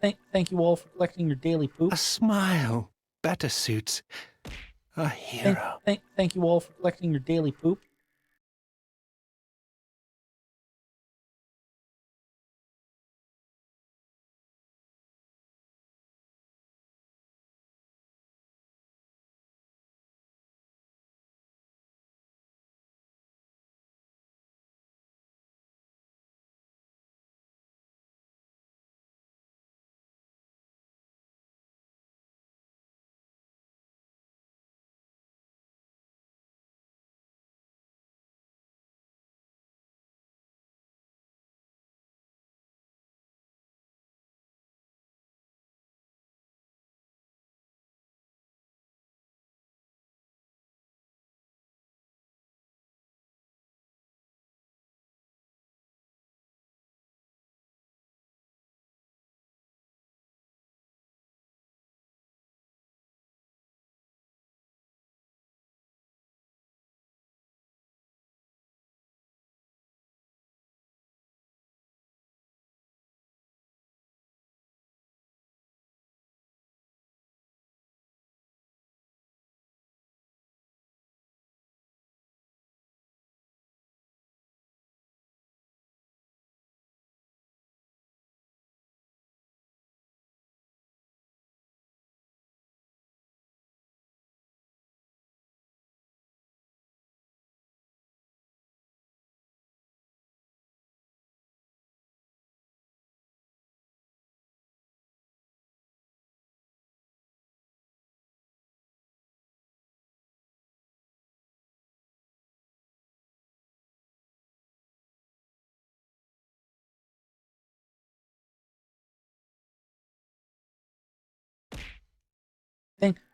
Thank you all for collecting your daily poop. A smile better suits a hero. Thank you all for collecting your daily poop.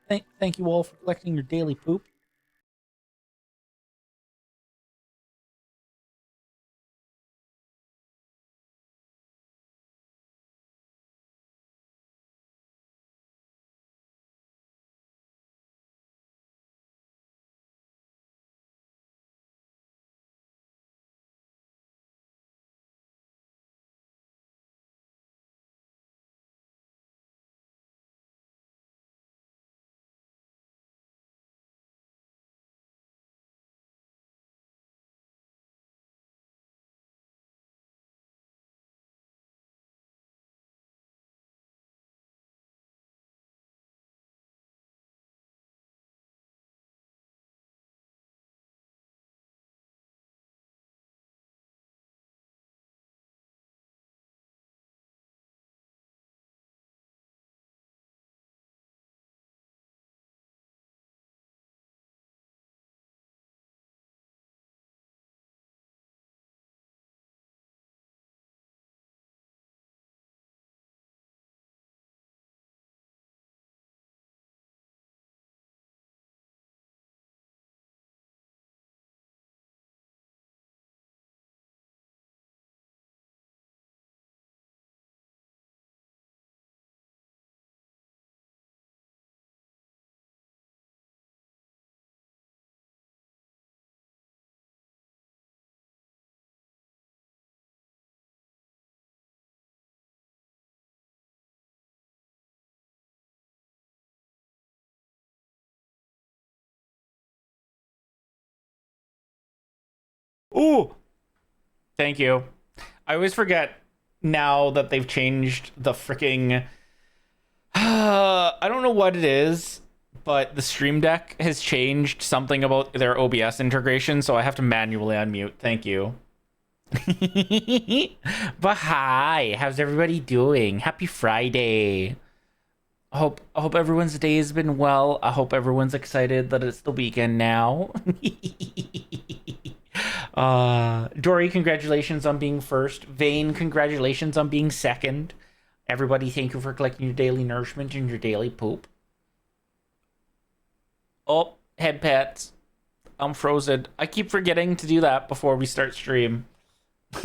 Thank you all for collecting your daily poop. Ooh, thank you. I always forget now that they've changed the freaking. I don't know what it is, but the Stream Deck has changed something about their OBS integration, so I have to manually unmute. Thank you. But hi, how's everybody doing? Happy Friday. I hope everyone's day has been well. I hope everyone's excited that it's the weekend now. Dory, congratulations on being first. Vane, congratulations on being second. Everybody, thank you for collecting your daily nourishment and your daily poop. Oh, head pats. I'm frozen. I keep forgetting to do that before we start stream. I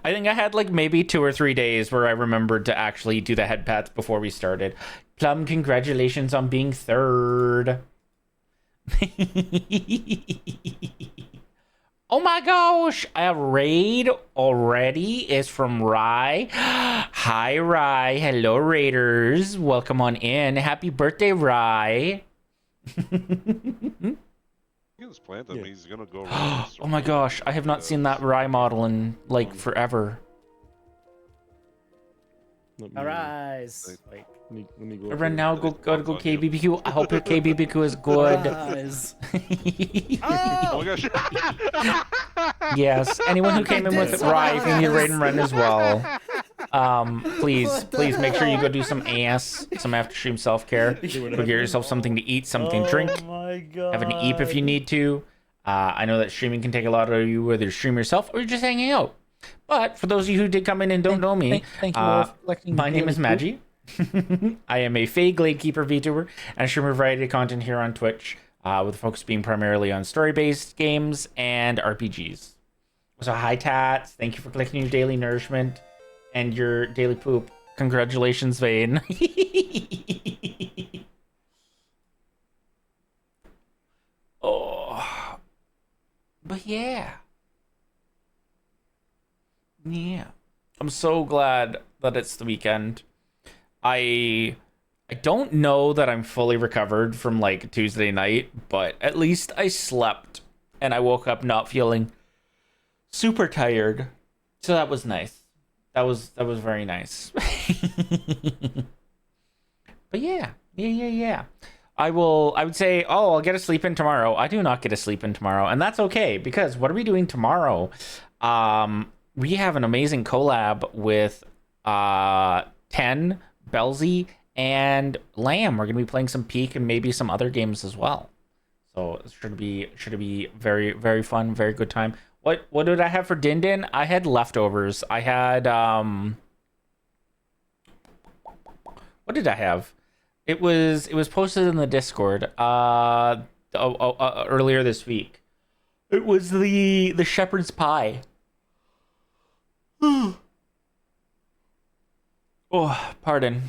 think I had like maybe 2 or 3 days where I remembered to actually do the head pats before we started. Plum, congratulations on being third. Oh my gosh, I have raid already. It's from Rye. Hi, Rye. Hello, Raiders. Welcome on in. Happy birthday, Rye. He was planted. He's gonna go around. the Oh my circle gosh, and I have not seen do that Rye model in like forever. Arise. Wait. Let me go. Right now, gotta go on you. KBBQ. I hope your KBBQ is good. Arise. Oh my gosh! Yes, anyone who came in with Rye, if you need raid and run as well, please make sure you go do some some after stream self-care. Go get yourself something to eat, something to drink. Oh my god. Have an eep if you need to. I know that streaming can take a lot of you, whether you stream yourself or you're just hanging out. But for those of you who did come in and don't know me, Thank you all for collecting your my name daily is poop. Maggie. I am a Fae Gladekeeper VTuber and I stream a variety of content here on Twitch, with the focus being primarily on story-based games and RPGs. So hi Tats, thank you for collecting your daily nourishment and your daily poop. Congratulations, Vane. Oh, but yeah. I'm so glad that it's the weekend. I don't know that I'm fully recovered from like Tuesday night, but at least I slept and I woke up not feeling super tired. So that was nice. That was very nice. But yeah. I would say, oh, I'll get a sleep in tomorrow. I do not get a sleep in tomorrow, and that's okay because what are we doing tomorrow? We have an amazing collab with 10, Belzy, and Lamb. We're gonna be playing some Peak and maybe some other games as well. So it should be very, very fun, very good time. What did I have for Din Din? I had leftovers. I had what did I have? It was posted in the Discord earlier this week. It was the shepherd's pie. Oh, pardon.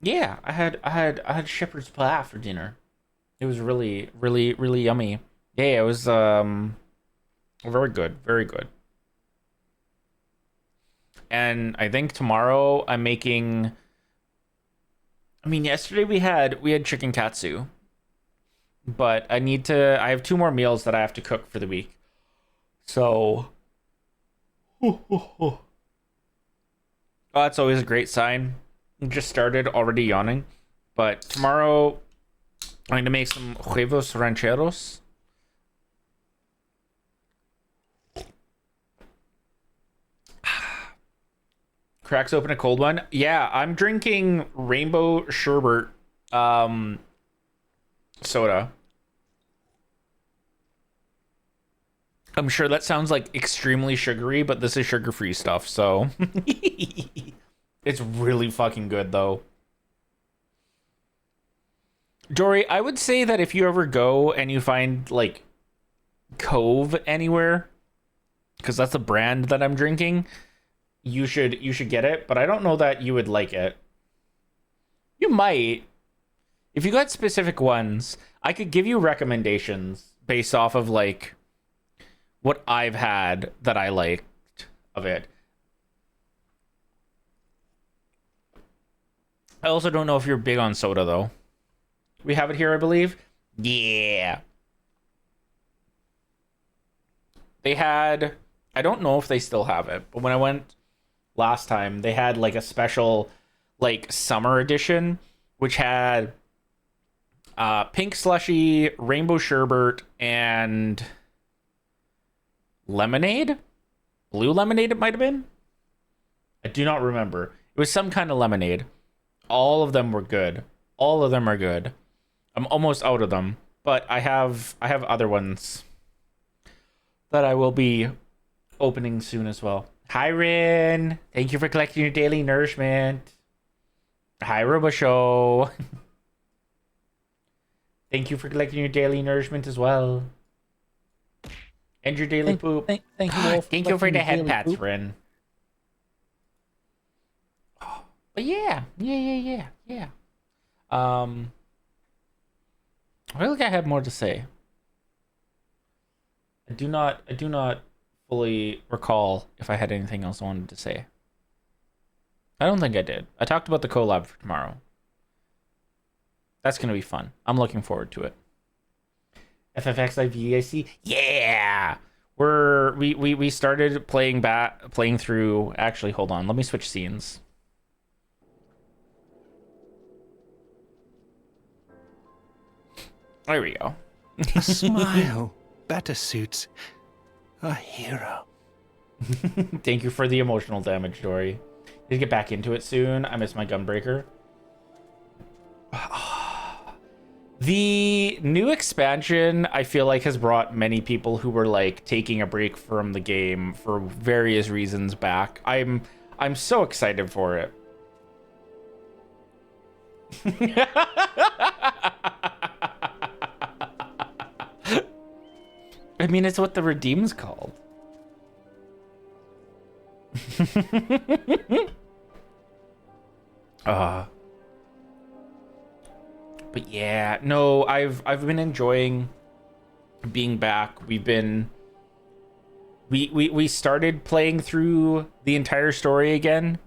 Yeah, I had shepherd's pie for dinner. It was really yummy. Yeah, it was very good, very good. And I think tomorrow I'm making. I mean, yesterday we had chicken katsu, but I have 2 more meals that I have to cook for the week. So, oh, that's always a great sign. Just started already yawning, but tomorrow I'm going to make some huevos rancheros. Cracks open a cold one. Yeah, I'm drinking rainbow sherbet soda. I'm sure that sounds like extremely sugary, but this is sugar-free stuff, so it's really fucking good though. Dory, I would say that if you ever go and you find like Cove anywhere, because that's the brand that I'm drinking, you should get it, but I don't know that you would like it. You might. If you got specific ones, I could give you recommendations based off of like what I've had that I liked of it. I also don't know if you're big on soda though. We have it here, I believe. Yeah. They had, I don't know if they still have it, but when I went last time, they had like a special like summer edition, which had pink slushy, rainbow sherbet, and lemonade. Blue lemonade it might have been. I do not remember. It was some kind of lemonade. All of them were good. All of them are good. I'm almost out of them, but I have other ones that I will be opening soon as well. Hi, Rin. Thank you for collecting your daily nourishment. Hi, Roboshow. Thank you for collecting your daily nourishment as well. And your daily poop. Thank you all for Thank you for collecting the your head daily pats, poop. Rin. But yeah. I feel like I have more to say. I do not fully recall if I had anything else I wanted to say. I don't think I did. I talked about the collab for tomorrow. That's gonna be fun. I'm looking forward to it. FFXIV, I see. Yeah, we started playing through. Actually, hold on. Let me switch scenes. There we go. A smile. Better suits. A hero. Thank you for the emotional damage, Dory. Need to get back into it soon. I miss my gunbreaker. The new expansion, I feel like, has brought many people who were like taking a break from the game for various reasons back. I'm so excited for it. I mean, it's what the Redeem's called. But yeah, no, I've been enjoying being back. We started playing through the entire story again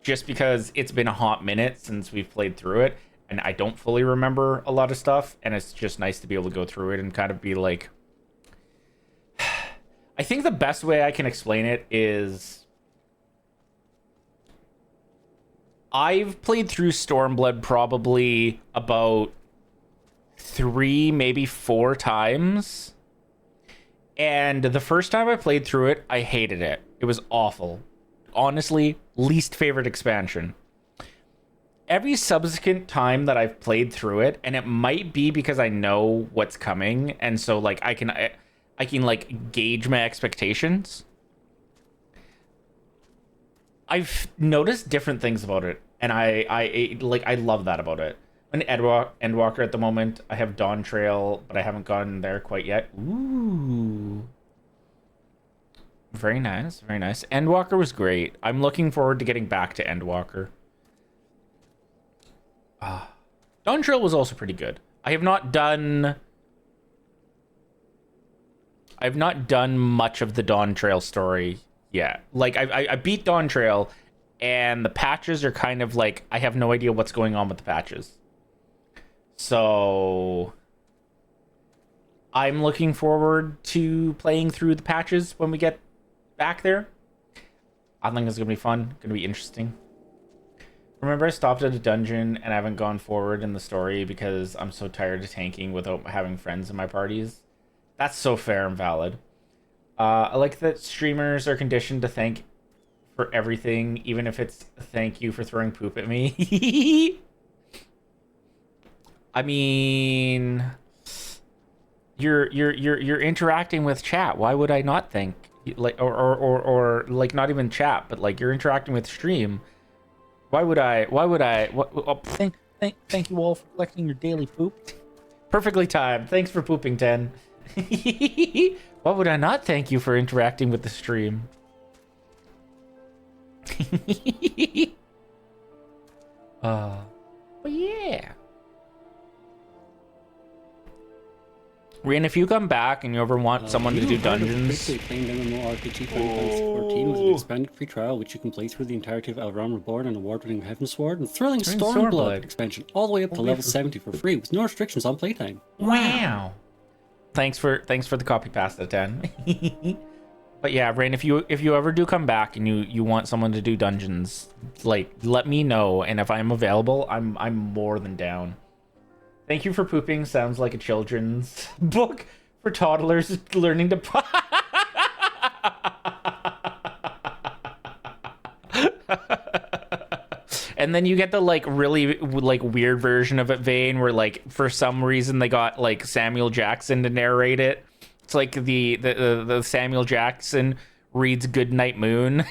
just because it's been a hot minute since we've played through it, and I don't fully remember a lot of stuff, and it's just nice to be able to go through it and kind of be like, I think the best way I can explain it is I've played through Stormblood probably about 3, maybe 4 times. And the first time I played through it, I hated it. It was awful. Honestly, least favorite expansion. Every subsequent time that I've played through it, and it might be because I know what's coming, and so like I can like gauge my expectations. I've noticed different things about it, and I love that about it. I'm in Endwalker at the moment. I have Dawn Trail, but I haven't gone there quite yet. Ooh. Very nice, very nice. Endwalker was great. I'm looking forward to getting back to Endwalker. Dawn Trail was also pretty good. I have not done much of the Dawn Trail story yet. Like I beat Dawn Trail, and the patches are kind of like I have no idea what's going on with the patches. So I'm looking forward to playing through the patches when we get back there. I think it's gonna be fun, gonna be interesting. Remember, I stopped at a dungeon and I haven't gone forward in the story because I'm so tired of tanking without having friends in my parties. That's so fair and valid. I like that streamers are conditioned to thank for everything, even if it's thank you for throwing poop at me. I mean, you're interacting with chat. Why would I not thank? Like or like not even chat, but like you're interacting with stream. Why would I? Thank you all for collecting your daily poop. Perfectly timed. Thanks for pooping, 10. Why would I not thank you for interacting with the stream? But yeah. Rian, if you come back and you ever want someone to do dungeons... Playing MMORPG 2014 with an expanded free trial, which you can play through the entirety of Elram Reborn and award-winning Heavensward and thrilling Stormblood expansion, all the way up to level 70 for free, with no restrictions on playtime. Wow. Thanks for the copy pasta, 10. But yeah, Rain, if you ever do come back and you want someone to do dungeons, like let me know, and if I'm available, I'm more than down. Thank you for pooping. Sounds like a children's book for toddlers learning to. And then you get the like really like weird version of it, Vane, where like for some reason they got like Samuel Jackson to narrate it. It's like the Samuel Jackson reads Goodnight Moon.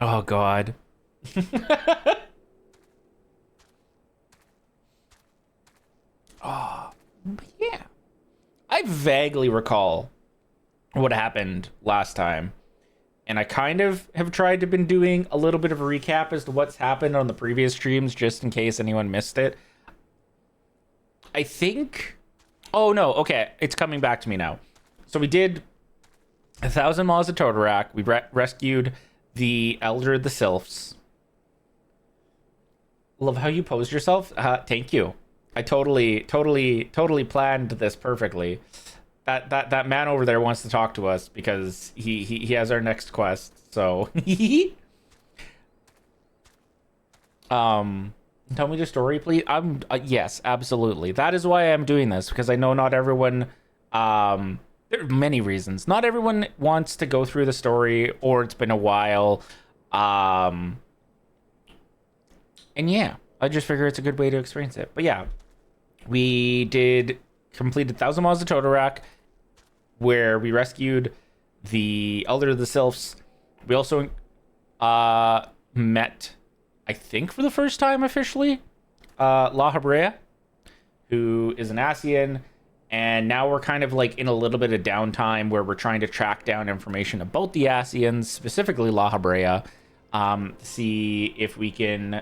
Oh God. Oh, but yeah. I vaguely recall what happened last time. and I kind of have tried to been doing a little bit of a recap as to what's happened on the previous streams, just in case anyone missed it. I think... Oh, no. Okay. It's coming back to me now. So we did 1,000 Maws of Totorak. We rescued the Elder of the Sylphs. Love how you posed yourself. Thank you. I totally planned this perfectly. That man over there wants to talk to us because he has our next quest. So, tell me the story, please. Yes, absolutely. That is why I'm doing this, because I know not everyone. There are many reasons. Not everyone wants to go through the story, or it's been a while. And yeah, I just figure it's a good way to experience it. But yeah, we completed 1,000 Maws of Totorak, where we rescued the Elder of the Sylphs. We also met, I think for the first time officially, La Habrea, who is an Ascian, and now we're kind of like in a little bit of downtime where we're trying to track down information about the Ascians, specifically La Habrea, to see if we can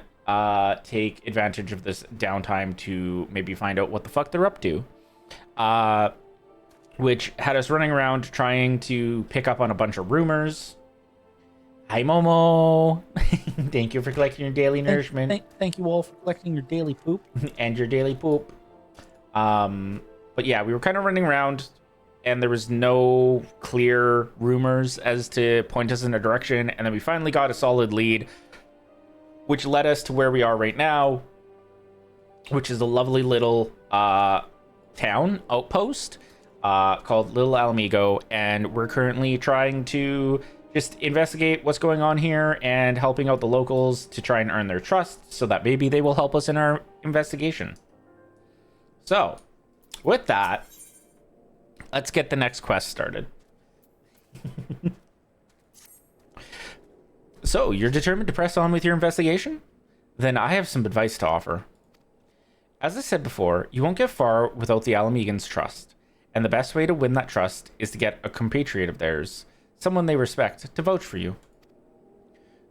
take advantage of this downtime to maybe find out what the fuck they're up to. Which had us running around trying to pick up on a bunch of rumors. Hi, Momo. Thank you for collecting your daily nourishment. Thank you all for collecting your daily poop. And your daily poop. But yeah, we were kind of running around, and there was no clear rumors as to point us in a direction. And then we finally got a solid lead, which led us to where we are right now, which is a lovely little town outpost called Little Alamigo, and we're currently trying to just investigate what's going on here and helping out the locals to try and earn their trust so that maybe they will help us in our investigation. So, with that, let's get the next quest started. So, you're determined to press on with your investigation? Then I have some advice to offer. As I said before, you won't get far without the Alamegans' trust. And the best way to win that trust is to get a compatriot of theirs, someone they respect, to vouch for you.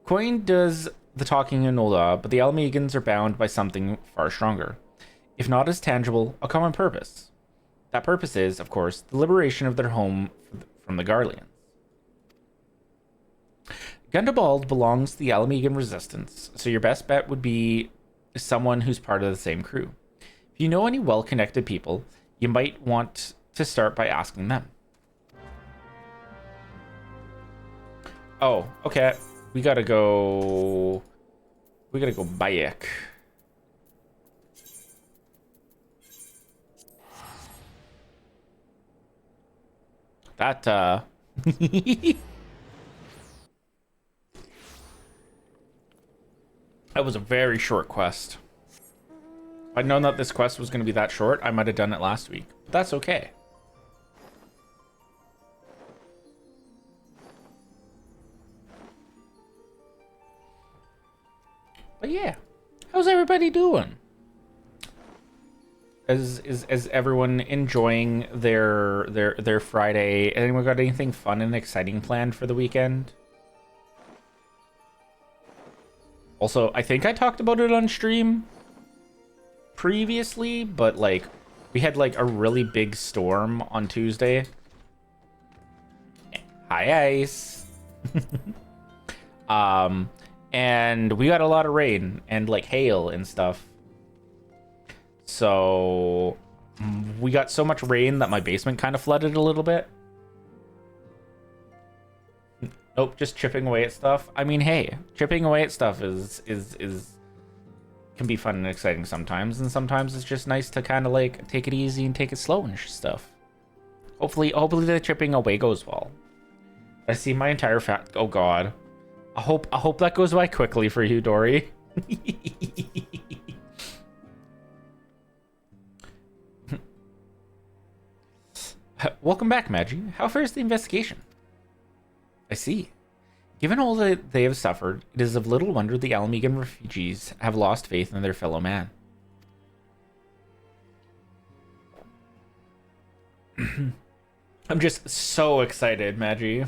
Coin does the talking in Nola, but the Alamegans are bound by something far stronger. If not as tangible, a common purpose. That purpose is, of course, the liberation of their home from the Garleans. Gundobald belongs to the Alamegan resistance, so your best bet would be someone who's part of the same crew. If you know any well-connected people, you might want to start by asking them. Oh, okay. We gotta go back. That, that was a very short quest. If I'd known that this quest was going to be that short, I might have done it last week. But that's okay. But yeah, how's everybody doing? Is everyone enjoying their Friday? Anyone got anything fun and exciting planned for the weekend? Also, I think I talked about it on stream previously, but like we had like a really big storm on Tuesday. Hi, ice. And we got a lot of rain and like hail and stuff. So we got so much rain that my basement kind of flooded a little bit. Nope, just chipping away at stuff. I mean, hey, chipping away at stuff is can be fun and exciting sometimes, and sometimes it's just nice to kind of like take it easy and take it slow and stuff. Hopefully the chipping away goes well. I see my entire oh god. I hope that goes by quickly for you, Dory. Welcome back, Magi. How fares the investigation? I see. Given all that they have suffered, it is of little wonder the Alamegan refugees have lost faith in their fellow man. I'm just so excited, Magi.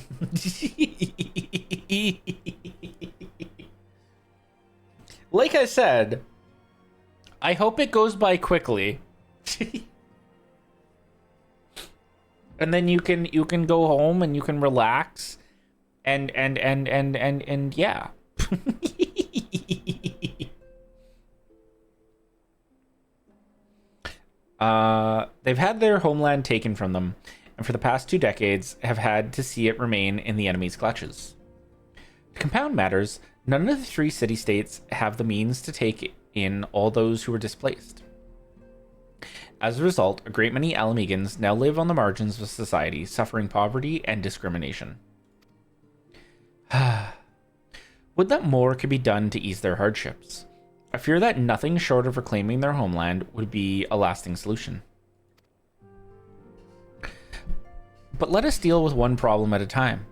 Like I said, I hope it goes by quickly. And then you can go home and you can relax and yeah. They've had their homeland taken from them, and for the past 2 decades have had to see it remain in the enemy's clutches. To compound matters, none of the 3 city-states have the means to take in all those who were displaced. As a result, a great many Alamegans now live on the margins of society, suffering poverty and discrimination. Would that more could be done to ease their hardships. I fear that nothing short of reclaiming their homeland would be a lasting solution. But let us deal with one problem at a time.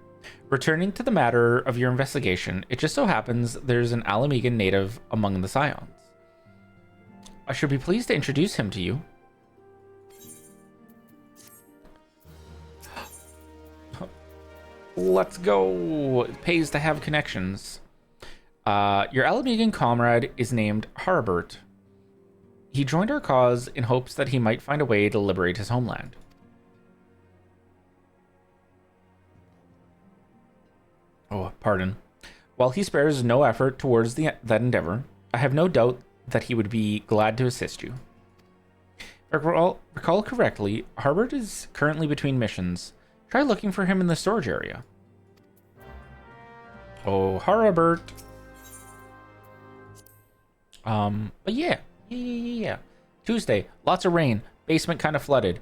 Returning to the matter of your investigation, it just so happens there's an Alamegan native among the Scions. I should be pleased to introduce him to you. Let's go. It pays to have connections. Your Alamegan comrade is named Harbert. He joined our cause in hopes that he might find a way to liberate his homeland. Oh, pardon. While he spares no effort towards that endeavor, I have no doubt that he would be glad to assist you. If I recall correctly, Harbert is currently between missions. Try looking for him in the storage area. Oh, Harbert. But yeah. Tuesday, lots of rain. Basement kind of flooded.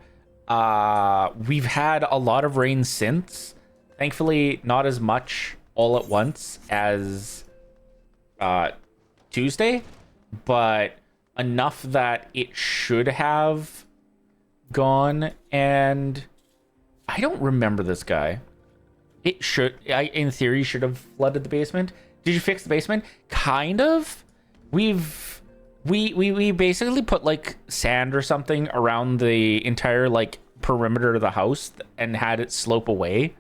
We've had a lot of rain since. Thankfully, not as much all at once as Tuesday, but enough that it should have gone. And I don't remember this guy. It should, in theory, should have flooded the basement. Did you fix the basement? Kind of. We basically put like sand or something around the entire like perimeter of the house and had it slope away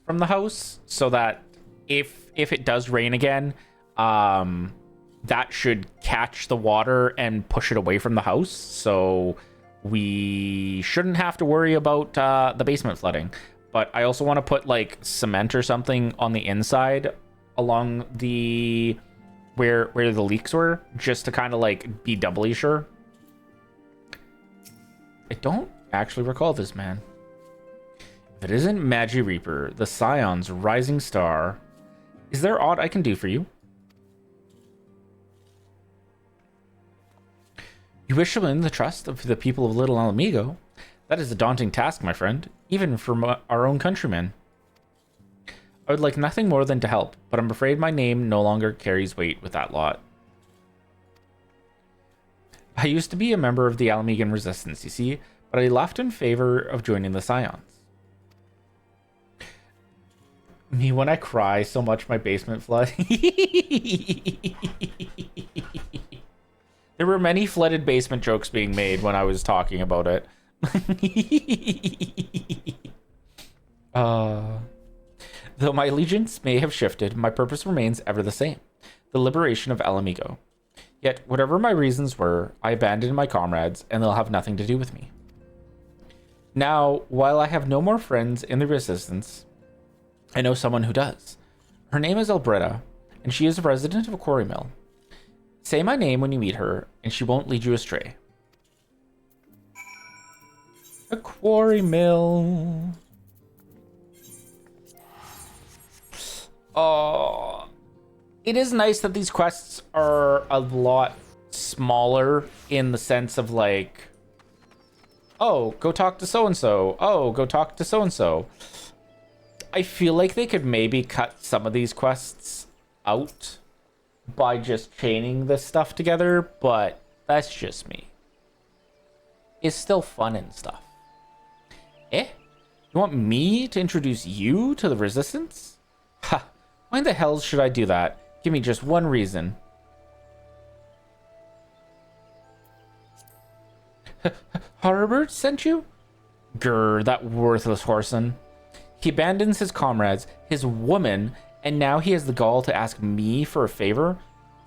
from the house so that if it does rain again, that should catch the water and push it away from the house. So we shouldn't have to worry about the basement flooding. But I also want to put like cement or something on the inside along the where the leaks were, just to kind of like be doubly sure. I don't actually recall this man. If it isn't Magi Reaper, the Scion's rising star, is there aught I can do for you? You wish to win the trust of the people of Little Alamigo? That is a daunting task, my friend, even for our own countrymen. I would like nothing more than to help, but I'm afraid my name no longer carries weight with that lot. I used to be a member of the Alamegan Resistance, you see, but I left in favor of joining the Scions. Me when I cry so much my basement flood. There were many flooded basement jokes being made when I was talking about it. Though my allegiance may have shifted, my purpose remains ever the same, the liberation of Alamigo. Yet, whatever my reasons were, I abandoned my comrades, and they'll have nothing to do with me. Now, while I have no more friends in the Resistance, I know someone who does. Her name is Albretta, and she is a resident of a quarry mill. Say my name when you meet her, and she won't lead you astray. A quarry mill. Oh, it is nice that these quests are a lot smaller in the sense of like, oh, go talk to so-and-so. Oh, go talk to so-and-so. I feel like they could maybe cut some of these quests out by just chaining this stuff together, but that's just me. It's still fun and stuff. Eh? You want me to introduce you to the Resistance? Ha! Why in the hell should I do that? Give me just one reason. Harbert sent you? Grr, that worthless Whoreson. He abandons his comrades, his woman, and now he has the gall to ask me for a favor?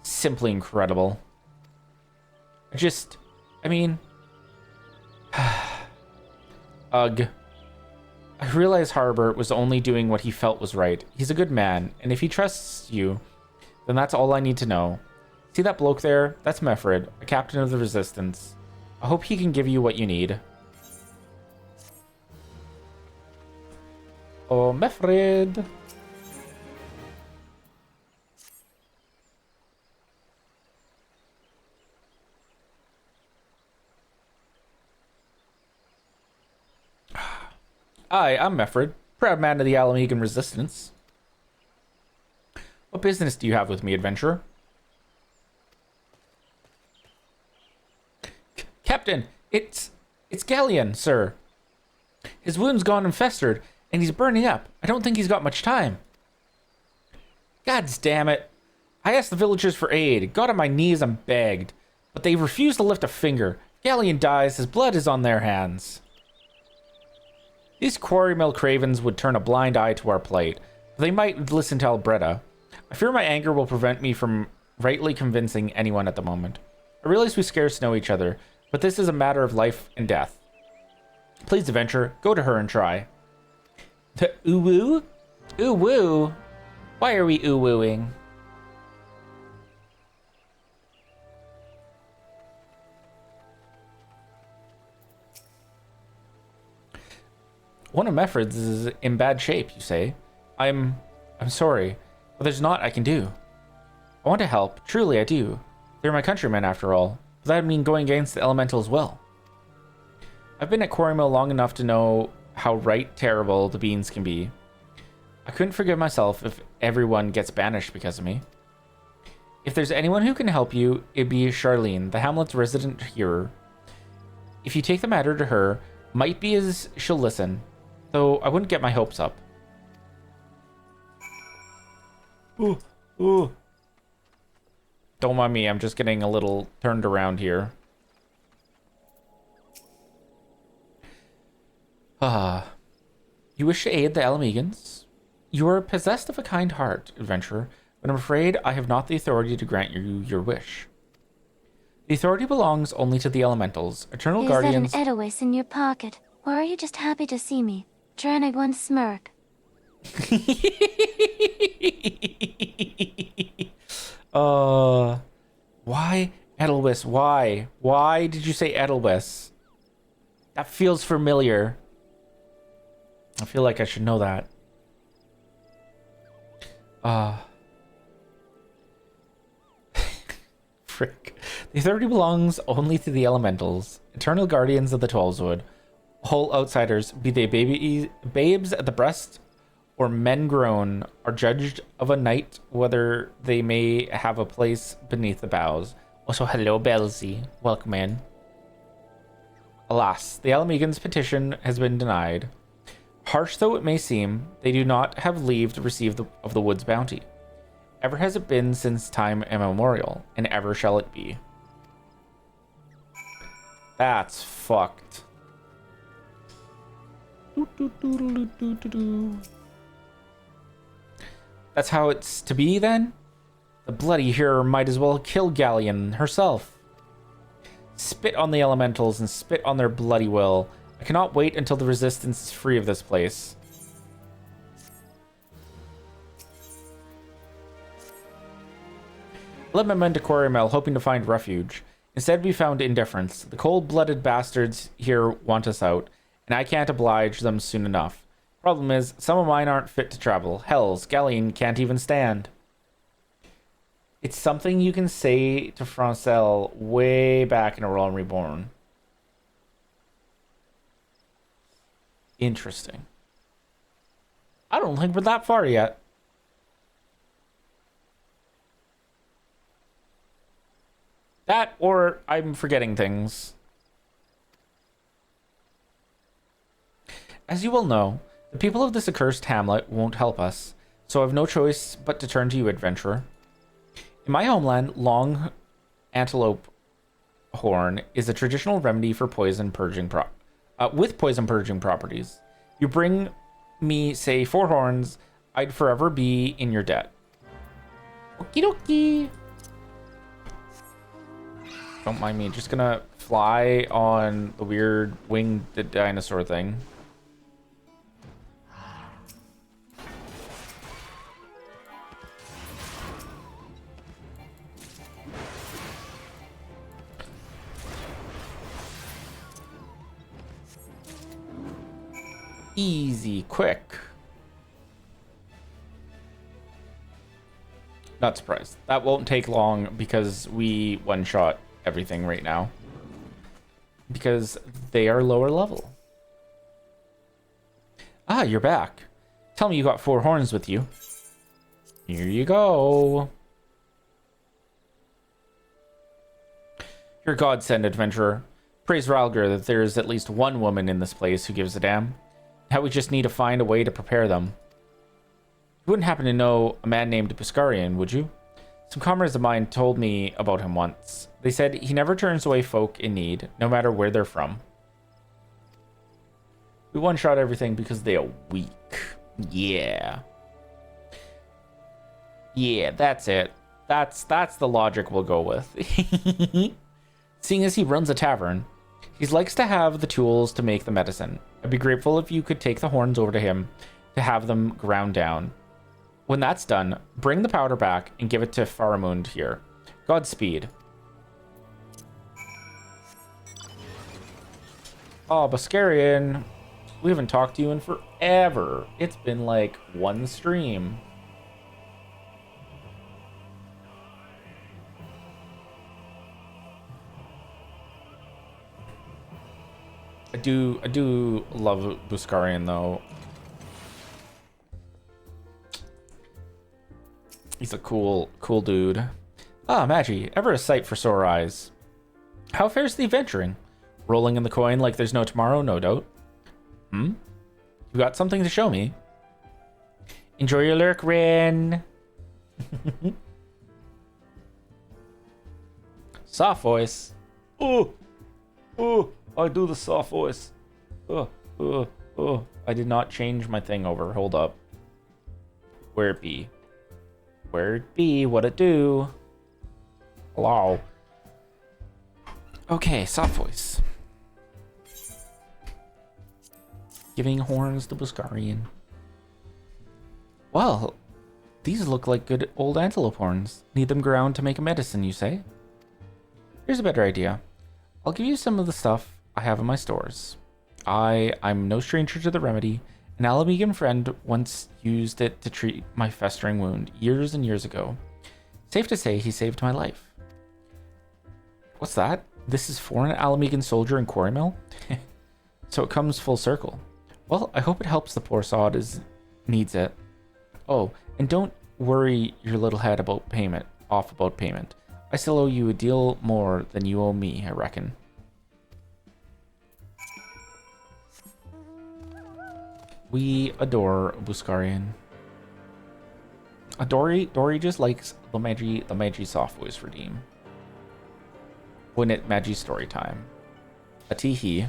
Simply incredible. I mean... Ugh. I realize Harbert was only doing what he felt was right. He's a good man, and if he trusts you, then that's all I need to know. See that bloke there? That's Meffred, a captain of the Resistance. I hope he can give you what you need. Oh, Meffred. Hi, I'm Meffred, proud man of the Alamegan Resistance. What business do you have with me, adventurer? Captain, it's Galleon, sir. His wound's gone and festered, and he's burning up. I don't think he's got much time. Gods damn it. I asked the villagers for aid, got on my knees and begged, but they refused to lift a finger. If Galleon dies, his blood is on their hands. These quarry mill cravens would turn a blind eye to our plight, but they might listen to Albretta. I fear my anger will prevent me from rightly convincing anyone at the moment. I realize we scarce know each other, but this is a matter of life and death. Please, adventurer, go to her and try. The oo-woo? Ooh-woo? Why are we ooh-wooing? One of Meffred's is in bad shape, you say? I'm sorry, but there's naught I can do. I want to help, truly I do. They're my countrymen, after all. But that would mean going against the elemental as well. I've been at Quarrymill long enough to know how right terrible the beans can be. I couldn't forgive myself if everyone gets banished because of me. If there's anyone who can help you, it'd be Charlene, the Hamlet's resident hearer. If you take the matter to her, might be as she'll listen. Though I wouldn't get my hopes up. Ooh, ooh. Don't mind me, I'm just getting a little turned around here. You wish to aid the Alamegans? You are possessed of a kind heart, adventurer, but I'm afraid I have not the authority to grant you your wish. The authority belongs only to the elementals, eternal guardians... Is that an Edelweiss in your pocket? Or are you just happy to see me? Trying to one smirk. Why Edelweiss? Why? Why did you say Edelweiss? That feels familiar. I feel like I should know that. Frick. The authority belongs only to the elementals, eternal guardians of the Twelveswood. Whole outsiders, be they babes at the breast or men grown, are judged of a night whether they may have a place beneath the boughs. Also, hello, Belzy. Welcome in. Alas, the Alamegans' petition has been denied. Harsh though it may seem, they do not have leave to receive of the wood's bounty. Ever has it been since time immemorial, and ever shall it be. That's fucked. That's how it's to be, then? The bloody hero might as well kill Galleon herself. Spit on the elementals and spit on their bloody will. I cannot wait until the resistance is free of this place. I led my men to Quarrymill, hoping to find refuge. Instead, we found indifference. The cold-blooded bastards here want us out, and I can't oblige them soon enough. Problem is, some of mine aren't fit to travel. Hells, Galleon can't even stand. It's something you can say to Francel way back in A Realm Reborn. Interesting. I don't think we're that far yet. That, or I'm forgetting things. As you well know, the people of this accursed hamlet won't help us, so I've no choice but to turn to you, adventurer. In my homeland, long antelope horn is a traditional remedy for poison purging with poison purging properties. You bring me, say, 4 horns, I'd forever be in your debt. Okie dokie. Don't mind me. Just gonna fly on the weird winged dinosaur thing. Easy, quick. Not surprised. That won't take long because we one-shot everything right now. Because they are lower level. Ah, you're back. Tell me you got 4 horns with you. Here you go. You're a godsend, adventurer. Praise Ralger that there is at least one woman in this place who gives a damn. Now we just need to find a way to prepare them. You wouldn't happen to know a man named Buscarian, would you? Some comrades of mine told me about him once. They said he never turns away folk in need, no matter where they're from. We one-shot everything because they are weak. Yeah. Yeah, that's it. That's the logic we'll go with. Seeing as he runs a tavern, he likes to have the tools to make the medicine. I'd be grateful if you could take the horns over to him to have them ground down. When that's done, bring the powder back and give it to Faramund here. Godspeed. Oh, Buscarian. We haven't talked to you in forever. It's been like 1 stream. I do love Buscarian though. He's a cool dude. Ah, Magi, ever a sight for sore eyes. How fares the adventuring? Rolling in the coin like there's no tomorrow, no doubt. You got something to show me. Enjoy your lurk, Rin. Soft voice. Oh, I do the soft voice. I did not change my thing over. Hold up. Where it be? Where it be? What it do? Hello. Okay, soft voice. Giving horns to Buscarian. Well, these look like good old antelope horns. Need them ground to make a medicine, you say? Here's a better idea. I'll give you some of the stuff I have in my stores. I'm no stranger to the remedy. An Alamegan friend once used it to treat my festering wound years and years ago. Safe to say he saved my life. What's that? This is for an Alamegan soldier in Quarrymill? So it comes full circle. Well, I hope it helps the poor sod as needs it. Oh, and don't worry your little head about payment. I still owe you a deal more than you owe me, I reckon. We adore Buscarian. Dory just likes the Magi soft voice redeem. When it Magi story time. A teehee.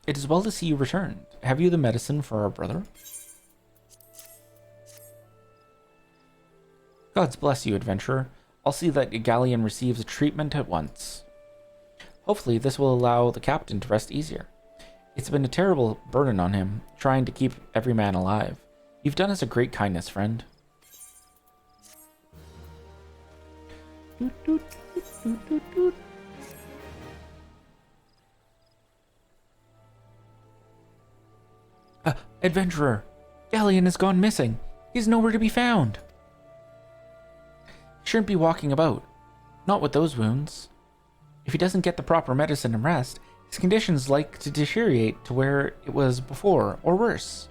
It is well to see you returned. Have you the medicine for our brother? Gods bless you, adventurer. I'll see that Galleon receives a treatment at once. Hopefully, this will allow the captain to rest easier. It's been a terrible burden on him, trying to keep every man alive. You've done us a great kindness, friend. Adventurer! Galleon has gone missing. He's nowhere to be found. He shouldn't be walking about. Not with those wounds. If he doesn't get the proper medicine and rest, his condition's like to deteriorate to where it was before, or worse.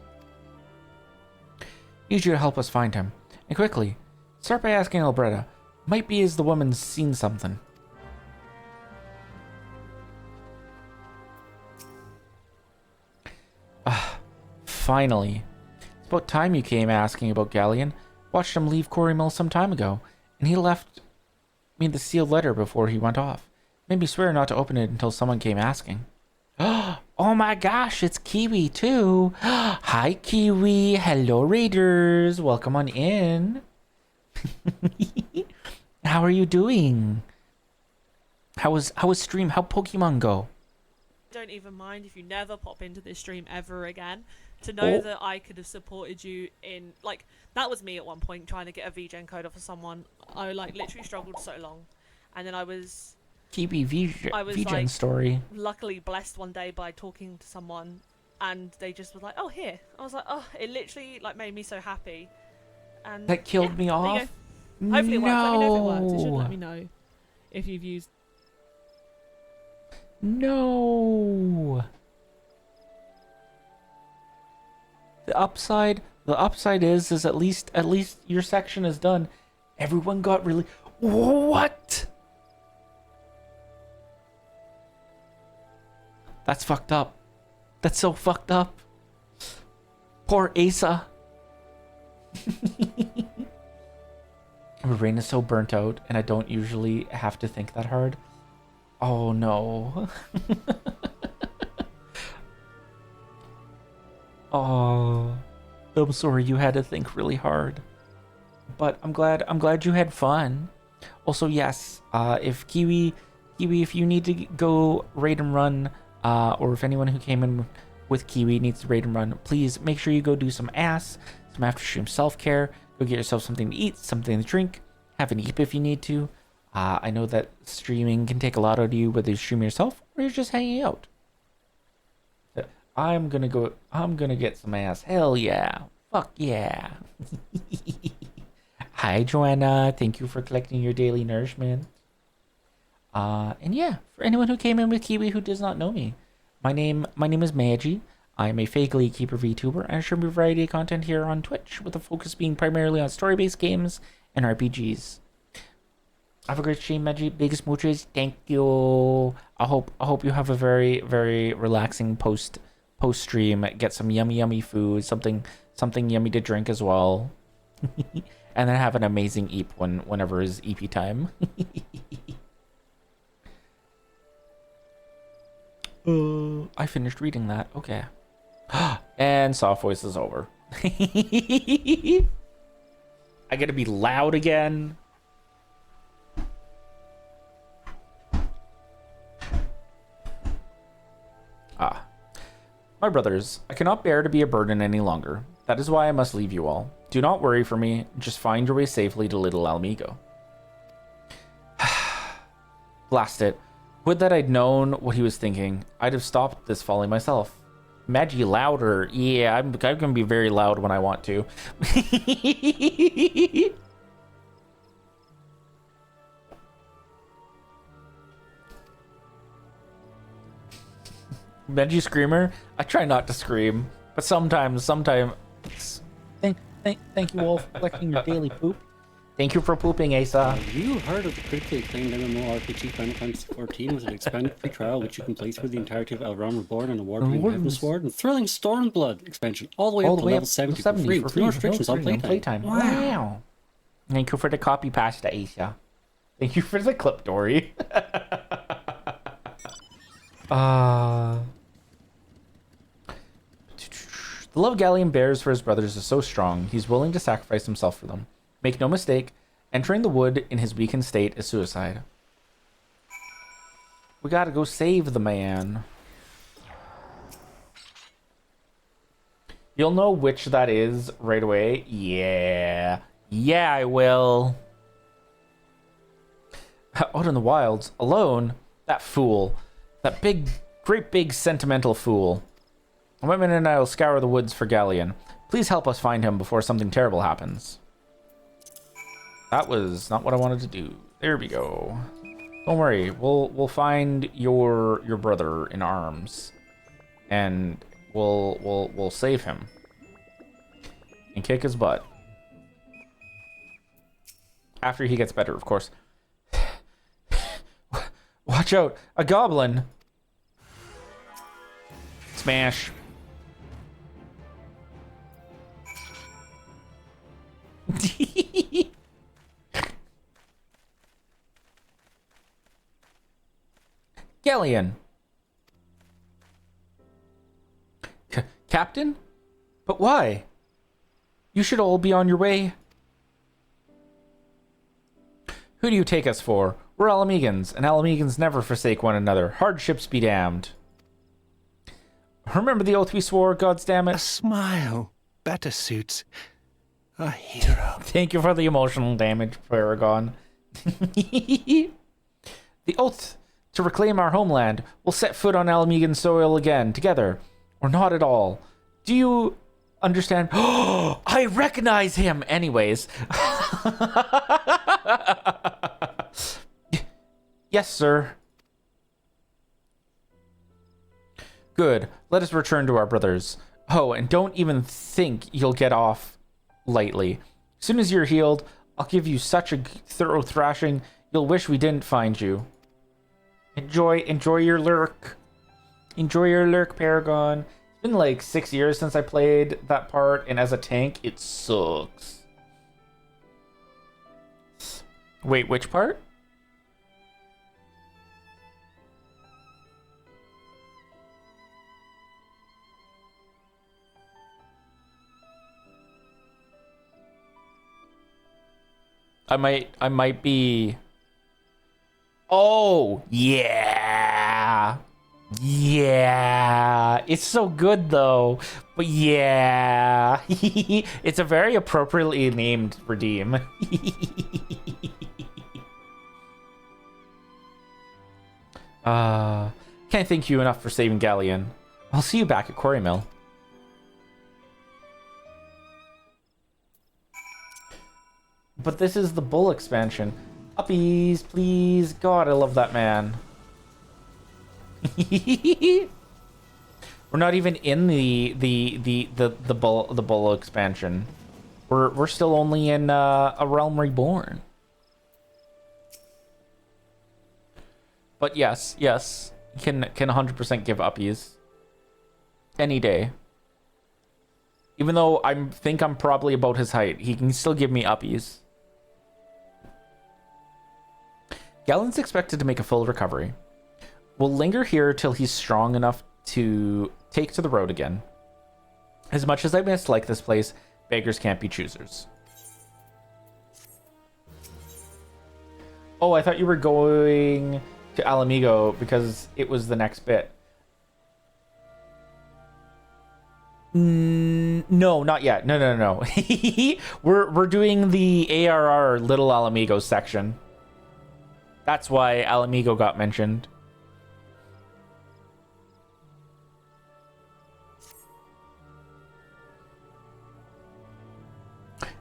Need you to help us find him. And quickly. Start by asking Alberta. Might be as the woman's seen something. Finally. It's about time you came asking about Galleon. Watched him leave Quarry Mill some time ago, and he left me the sealed letter before he went off. Made me swear not to open it until someone came asking. Oh my gosh, it's Kiwi too. Hi Kiwi, hello Raiders, welcome on in. How are you doing? How was stream? How'd Pokemon go? Don't even mind if you never pop into this stream ever again. To know that I could have supported you in, like, that was me at one point trying to get a VGen code off of someone. I like literally struggled so long, and then I was Kiwi VGen like, story. Luckily blessed one day by talking to someone, and they just was like, "Oh, here." I was like, "Oh," it literally like made me so happy. And That killed me there you off. go. Hopefully it works. Let me know if it works. It should No. let me know if you've used. No. The upside is at least your section is done. Everyone got really what? That's fucked up. That's so fucked up. Poor Asa. Rain is so burnt out, and I don't usually have to think that hard. Oh no. Oh, I'm sorry you had to think really hard. But I'm glad you had fun. Also, yes, if Kiwi, if you need to go raid and run, or if anyone who came in with Kiwi needs to raid and run, please make sure you go do some some after stream self-care. Go get yourself something to eat, something to drink, have an eep if you need to. I know that streaming can take a lot out of you, whether you stream yourself or you're just hanging out. I'm gonna get some ass. Hell yeah. Fuck yeah. Hi, Joanna. Thank you for collecting your daily nourishment. And yeah, for anyone who came in with Kiwi who does not know me, my name is Magi. I am a fake Keeper VTuber, and I stream a variety of content here on Twitch, with the focus being primarily on story-based games and RPGs. Have a great stream, Magi. Big smooches. Thank you. I hope you have a very, very relaxing post stream. Get some yummy food, something yummy to drink as well. And then have an amazing eep whenever is EP time. I finished reading that. Okay. And soft voice is over. I gotta be loud again. My brothers, I cannot bear to be a burden any longer. That is why I must leave you all. Do not worry for me. Just find your way safely to Little Almigo. Blast it. Would that I'd known what he was thinking. I'd have stopped this folly myself. Magi louder. Yeah, I'm gonna be very loud when I want to. Magi screamer. I try not to scream, but sometimes. Thank you all for collecting your daily poop. Thank you for pooping, Asa. Have you heard of the critically acclaimed MMORPG Final Fantasy XIV with an expanded free trial which you can play through the entirety of Elron Reborn and award-winning Heavensward and thrilling Stormblood expansion all the way up to level 70 for free with no restrictions on playtime. Wow. Thank you for the copy pasta, Asa. Thank you for the clip, Dory. The love Galleon bears for his brothers is so strong, he's willing to sacrifice himself for them. Make no mistake, entering the wood in his weakened state is suicide. We gotta go save the man. You'll know which that is right away. Yeah, I will. Out in the wilds, alone, that fool. That great big sentimental fool. Women and I will scour the woods for Galleon. Please help us find him before something terrible happens. That was not what I wanted to do. There we go. Don't worry, we'll find your brother in arms, and we'll save him and kick his butt after he gets better, of course. Watch out, a goblin! Smash. Galleon. Captain? But why? You should all be on your way. Who do you take us for? We're Alamegans, and Alamegans never forsake one another. Hardships be damned. Remember the oath we swore, gods damn A it? smile better suits a hero. Thank you for the emotional damage, Paragon. The oath to reclaim our homeland. We'll set foot on Alamegan soil again, together. Or not at all. Do you understand? Oh, I recognize him! Anyways. Yes, sir. Good. Let us return to our brothers. Oh, and don't even think you'll get off lightly. As soon as you're healed, I'll give you such a thorough thrashing, you'll wish we didn't find you. Enjoy your lurk. Enjoy your lurk, Paragon. It's been like 6 years since I played that part, and as a tank, it sucks. Wait, which part? I might be. Oh, yeah. Yeah. It's so good though. But yeah. It's a very appropriately named redeem. Can't thank you enough for saving Galleon. I'll see you back at Quarry Mill. But this is the bull expansion. Uppies, please. God, I love that man. We're not even in the bull expansion. We're still only in a Realm Reborn. But yes, can 100% give uppies any day. Even though I think I'm probably about his height, he can still give me uppies. Gallon's expected to make a full recovery. We'll linger here till he's strong enough to take to the road again. As much as I mislike this place, beggars can't be choosers. Oh, I thought you were going to Alamigo because it was the next bit. No, not yet. No. We're doing the ARR Little Alamigo section. That's why Alamigo got mentioned.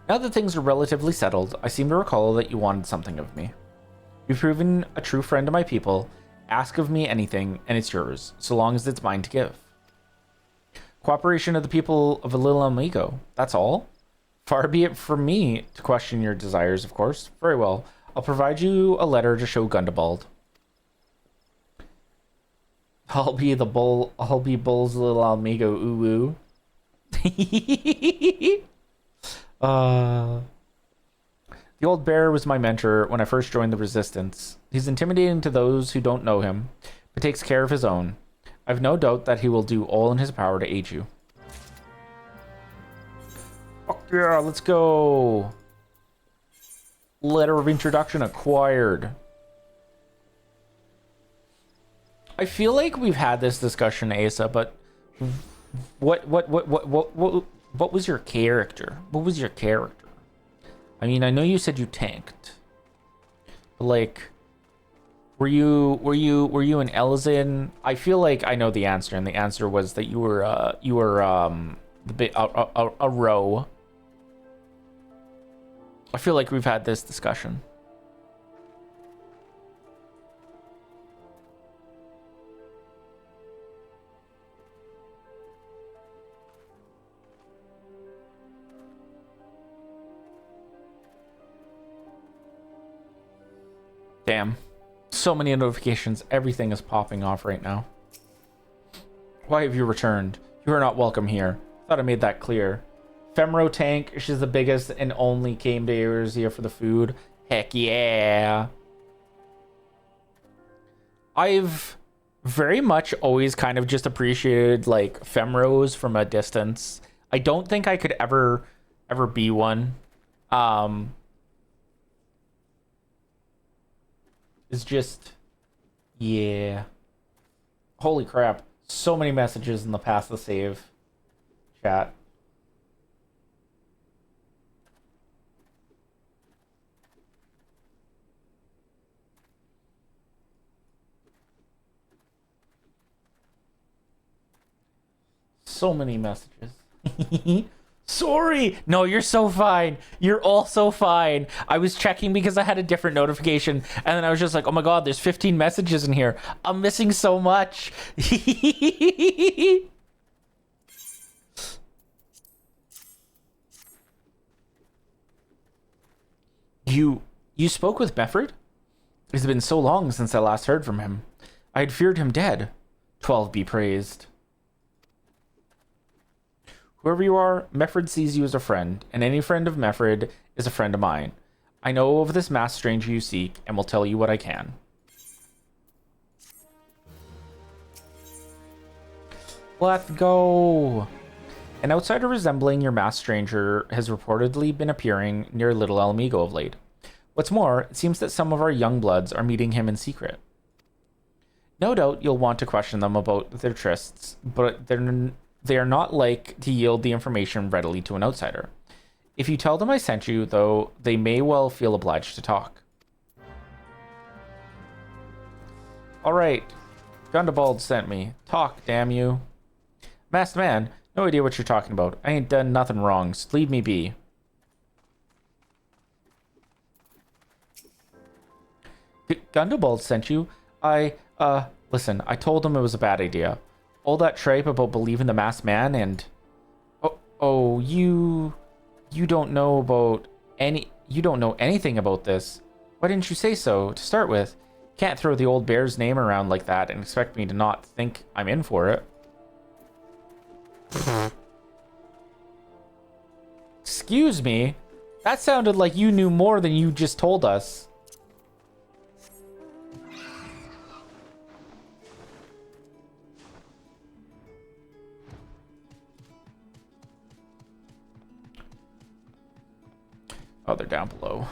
Now that things are relatively settled, I seem to recall that you wanted something of me. You've proven a true friend to my people. Ask of me anything, and it's yours, so long as it's mine to give. Cooperation of the people of a Little Amigo, that's all? Far be it from me to question your desires, of course. Very well. I'll provide you a letter to show Gundabald. I'll be Bull's little amigo, ooh. The old bear was my mentor when I first joined the Resistance. He's intimidating to those who don't know him, but takes care of his own. I've no doubt that he will do all in his power to aid you. Fuck yeah, let's go. Letter of introduction acquired. I feel like we've had this discussion, Asa, but what was your character? What was your character? I mean, I know you said you tanked, but like, were you an Elzin? I feel like I know the answer, and the answer was that you were a row. I feel like we've had this discussion. Damn. So many notifications. Everything is popping off right now. Why have you returned? You are not welcome here. Thought I made that clear. Femro tank. She's the biggest and only came to Erzia for the food. Heck yeah. I've very much always kind of just appreciated like Femros from a distance. I don't think I could ever be one. It's just, yeah. Holy crap. So many messages in the past the save chat. So many messages. Sorry. No, you're so fine. You're all so fine. I was checking because I had a different notification, and then I was just like, oh my god, there's 15 messages in here. I'm missing so much. You spoke with Mefford? It has been so long since I last heard from him. I had feared him dead. 12 be praised. Whoever you are, Mefford sees you as a friend, and any friend of Mefford is a friend of mine. I know of this masked stranger you seek, and will tell you what I can. Let's go! An outsider resembling your masked stranger has reportedly been appearing near Little Alamigo of late. What's more, it seems that some of our young bloods are meeting him in secret. No doubt you'll want to question them about their trysts, but they are not like to yield the information readily to an outsider. If you tell them I sent you, though, they may well feel obliged to talk. Alright. Gundabald sent me. Talk, damn you. Masked man, no idea what you're talking about. I ain't done nothing wrong, so leave me be. Gundabald sent you? Listen, I told him it was a bad idea. All that tripe about believing the masked man and... you don't know anything about this. Why didn't you say so to start with? Can't throw the old bear's name around like that and expect me to not think I'm in for it. Excuse me? That sounded like you knew more than you just told us. Oh, they're down below.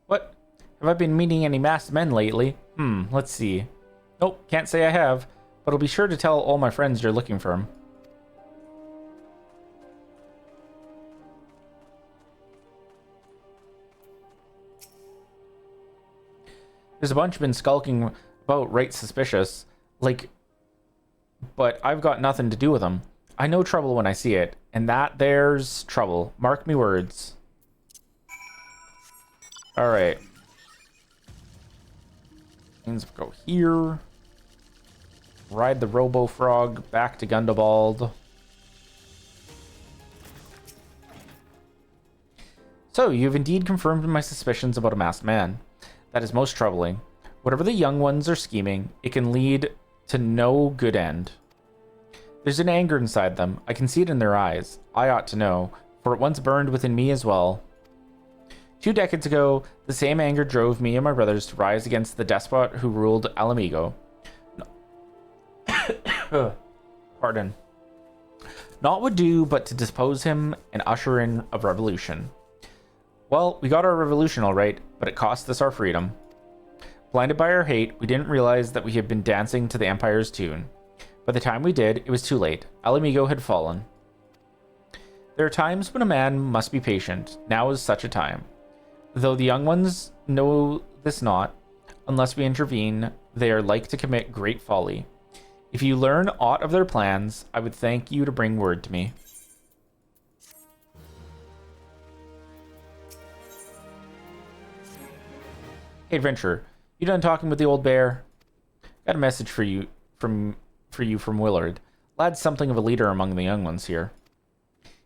What? Have I been meeting any masked men lately? Let's see. Nope, can't say I have, but I'll be sure to tell all my friends you're looking for him. There's a bunch been skulking about right suspicious, like, but I've got nothing to do with them. I know trouble when I see it, and that there's trouble. Mark me words. Alright. Let's go here. Ride the Robo Frog back to Gundabald. So, you've indeed confirmed my suspicions about a masked man. That is most troubling. Whatever the young ones are scheming, it can lead to no good end. There's an anger inside them. I can see it in their eyes. I ought to know, for it once burned within me as well. 2 decades ago, the same anger drove me and my brothers to rise against the despot who ruled Alamigo. Pardon. Naught would do but to depose him and usher in a revolution. Well, we got our revolution all right, but it cost us our freedom. Blinded by our hate, we didn't realize that we had been dancing to the Empire's tune. By the time we did, it was too late. Alamigo had fallen. There are times when a man must be patient. Now is such a time. Though the young ones know this not, unless we intervene, they are like to commit great folly. If you learn aught of their plans, I would thank you to bring word to me. Hey, adventurer, you done talking with the old bear? Got a message for you from Willard. Lad's something of a leader among the young ones here.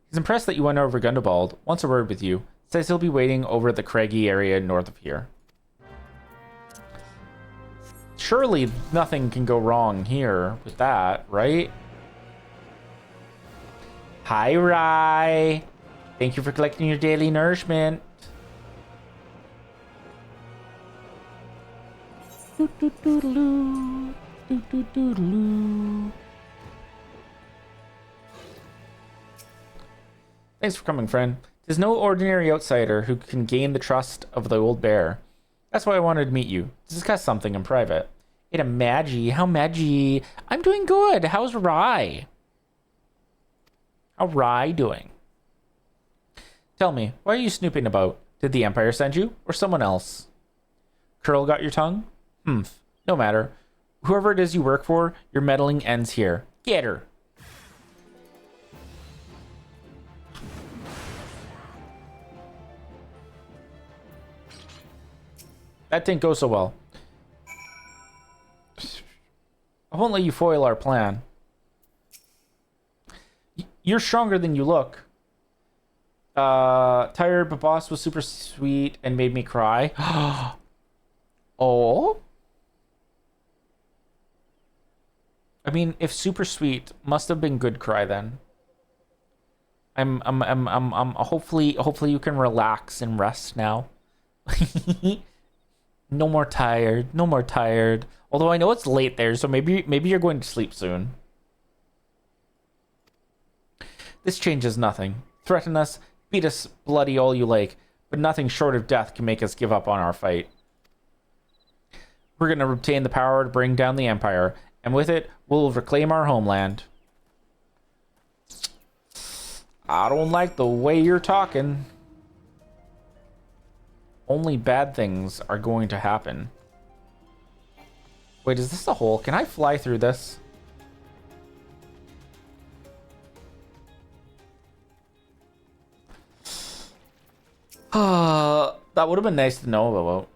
He's impressed that you went over Gundabald. Wants a word with you. Says he'll be waiting over at the craggy area north of here. Surely nothing can go wrong here with that, right? Hi, Rye. Thank you for collecting your daily nourishment. Thanks for coming, friend. There's no ordinary outsider who can gain the trust of the old bear. That's why I wanted to meet you, to discuss something in private. Hey, Maggie. How Maggie? I'm doing good. How's Rye? How Rye doing? Tell me, why are you snooping about? Did the Empire send you, or someone else? Curl got your tongue? Humph. No matter. Whoever it is you work for, your meddling ends here. Get her. That didn't go so well. I won't let you foil our plan. You're stronger than you look. Tired, but boss was super sweet and made me cry. Oh? I mean, if super sweet must have been good cry then. I'm hopefully you can relax and rest now. No more tired. No more tired. Although I know it's late there, so maybe you're going to sleep soon. This changes nothing. Threaten us, beat us bloody all you like, but nothing short of death can make us give up on our fight. We're going to retain the power to bring down the Empire, and with it, we'll reclaim our homeland. I don't like the way you're talking. Only bad things are going to happen. Wait, is this a hole? Can I fly through this? That would have been nice to know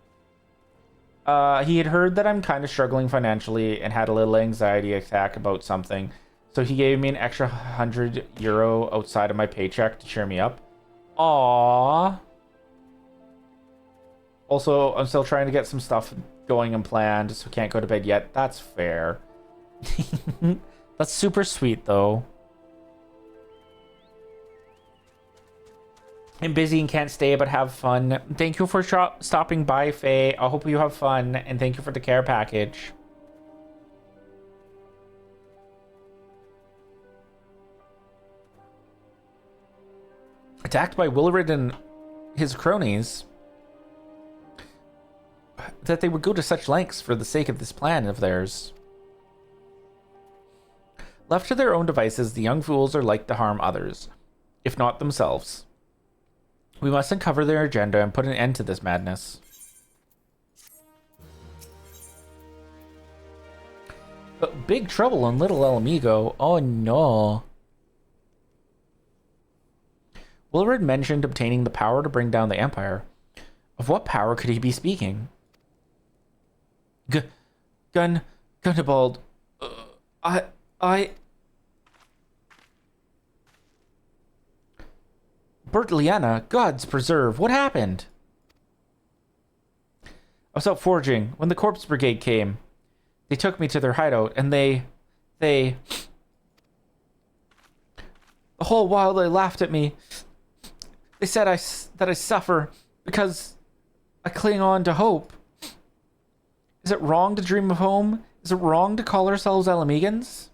about. He had heard that I'm kind of struggling financially and had a little anxiety attack about something. So he gave me an extra €100 outside of my paycheck to cheer me up. Aww. Also, I'm still trying to get some stuff going and planned, so can't go to bed yet. That's fair. That's super sweet, though. I'm busy and can't stay, but have fun. Thank you for stopping by, Faye. I hope you have fun, and thank you for the care package. Attacked by Willard and his cronies. That they would go to such lengths for the sake of this plan of theirs. Left to their own devices, the young fools are like to harm others, if not themselves. We must uncover their agenda and put an end to this madness. But big trouble in Little El Amigo. Oh no. Willard mentioned obtaining the power to bring down the Empire. Of what power could he be speaking? Gunnibald. Bertliana, gods preserve, what happened? I was out foraging when the corpse brigade came. They took me to their hideout and they... The whole while they laughed at me. They said that I suffer because I cling on to hope. Is it wrong to dream of home? Is it wrong to call ourselves Elamigans?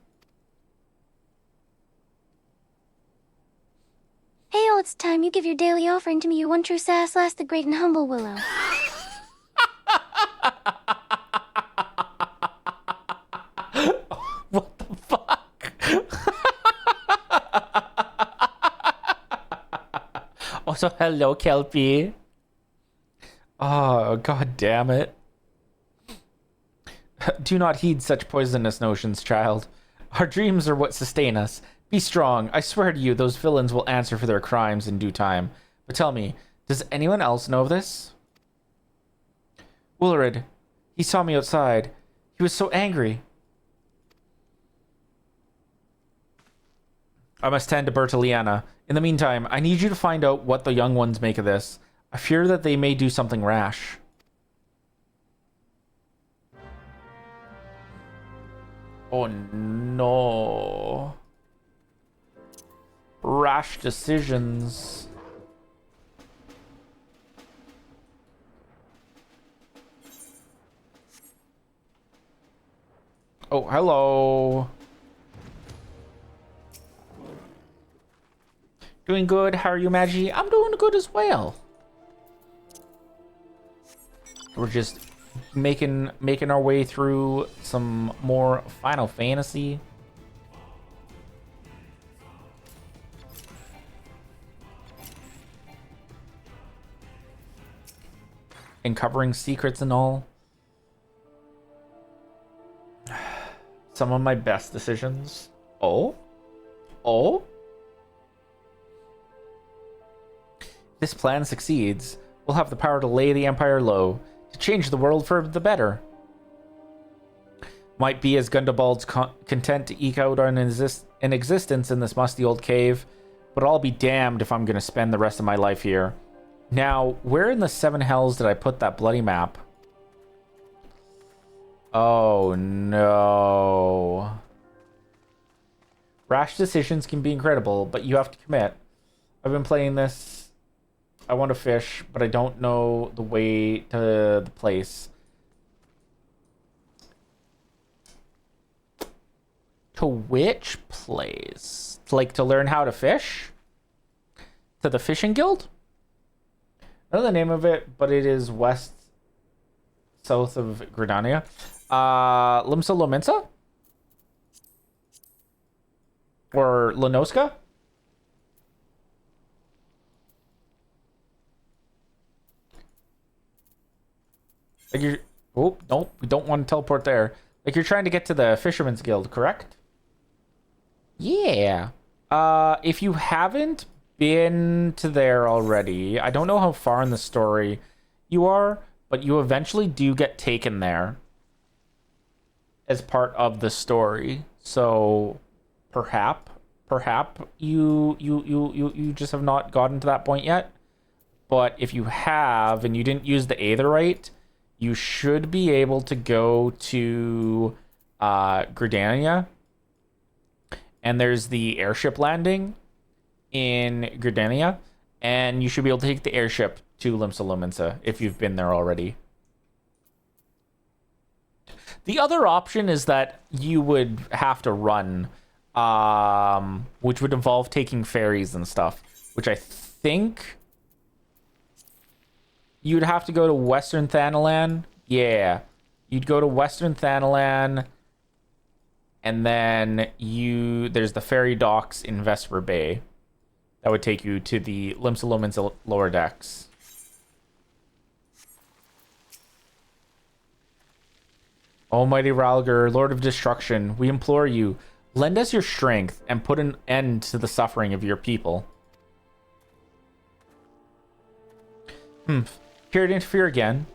Hey, oh, it's time you give your daily offering to me, your one true sass, last the great and humble Willow. What the fuck? Also, hello, Kelpie. Oh, god damn it. Do not heed such poisonous notions, child. Our dreams are what sustain us. Be strong. I swear to you, those villains will answer for their crimes in due time. But tell me, does anyone else know of this? Willard, he saw me outside. He was so angry. I must tend to Bertiliana. In the meantime, I need you to find out what the young ones make of this. I fear that they may do something rash. Oh no. Rash decisions. Oh, hello. Doing good. How are you, Maggie? I'm doing good as well. We're just making our way through some more Final Fantasy. And covering secrets and all. Some of my best decisions. Oh? Oh? If this plan succeeds, we'll have the power to lay the Empire low, to change the world for the better. Might be as Gundabald's content to eke out an existence in this musty old cave, but I'll be damned if I'm going to spend the rest of my life here. Now, where in the seven hells did I put that bloody map? Oh, no. Rash decisions can be incredible, but you have to commit. I've been playing this. I want to fish, but I don't know the way to the place. To which place? Like, to learn how to fish? To the fishing guild? I know the name of it, but it is south of Gridania. Limsa Lominsa? Or Lenoska? Like you're... Oh, no, we don't want to teleport there. Like you're trying to get to the Fisherman's Guild, correct? Yeah. If you haven't been to there already, I don't know how far in the story you are, but you eventually do get taken there as part of the story. So perhaps you just have not gotten to that point yet. But if you have and you didn't use the Aetherite, you should be able to go to Gridania. And there's the airship landing in Gridania. And you should be able to take the airship to Limsa Lominsa if you've been there already. The other option is that you would have to run, which would involve taking ferries and stuff, which I think you'd have to go to Western Thanalan. Yeah, you'd go to Western Thanalan, and then there's the ferry docks in Vesper Bay that would take you to the Limsa Lominsa lower decks. Almighty Ralgar, Lord of Destruction, we implore you, lend us your strength and put an end to the suffering of your people. Here to interfere again?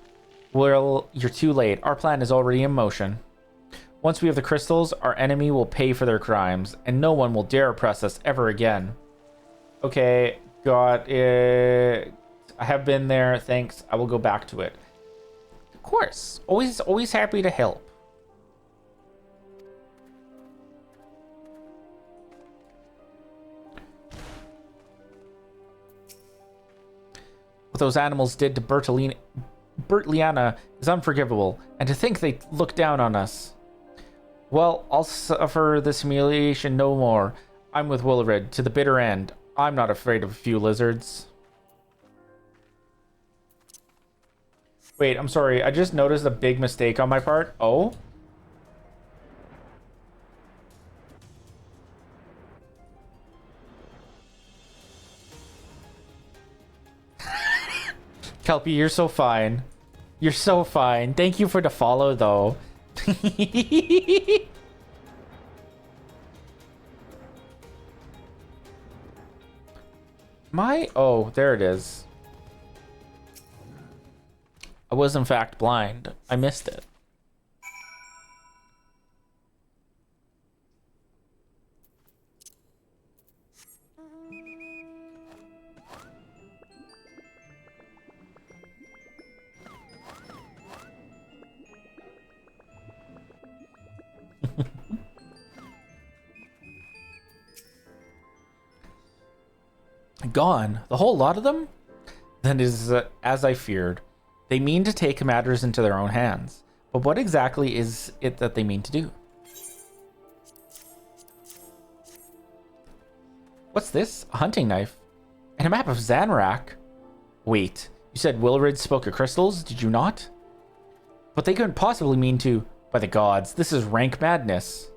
Well, you're too late. Our plan is already in motion. Once we have the crystals, our enemy will pay for their crimes, and no one will dare oppress us ever again. Okay, got it. I have been there, thanks. I will go back to it. Of course. Always happy to help. What those animals did to Bertliana is unforgivable, and to think they look down on us. Well, I'll suffer this humiliation no more. I'm with Wilred to the bitter end. I'm not afraid of a few lizards. Wait, I'm sorry. I just noticed a big mistake on my part. Oh? Kelpie, you're so fine. You're so fine. Thank you for the follow, though. Oh, there it is. I was in fact blind. I missed it. Gone? The whole lot of them? Then it is as I feared. They mean to take matters into their own hands. But what exactly is it that they mean to do? What's this? A hunting knife? And a map of Zanrak? Wait, you said Wilrid spoke of crystals, did you not? But they couldn't possibly mean to... By the gods, this is rank madness.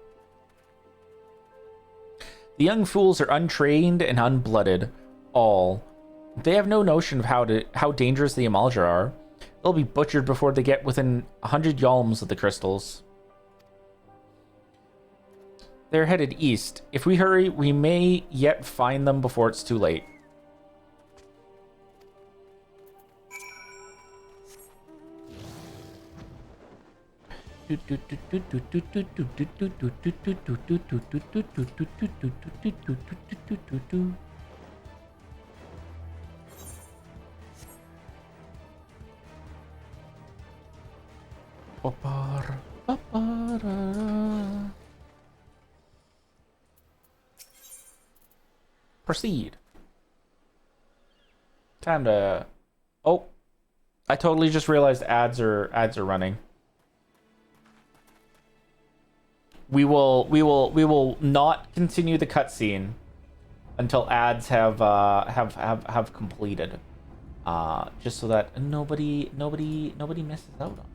The young fools are untrained and unblooded. All. They have no notion of how dangerous the Amalja are. They'll be butchered before they get within 100 yalms of the crystals. They're headed east. If we hurry, we may yet find them before it's too late. Proceed. Time to... Oh, I totally just realized ads are running. We will not continue the cutscene until ads have completed. Just so that nobody misses out on them.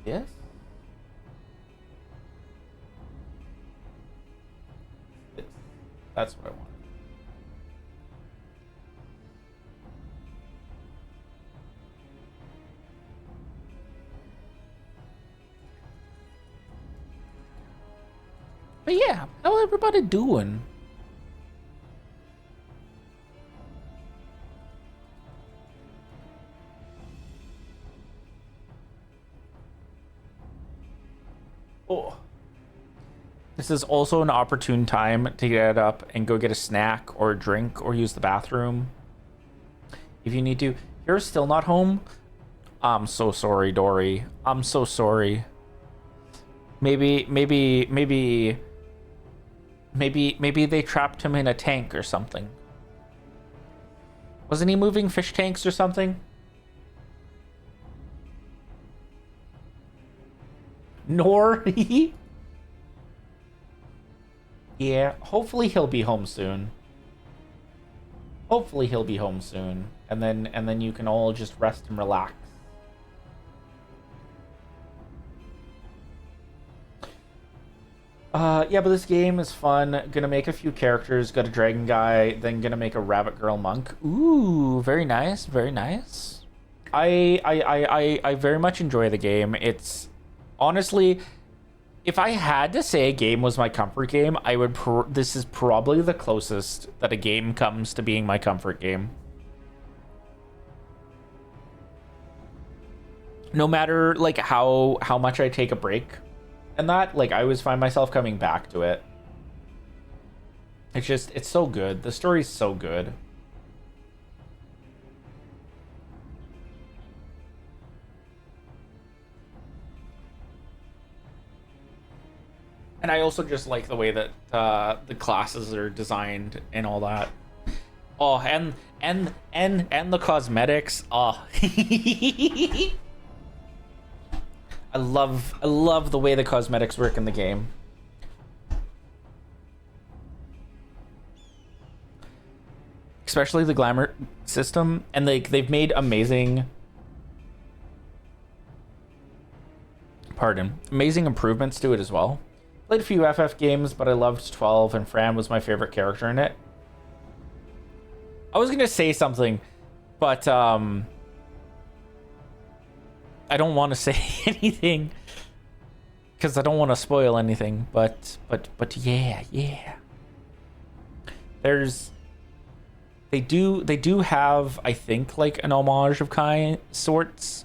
Yes. That's what I want. But yeah, how everybody doing? Oh. This is also an opportune time to get up and go get a snack or a drink or use the bathroom. If you need to. You're still not home? I'm so sorry, Dory. I'm so sorry. Maybe they trapped him in a tank or something. Wasn't he moving fish tanks or something? Nor he? Yeah, hopefully he'll be home soon. Hopefully he'll be home soon. And then you can all just rest and relax. Yeah, but this game is fun. Gonna make a few characters. Got a dragon guy, then gonna make a rabbit girl monk. Ooh, very nice, very nice. I very much enjoy the game. It's honestly, if I had to say a game was my comfort game, I would. This is probably the closest that a game comes to being my comfort game. No matter like how much I take a break, and that like I always find myself coming back to it. It's so good. The story's so good. And I also just like the way that the classes are designed and all that. Oh, and the cosmetics. Oh. I love the way the cosmetics work in the game. Especially the glamour system, and they've made amazing improvements to it as well. Played a few FF games, but I loved 12, and Fran was my favorite character in it. I was gonna say something, but I don't want to say anything because I don't want to spoil anything. But yeah. They do have, I think, like an homage of sorts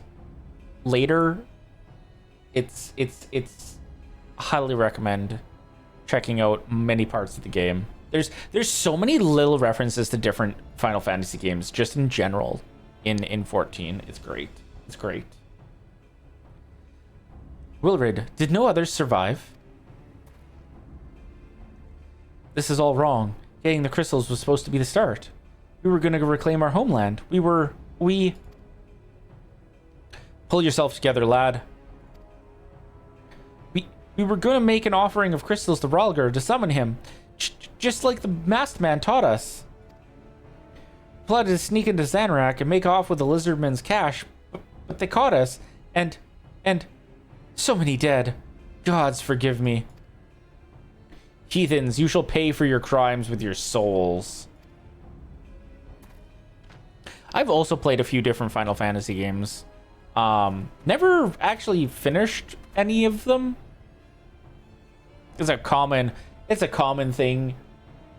later. It's highly recommend checking out many parts of the game. There's so many little references to different Final Fantasy games just in general in 14. It's great. It's great. Wilrid, did no others survive? This is all wrong. Getting the crystals was supposed to be the start. We were gonna reclaim our homeland. We... Pull yourself together, lad. We were gonna make an offering of crystals to Ralgar to summon him. Just like the masked man taught us. Plotted to sneak into Zanrak and make off with the lizardman's cash, but they caught us, and so many dead. Gods forgive me. Heathens, you shall pay for your crimes with your souls. I've also played a few different Final Fantasy games. Never actually finished any of them. It's a common thing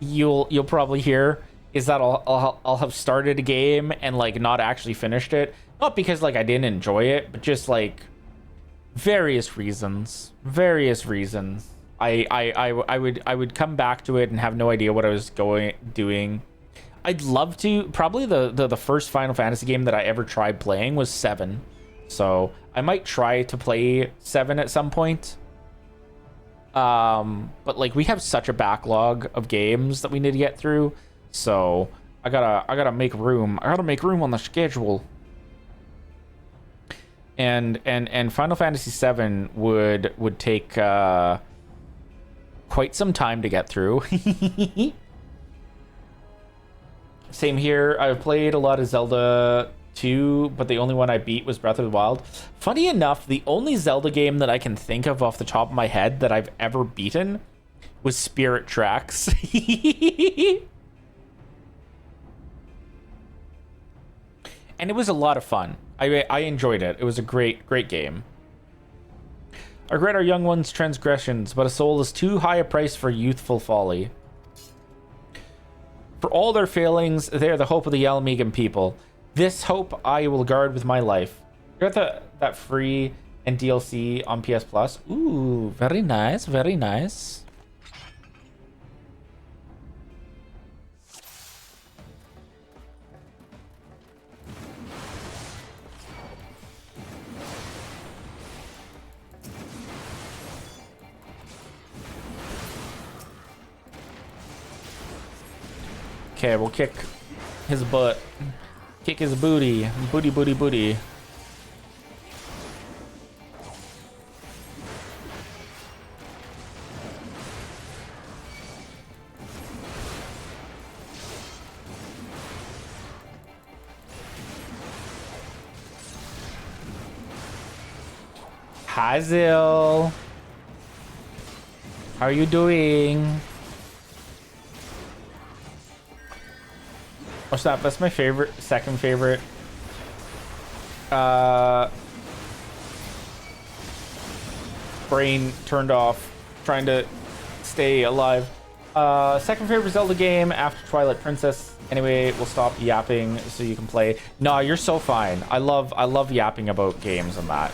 you'll probably hear is that I'll have started a game and like not actually finished it, not because like I didn't enjoy it, but just like various reasons. I would come back to it and have no idea what I was doing. I'd love to. Probably the first Final Fantasy game that I ever tried playing was 7, so I might try to play 7 at some point. But like we have such a backlog of games that we need to get through, so I gotta make room. I gotta make room on the schedule. And Final Fantasy 7 would take quite some time to get through. Same here. I've played a lot of Zelda 2, but the only one I beat was Breath of the Wild. Funny enough, the only Zelda game that I can think of off the top of my head that I've ever beaten was Spirit Tracks. And it was a lot of fun. I enjoyed it. It was a great game. I regret our young ones' transgressions, but a soul is too high a price for youthful folly. For all their failings, they are the hope of the Yalmegan people. This hope I will guard with my life. You got that free and DLC on PS Plus. Ooh, very nice, very nice. Okay, we'll kick his butt. Kick his booty. Booty, booty, booty. Hazel. How are you doing? What's that? That's my favorite, second favorite. Brain turned off, trying to stay alive. Second favorite Zelda game after Twilight Princess. Anyway, we'll stop yapping so you can play. No, you're so fine. I love yapping about games and that.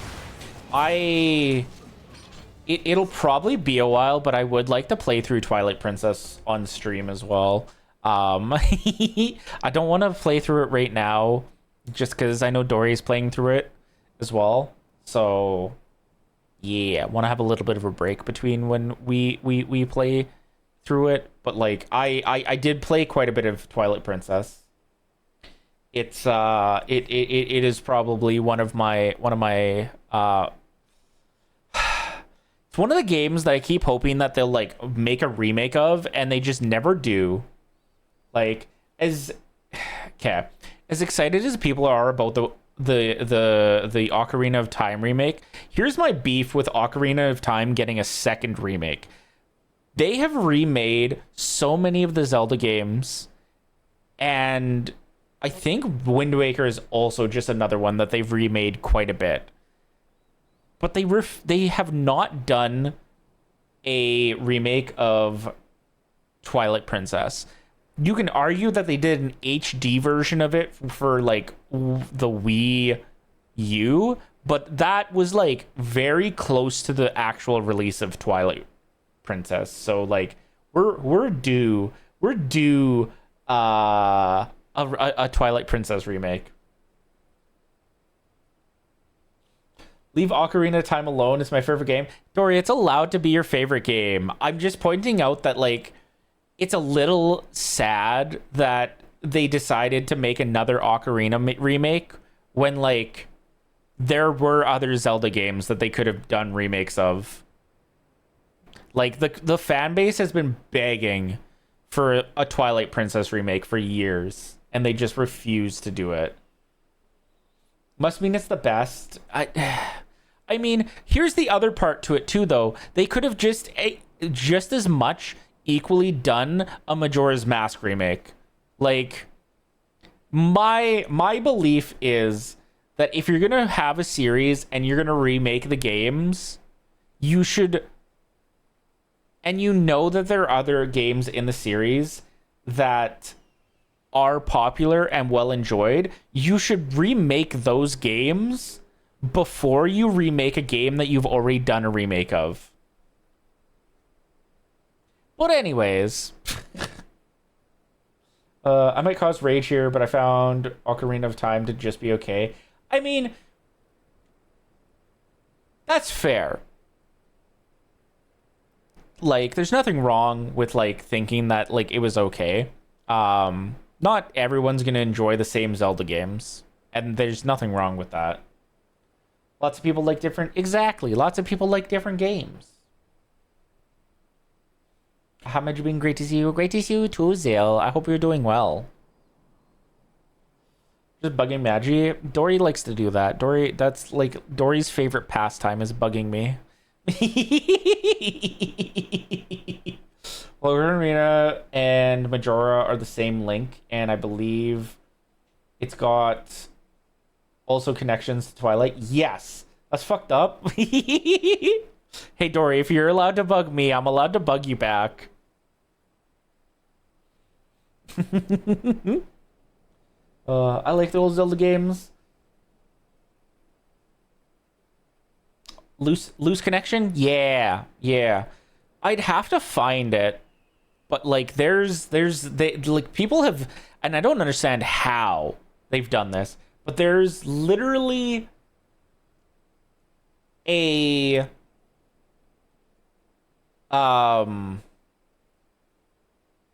It'll probably be a while, but I would like to play through Twilight Princess on stream as well. I don't want to play through it right now, just because I know Dory's playing through it as well. So, yeah, I want to have a little bit of a break between when we play through it. But like, I did play quite a bit of Twilight Princess. It's it is probably one of my it's one of the games that I keep hoping that they'll like make a remake of, and they just never do. Like, as excited as people are about the Ocarina of Time remake, here's my beef with Ocarina of Time getting a second remake. They have remade so many of the Zelda games, and I think Wind Waker is also just another one that they've remade quite a bit. But they have not done a remake of Twilight Princess. You can argue that they did an HD version of it for like the Wii U, but that was like very close to the actual release of Twilight Princess. So like we're due we're due a Twilight Princess remake. Leave Ocarina of Time alone. It's my favorite game. Dory, it's allowed to be your favorite game. I'm just pointing out that, like, it's a little sad that they decided to make another Ocarina remake when, like, there were other Zelda games that they could have done remakes of. Like, the fan base has been begging for a Twilight Princess remake for years, and they just refuse to do it. Must mean it's the best. I mean, here's the other part to it too, though. They could have just as much equally done a Majora's Mask remake. Like, my belief is that if you're gonna have a series and you're gonna remake the games, you should, and you know that there are other games in the series that are popular and well enjoyed, you should remake those games before you remake a game that you've already done a remake of. But anyways, I might cause rage here, but I found Ocarina of Time to just be okay. I mean, that's fair. Like, there's nothing wrong with, like, thinking that, like, it was okay. Not everyone's gonna enjoy the same Zelda games, and there's nothing wrong with that. Lots of people like different... Exactly. Lots of people like different games. How much you been? Great to see you. Great to see you too, Zale. I hope you're doing well. Just bugging Magi. Dory likes to do that. Dory, that's like Dory's favorite pastime is bugging me. Well, Arena and Majora are the same link, and I believe it's got also connections to Twilight. Yes, that's fucked up. Hey Dory, if you're allowed to bug me, I'm allowed to bug you back. I like the old Zelda games. Loose connection? Yeah. I'd have to find it. But like like people have, and I don't understand how they've done this, but there's literally a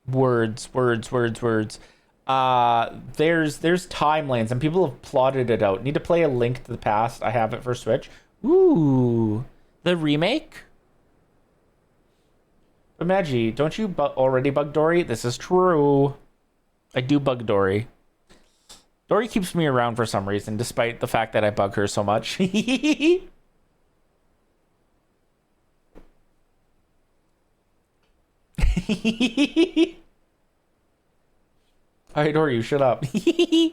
words. There's timelines and people have plotted it out. Need to play A Link to the Past. I have it for Switch. Ooh, the remake? But Magi, don't you already bug Dory? This is true. I do bug Dory. Dory keeps me around for some reason, despite the fact that I bug her so much. Alright, Dory, you shut up. I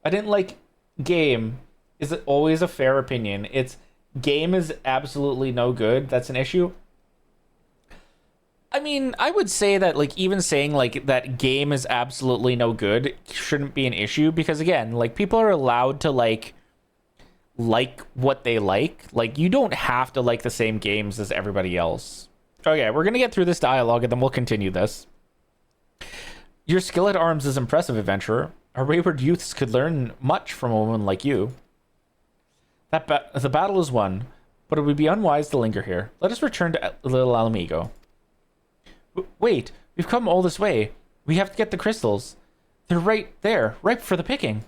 didn't like game. Is it always a fair opinion? It's game is absolutely no good. That's an issue. I mean, I would say that, like, even saying, like, that game is absolutely no good shouldn't be an issue because, again, like, people are allowed to, like what they like. Like, you don't have to like the same games as everybody else. Okay, we're gonna get through this dialogue and then we'll continue this. Your skill at arms is impressive, adventurer. Our wayward youths could learn much from a woman like you. The battle is won, but it would be unwise to linger here. Let us return to Little Alamigo. Wait, we've come all this way. We have to get the crystals. They're right there, ripe for the picking.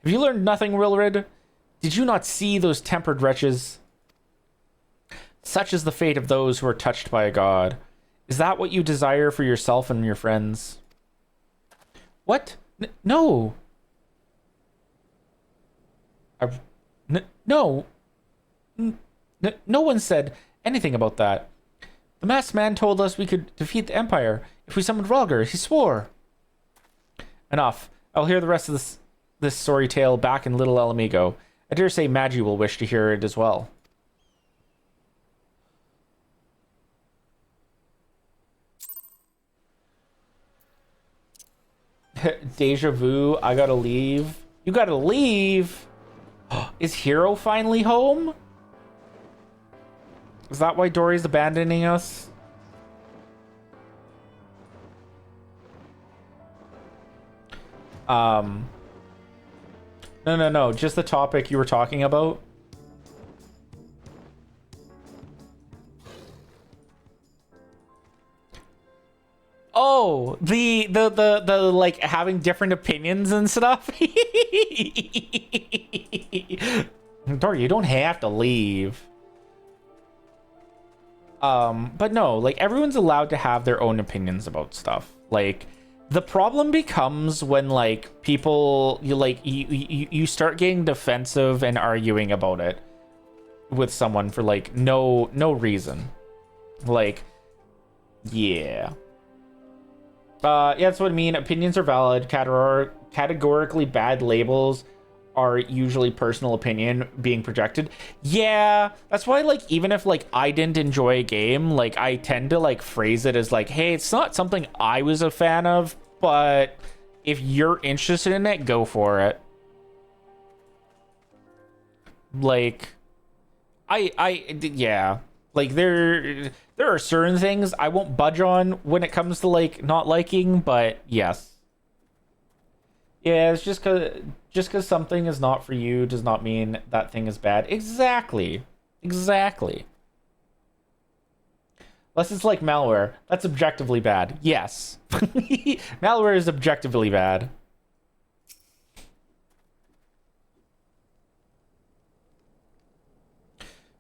Have you learned nothing, Wilrid? Did you not see those tempered wretches? Such is the fate of those who are touched by a god. Is that what you desire for yourself and your friends? What? No. No. No one said anything about that. The masked man told us we could defeat the Empire if we summoned Rhalgr. He swore. Enough. I'll hear the rest of this sorry tale back in Little Alamigo. I dare say Magi will wish to hear it as well. Deja vu. I gotta leave. You gotta leave? Is Hero finally home? Is that why Dory's abandoning us? No, just the topic you were talking about. Oh, the like having different opinions and stuff. Dory, you don't have to leave. But no, like everyone's allowed to have their own opinions about stuff. Like the problem becomes when like people you start getting defensive and arguing about it with someone for like no reason. Like, yeah. Yeah, that's what I mean. Opinions are valid. Categorically bad labels are usually personal opinion being projected. Yeah, that's why, like, even if, like, I didn't enjoy a game, like, I tend to, like, phrase it as, like, hey, it's not something I was a fan of, but if you're interested in it, go for it. Like, yeah. Like, there are certain things I won't budge on when it comes to, like, not liking, but yes. Yeah, it's just because something is not for you does not mean that thing is bad. Exactly. Unless it's like malware. That's objectively bad. Yes. Malware is objectively bad.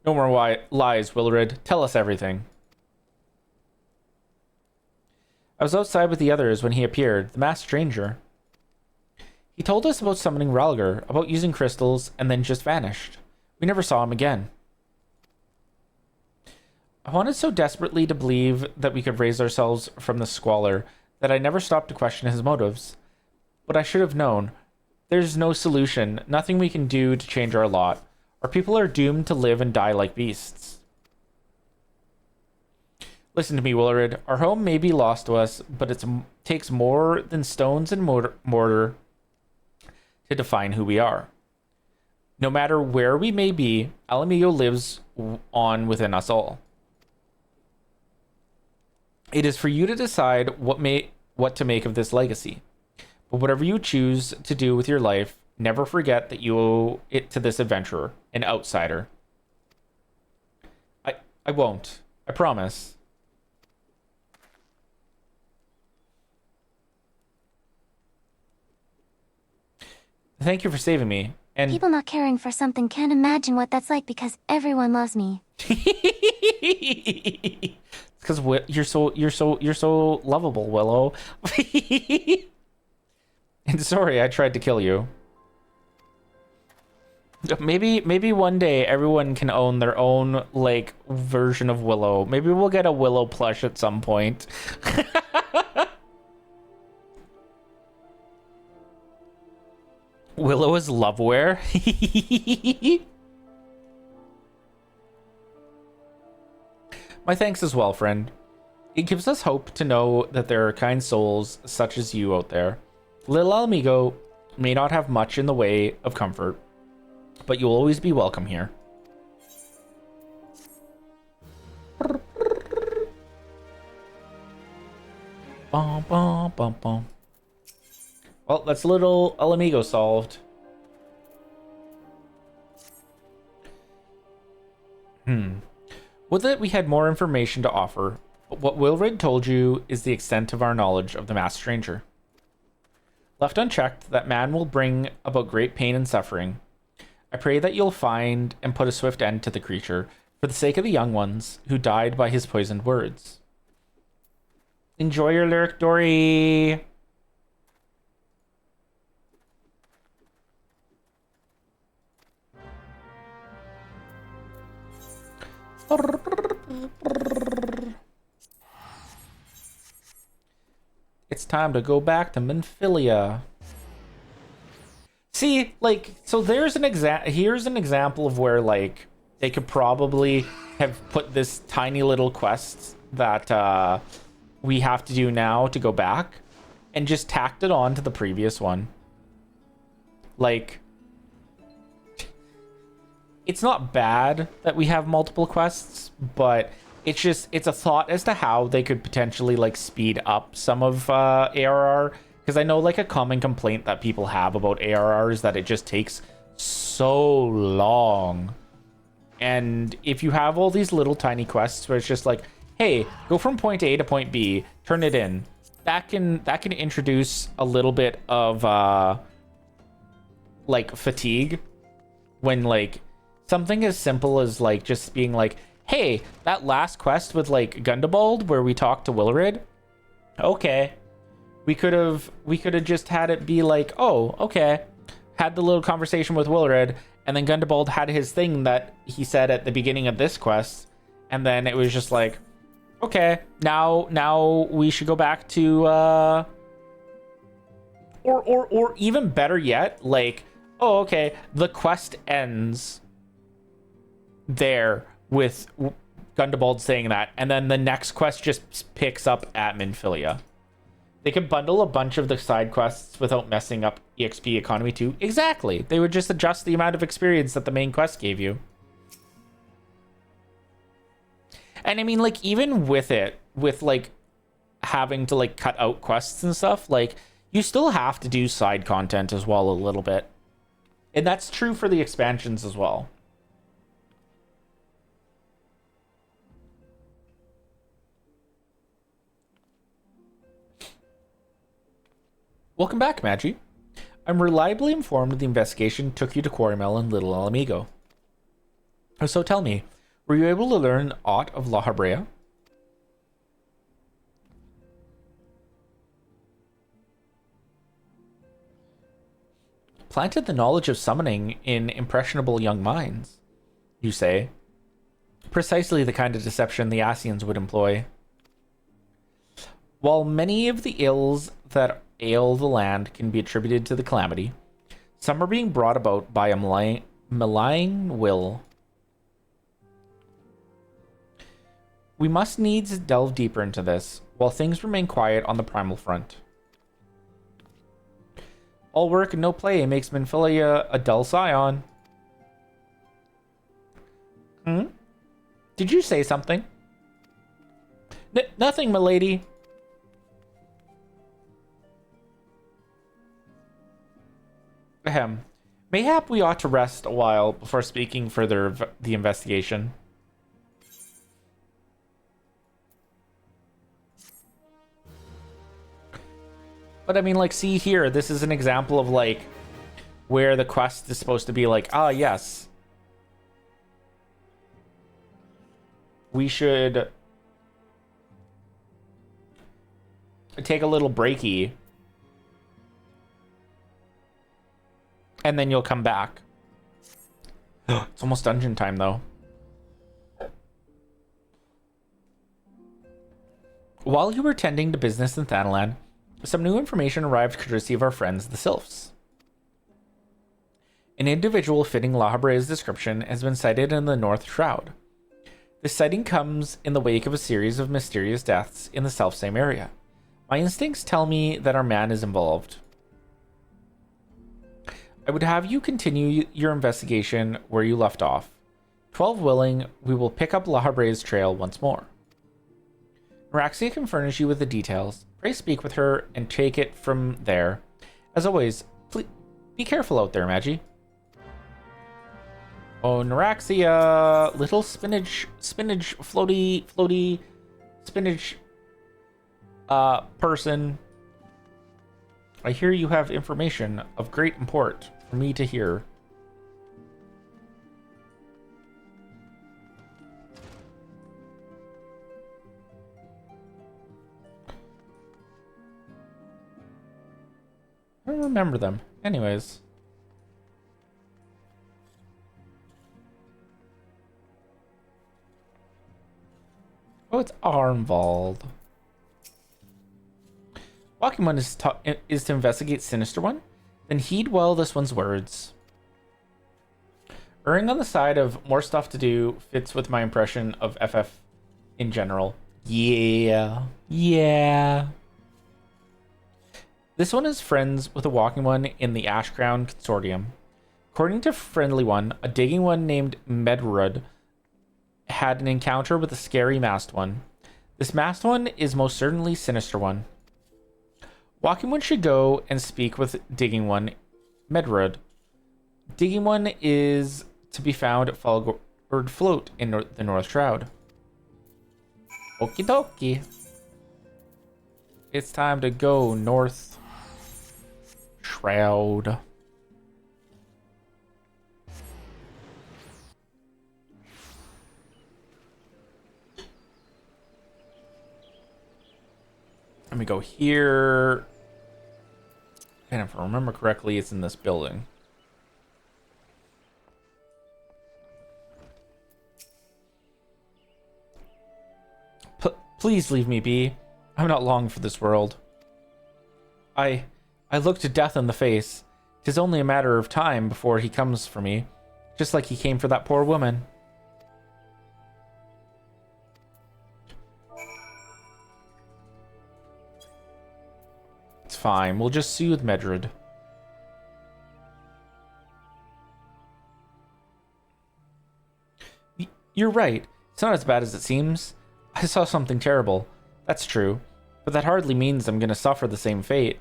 No more lies, Willard. Tell us everything. I was outside with the others when he appeared, the masked stranger. He told us about summoning Ralgar, about using crystals, and then just vanished. We never saw him again. I wanted so desperately to believe that we could raise ourselves from the squalor that I never stopped to question his motives. But I should have known. There's no solution, nothing we can do to change our lot. Our people are doomed to live and die like beasts. Listen to me, Willard. Our home may be lost to us, but it takes more than stones and mortar to define who we are. No matter where we may be, Alamigo lives on within us all. It is for you to decide what to make of this legacy. But whatever you choose to do with your life, never forget that you owe it to this adventurer, an outsider. I won't. I promise. Thank you for saving me. And people not caring for something can't imagine what that's like because everyone loves me. Because you're so lovable, Willow. And sorry, I tried to kill you. Maybe one day everyone can own their own like version of Willow. Maybe we'll get a Willow plush at some point. Willow is loveware. My thanks as well, friend. It gives us hope to know that there are kind souls such as you out there. Little Amigo may not have much in the way of comfort, but you'll always be welcome here. Bum, bum, bum, bum. Well, that's little Alamigo solved. Would that we had more information to offer, but what Wilred told you is the extent of our knowledge of the masked stranger. Left unchecked, that man will bring about great pain and suffering. I pray that you'll find and put a swift end to the creature, for the sake of the young ones who died by his poisoned words. Enjoy your lyric, Dory! It's time to go back to Menphilia. See, like, so here's an example of where, like, they could probably have put this tiny little quest that we have to do now to go back and just tacked it on to the previous one. Like, it's not bad that we have multiple quests, but it's a thought as to how they could potentially like speed up some of ARR, Because I know like a common complaint that people have about ARR is that it just takes so long. And if you have all these little tiny quests where it's just like, hey, go from point A to point B, turn it in, that can introduce a little bit of like fatigue when like something as simple as like just being like, hey, that last quest with like Gundabald where we talked to Wilrid, okay, we could have just had it be like, oh, okay, had the little conversation with Wilrid, and then Gundabald had his thing that he said at the beginning of this quest, and then it was just like, okay, now we should go back to or even better yet, like, oh, okay, the quest ends there with Gundabald saying that, and then the next quest just picks up at Minfilia. They could bundle a bunch of the side quests without messing up EXP economy too. Exactly. They would just adjust the amount of experience that the main quest gave you. And I mean, like, even with it, with like having to like cut out quests and stuff, like you still have to do side content as well a little bit. And that's true for the expansions as well. Welcome back, Magi. I'm reliably informed the investigation took you to Quarrymill and Little Alamigo. So tell me, were you able to learn aught of La Habrea? Planted the knowledge of summoning in impressionable young minds, you say. Precisely the kind of deception the Asians would employ. While many of the ills that ail the land can be attributed to the calamity, some are being brought about by a malign will. We must needs delve deeper into this, while things remain quiet on the primal front. All work and no play makes Minfilia a dull scion. Did you say something? Nothing, milady. Ahem. Mayhap we ought to rest a while before speaking further of the investigation. But I mean, like, see here, this is an example of like where the quest is supposed to be like, ah, yes, we should take a little breaky, and then you'll come back. It's almost dungeon time, though. While you were tending to business in Thanalan, some new information arrived courtesy of our friends, the Sylphs. An individual fitting La Habrea's description has been sighted in the North Shroud. This sighting comes in the wake of a series of mysterious deaths in the selfsame area. My instincts tell me that our man is involved. I would have you continue your investigation where you left off. 12 willing, we will pick up La Habrea's trail once more. Raxia can furnish you with the details. Pray speak with her and take it from there. As always, please be careful out there, Magi. Oh, Naraxia, little spinach, floaty, spinach, person. I hear you have information of great import for me to hear. I don't remember them. Anyways. Oh, it's Armvald. Walking One is to investigate Sinister One? Then heed well this one's words. Erring on the side of more stuff to do fits with my impression of FF in general. Yeah. This one is friends with a Walking One in the Ashcrown Consortium. According to Friendly One, a digging one named Medrud had an encounter with a scary masked one. This masked one is most certainly Sinister One. Walking One should go and speak with Digging One, Medrud. Digging One is to be found at Falgord Float in the North Shroud. Okie dokie. It's time to go North Shroud. Let me go here. And if I remember correctly, it's in this building. Please leave me be. I'm not long for this world. I look to death in the face. 'Tis only a matter of time before he comes for me, just like he came for that poor woman. It's fine. We'll just soothe Medrud. You're right. It's not as bad as it seems. I saw something terrible. That's true. But that hardly means I'm going to suffer the same fate.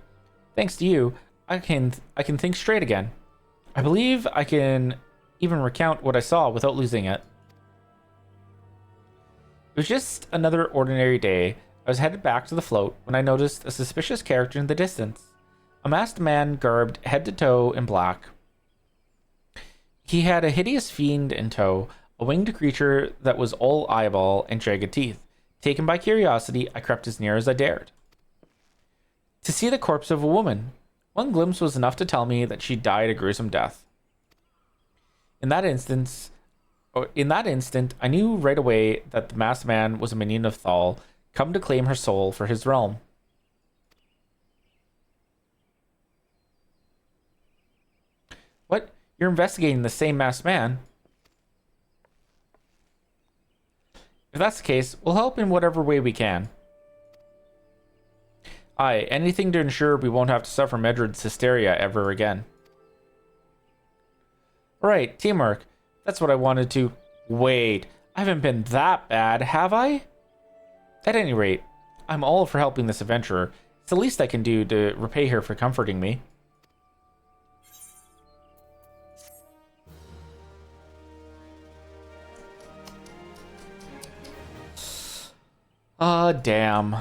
Thanks to you, I can think straight again. I believe I can even recount what I saw without losing it. It was just another ordinary day. I was headed back to the float when I noticed a suspicious character in the distance. A masked man garbed head to toe in black. He had a hideous fiend in tow, a winged creature that was all eyeball and jagged teeth. Taken by curiosity, I crept as near as I dared. To see the corpse of a woman. One glimpse was enough to tell me that she died a gruesome death. In that instant, I knew right away that the masked man was a minion of Thal, come to claim her soul for his realm. What? You're investigating the same masked man? If that's the case, we'll help in whatever way we can. Aye, anything to ensure we won't have to suffer Medrud's hysteria ever again. Alright, teamwork. That's what I wanted to... Wait, I haven't been that bad, have I? At any rate, I'm all for helping this adventurer. It's the least I can do to repay her for comforting me. Damn.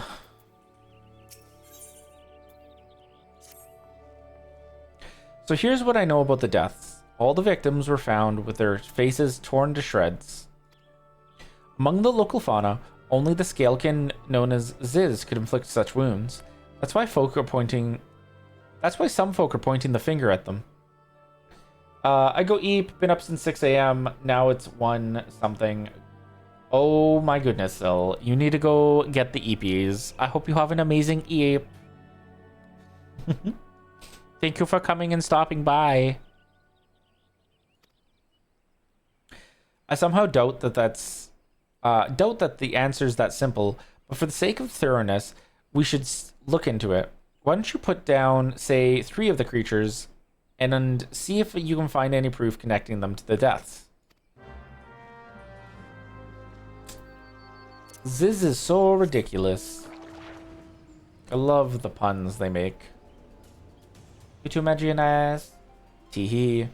So here's what I know about the deaths. All the victims were found with their faces torn to shreds. Among the local fauna, only the scalekin known as Ziz could inflict such wounds. That's why some folk are pointing the finger at them. I go eep, been up since 6 a.m. Now it's 1 something. Oh my goodness, Sil. You need to go get the eepies. I hope you have an amazing eep. Thank you for coming and stopping by. I somehow doubt that the answer is that simple, but for the sake of thoroughness, we should look into it. Why don't you put down, say, 3 of the creatures and see if you can find any proof connecting them to the deaths. This is so ridiculous. I love the puns they make. You too, Magianaz. Teehee.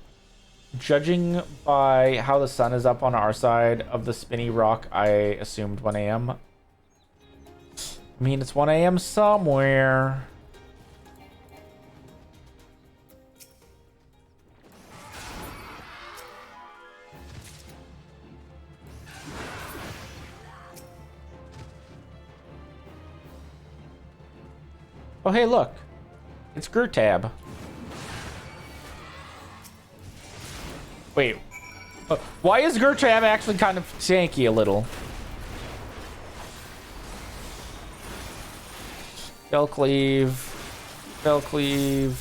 Judging by how the sun is up on our side of the spinny rock, I assumed 1 a.m. I mean, it's 1 a.m. somewhere. Oh, hey, look. It's Gurtab. Wait. Why is Gurtab actually kind of tanky a little? Velcleave. Velcleave.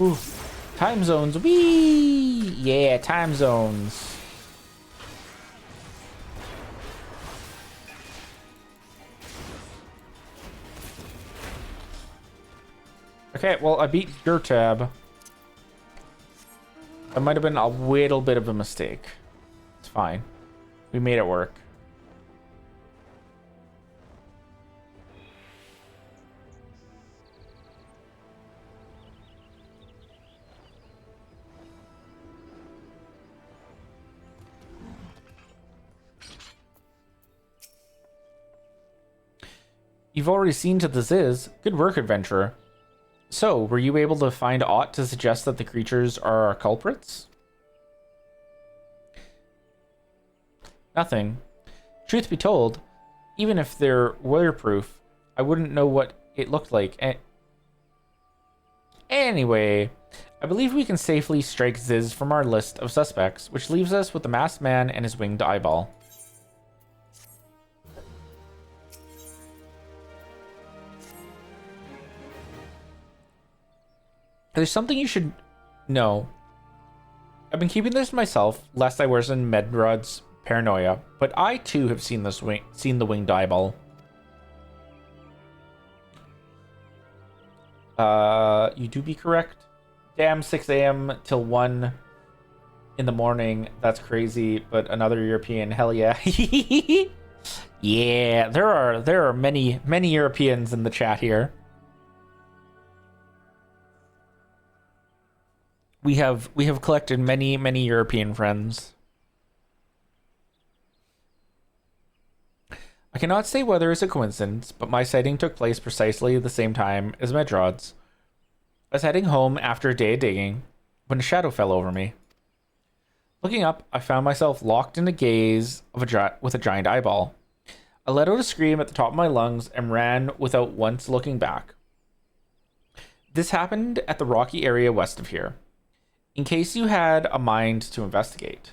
Ooh. Time zones. Whee! Yeah, time zones. Okay, well, I beat Gurtab. That might have been a little bit of a mistake. It's fine. We made it work. You've already seen to the Ziz. Good work, adventurer. So, were you able to find aught to suggest that the creatures are our culprits? Nothing. Truth be told, even if they're weatherproof, I wouldn't know what it looked like. Anyway, I believe we can safely strike Ziz from our list of suspects, which leaves us with the masked man and his winged eyeball. There's something you should know. I've been keeping this to myself, lest I worsen Medrod's paranoia, but I too have seen the winged eyeball. You do be correct. Damn, 6 a.m. till 1 in the morning. That's crazy, but another European, hell yeah. Yeah, there are many Europeans in the chat here. We have collected many European friends. I cannot say whether it's a coincidence, but my sighting took place precisely the same time as Medrod's. I was heading home after a day of digging when a shadow fell over me. Looking up, I found myself locked in a gaze with a giant eyeball. I let out a scream at the top of my lungs and ran without once looking back. This happened at the rocky area west of here. In case you had a mind to investigate.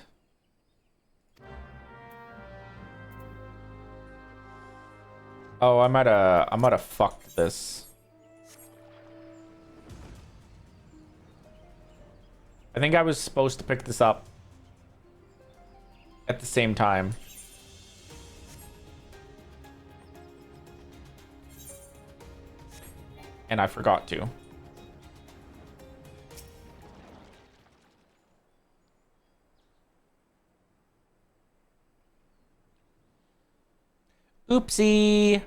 Oh, I might have fucked this. I think I was supposed to pick this up at the same time. And I forgot to. Oopsie.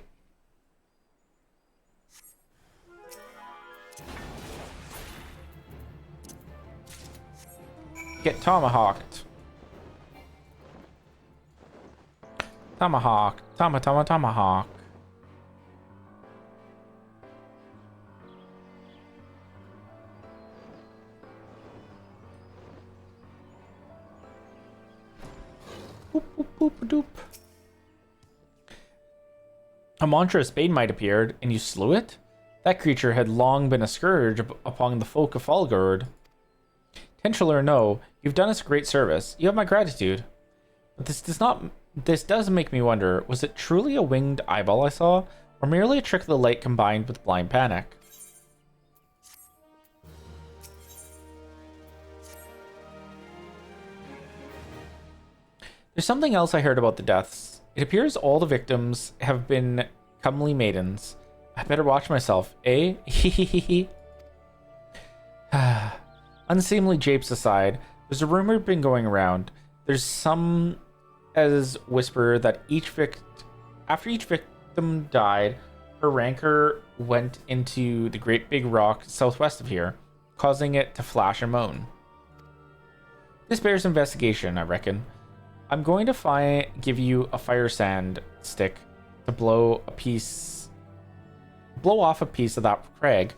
Get tomahawked. Tomahawk. Tomahawk. Boop, boop, boop, doop. A monstrous bane might appeared, and you slew it? That creature had long been a scourge upon the folk of Falgard. Intentional or no, you've done us a great service. You have my gratitude. But this does make me wonder, was it truly a winged eyeball I saw, or merely a trick of the light combined with blind panic? There's something else I heard about the deaths. It appears all the victims have been comely maidens. I better watch myself, eh? Hehehe. Unseemly japes aside, there's a rumor been going around. There's some as whisper that after each victim died, her rancor went into the great big rock southwest of here, causing it to flash and moan. This bears investigation, I reckon. I'm going to give you a fire sand stick to blow off a piece of that crag.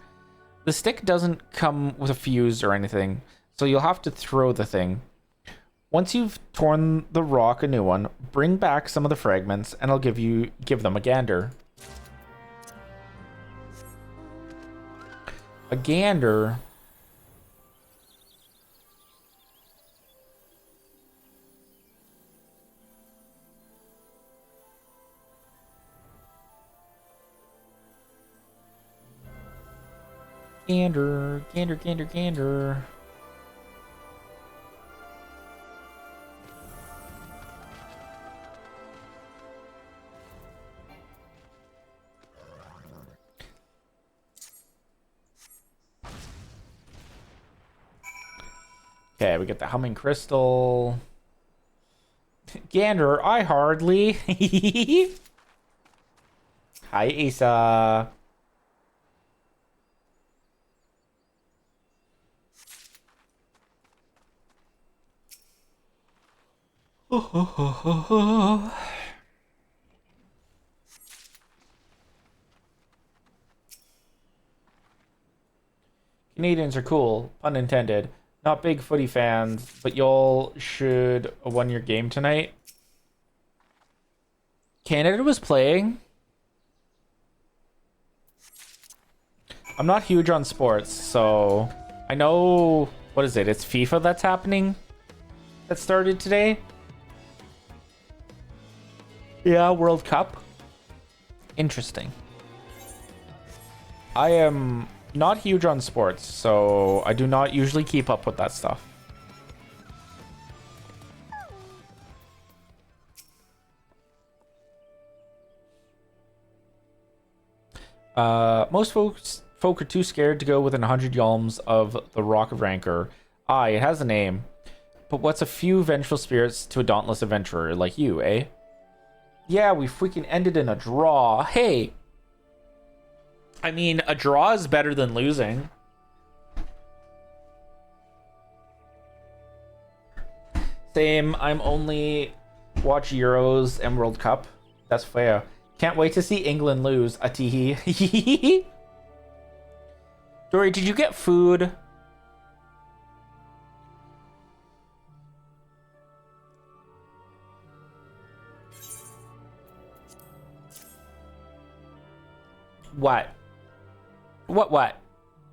The stick doesn't come with a fuse or anything, so you'll have to throw the thing. Once you've torn the rock a new one, bring back some of the fragments and I'll give them a gander. A gander. Gander. Okay, we get the humming crystal. Gander, I hardly. Hi, Asa. Canadians are cool, pun intended. Not big footy fans, but y'all should won your game tonight. Canada was playing. I'm not huge on sports, so I know, what is it? It's FIFA that's happening. That started today. Yeah, World Cup. Interesting. I am not huge on sports, so I do not usually keep up with that stuff. Most folk are too scared to go within 100 yalms of the Rock of Rancor. Aye, it has a name. But what's a few vengeful spirits to a dauntless adventurer like you, eh? Yeah, we freaking ended in a draw. Hey! I mean, a draw is better than losing. Same, I'm only watch Euros and World Cup. That's fair. Can't wait to see England lose. A tee. Dory, did you get food? What? What?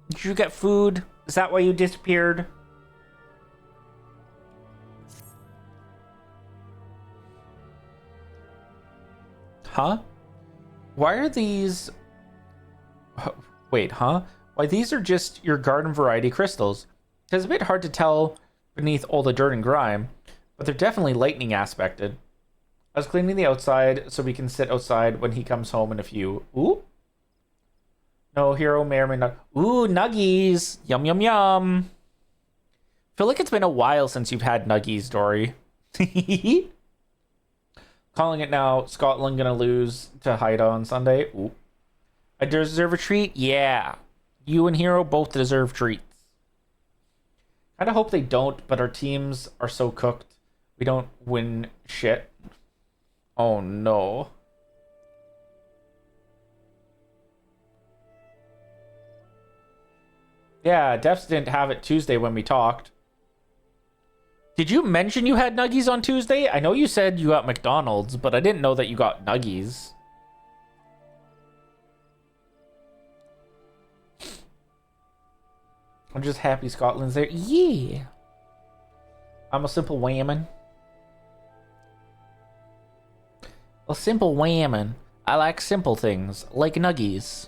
Did you get food? Is that why you disappeared? Huh? Why are these... Wait, huh? Why, these are just your garden variety crystals. It's a bit hard to tell beneath all the dirt and grime, but they're definitely lightning aspected. I was cleaning the outside so we can sit outside when he comes home in a few. Ooh? No, hero may or may not. Ooh, nuggies! Yum, yum, yum! Feel like it's been a while since you've had nuggies, Dory. Calling it now. Scotland gonna lose to Haida on Sunday. Ooh. I deserve a treat? Yeah. You and Hero both deserve treats. Kinda hope they don't, but our teams are so cooked. We don't win shit. Oh no. Yeah, Defs didn't have it Tuesday when we talked. Did you mention you had nuggies on Tuesday? I know you said you got McDonald's, but I didn't know that you got nuggies. I'm just happy Scotland's there. Yeah. I'm a simple whammin'. A simple whammin'. I like simple things, like nuggies.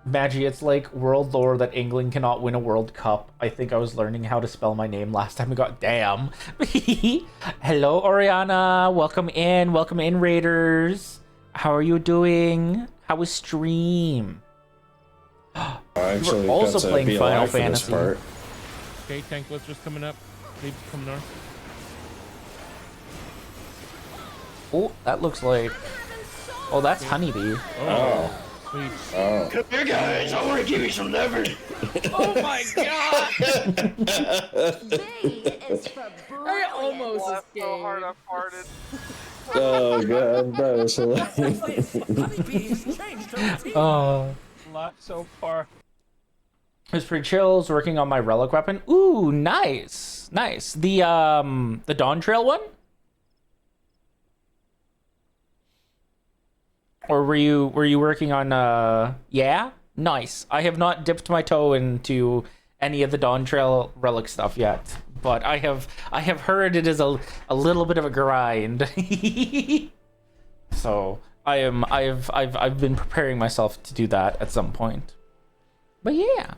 Maggie, it's like world lore that England cannot win a World Cup. I think I was learning how to spell my name last time we got damn. Hello, Oriana. Welcome in, Raiders. How are you doing? How was stream? Actually, you were also playing Final Fantasy. Okay, tank blisters coming up. Leave come north. Oh, that looks like... Oh, that's Honeybee. Oh. Sweet. Oh. Come here, guys. I want to give you some lever. Oh my god! I almost escaped. So hard I farted. Oh god, that was hilarious. Oh. Lot so far. It was pretty chill. I was working on my relic weapon. Ooh, nice. Nice. The Dawn Trail one? Or were you working on yeah? Nice. I have not dipped my toe into any of the Dawn Trail relic stuff yet, but I have heard it is a little bit of a grind. So I've been preparing myself to do that at some point. But yeah.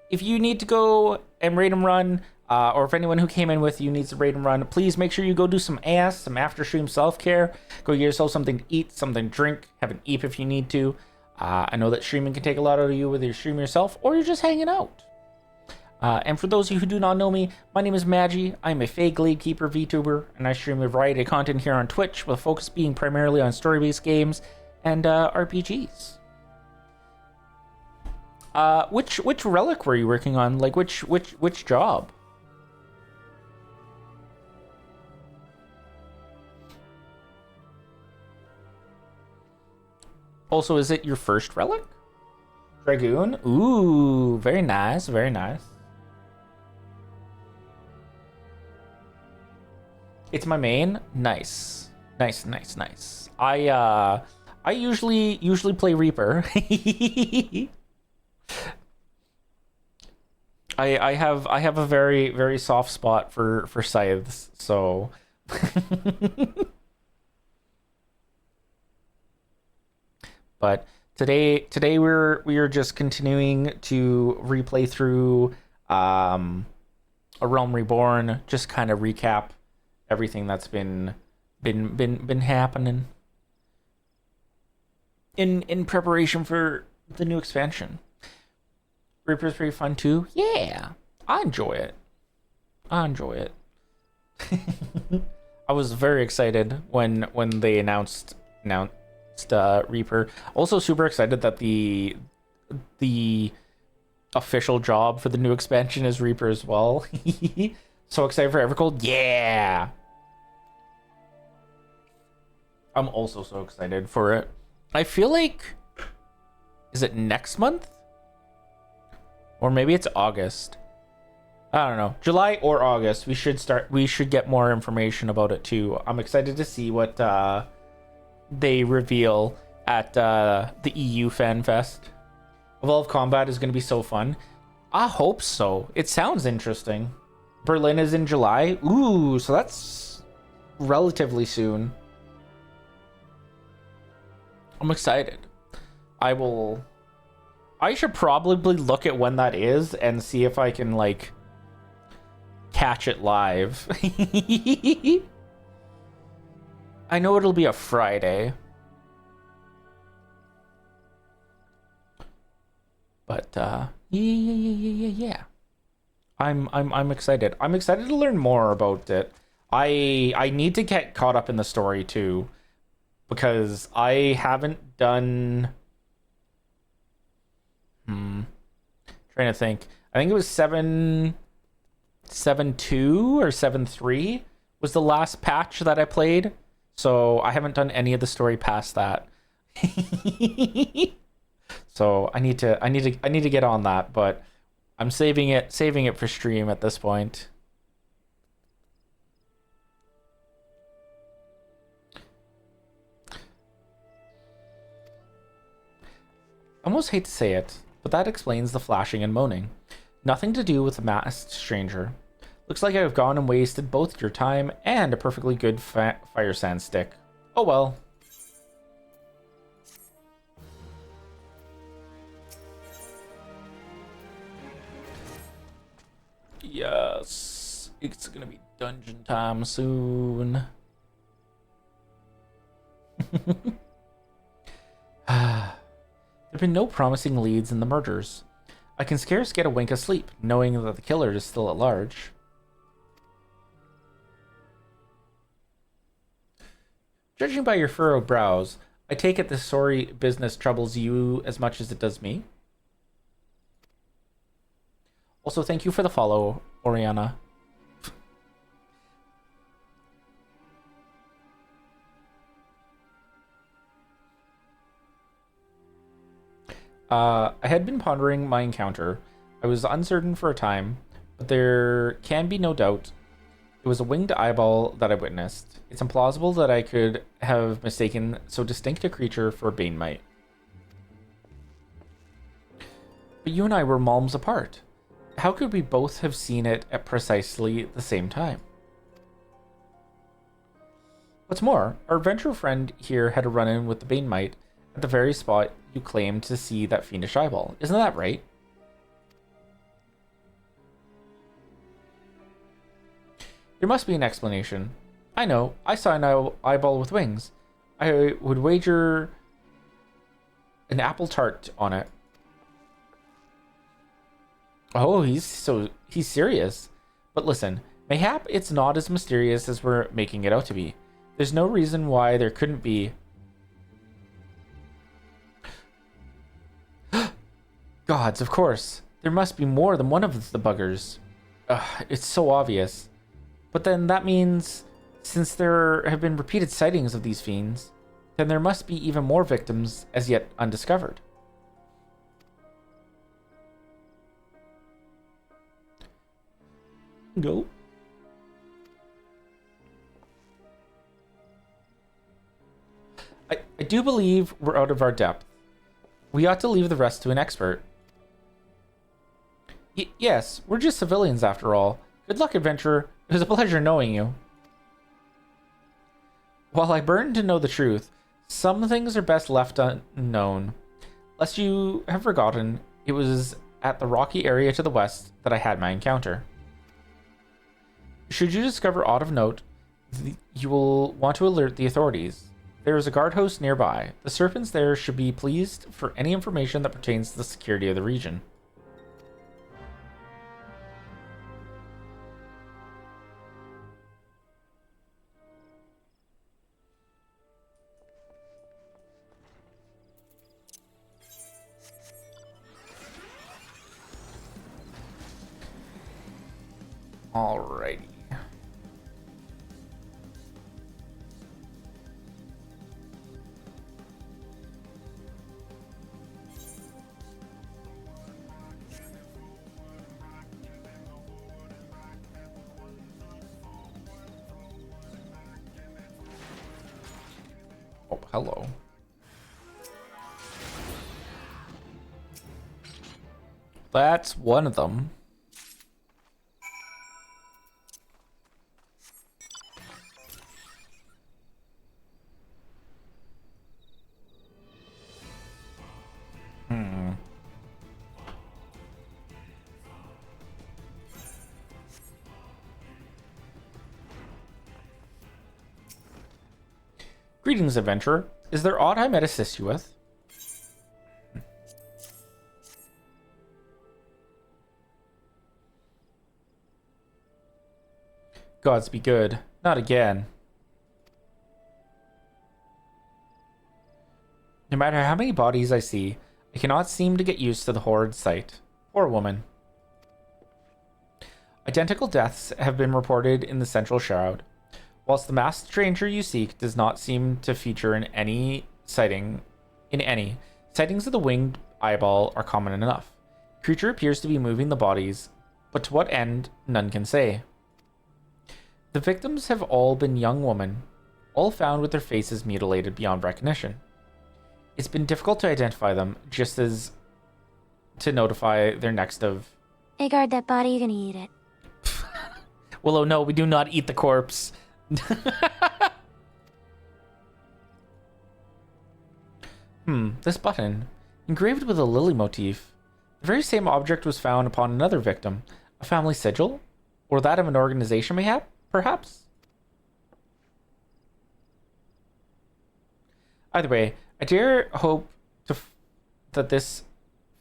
If you need to go and raid and run, or if anyone who came in with you needs to raid and run, please make sure you go do some after stream self-care. Go get yourself something to eat, something to drink, have an eep if you need to. I know that streaming can take a lot out of you, whether you're streaming yourself or you're just hanging out. And for those of you who do not know me, my name is Maggie. I'm a Fae Gladekeeper VTuber, and I stream a variety of content here on Twitch, with focus being primarily on story-based games and RPGs. Which relic were you working on? Like, which job? Also, is it your first relic? Dragoon? Ooh, very nice, very nice. It's my main. Nice. Nice. I usually play Reaper. I have a very soft spot for scythes, so but today we are just continuing to replay through A Realm Reborn, just kind of recap everything that's been happening in preparation for the new expansion. Reaper's pretty fun too. Yeah, I enjoy it. I was very excited when they announced Reaper. Also super excited that the official job for the new expansion is Reaper as well. So excited for Evercold. Yeah. I'm also so excited for it. I feel like, is it next month? Or maybe it's August. I don't know. July or August. We should get more information about it too. I'm excited to see what they reveal at the EU Fan Fest. Evolve Combat is going to be so fun. I hope so. It sounds interesting. Berlin is in July. Ooh, so that's relatively soon. I'm excited. I should probably look at when that is and see if I can, like, catch it live. I know it'll be a Friday. But, yeah. I'm excited. I'm excited to learn more about it. I need to get caught up in the story, too. Because I haven't done... trying to think. I think it was 7.2 or 7.3 was the last patch that I played. So I haven't done any of the story past that. So I need to get on that, but I'm saving it for stream at this point. I almost hate to say it, but that explains the flashing and moaning. Nothing to do with the masked stranger. Looks like I've gone and wasted both your time and a perfectly good fire sand stick. Oh well. Yes, it's gonna be dungeon time soon. There have been no promising leads in the murders. I can scarce get a wink of sleep, knowing that the killer is still at large. Judging by your furrowed brows, I take it this sorry business troubles you as much as it does me. Also, thank you for the follow, Oriana. I had been pondering my encounter. I was uncertain for a time, but there can be no doubt. It was a winged eyeball that I witnessed. It's implausible that I could have mistaken so distinct a creature for a banemite. But you and I were malms apart. How could we both have seen it at precisely the same time? What's more, our adventurer friend here had a run-in with the banemite at the very spot you claimed to see that fiendish eyeball. Isn't that right? There must be an explanation. I know, I saw an eyeball with wings. I would wager an apple tart on it. Oh, he's serious. But listen, mayhap it's not as mysterious as we're making it out to be. There's no reason why there couldn't be... Gods, of course. There must be more than one of the buggers. It's so obvious. But then that means, since there have been repeated sightings of these fiends, then there must be even more victims as yet undiscovered. Go. I do believe we're out of our depth. We ought to leave the rest to an expert. Yes, we're just civilians after all. Good luck, adventurer. It was a pleasure knowing you. While I burn to know the truth, some things are best left unknown. Lest you have forgotten, it was at the rocky area to the west that I had my encounter. Should you discover aught of note, you will want to alert the authorities. There is a guard host nearby. The serpents there should be pleased for any information that pertains to the security of the region. Alrighty. Oh, hello. That's one of them. Greetings, adventurer. Is there aught I might assist you with? Gods be good. Not again. No matter how many bodies I see, I cannot seem to get used to the horrid sight. Poor woman. Identical deaths have been reported in the Central Shroud. Whilst the masked stranger you seek does not seem to feature in any sightings of the winged eyeball are common enough. Creature appears to be moving the bodies, but to what end, none can say. The victims have all been young women, all found with their faces mutilated beyond recognition. It's been difficult to identify them, just as to notify their next of... Hey, guard that body, you're gonna eat it. Willow, no, we do not eat the corpse. This button, engraved with a lily motif. The very same object was found upon another victim. A family sigil? Or that of an organization, mayhap? Perhaps? Either way, I dare hope that this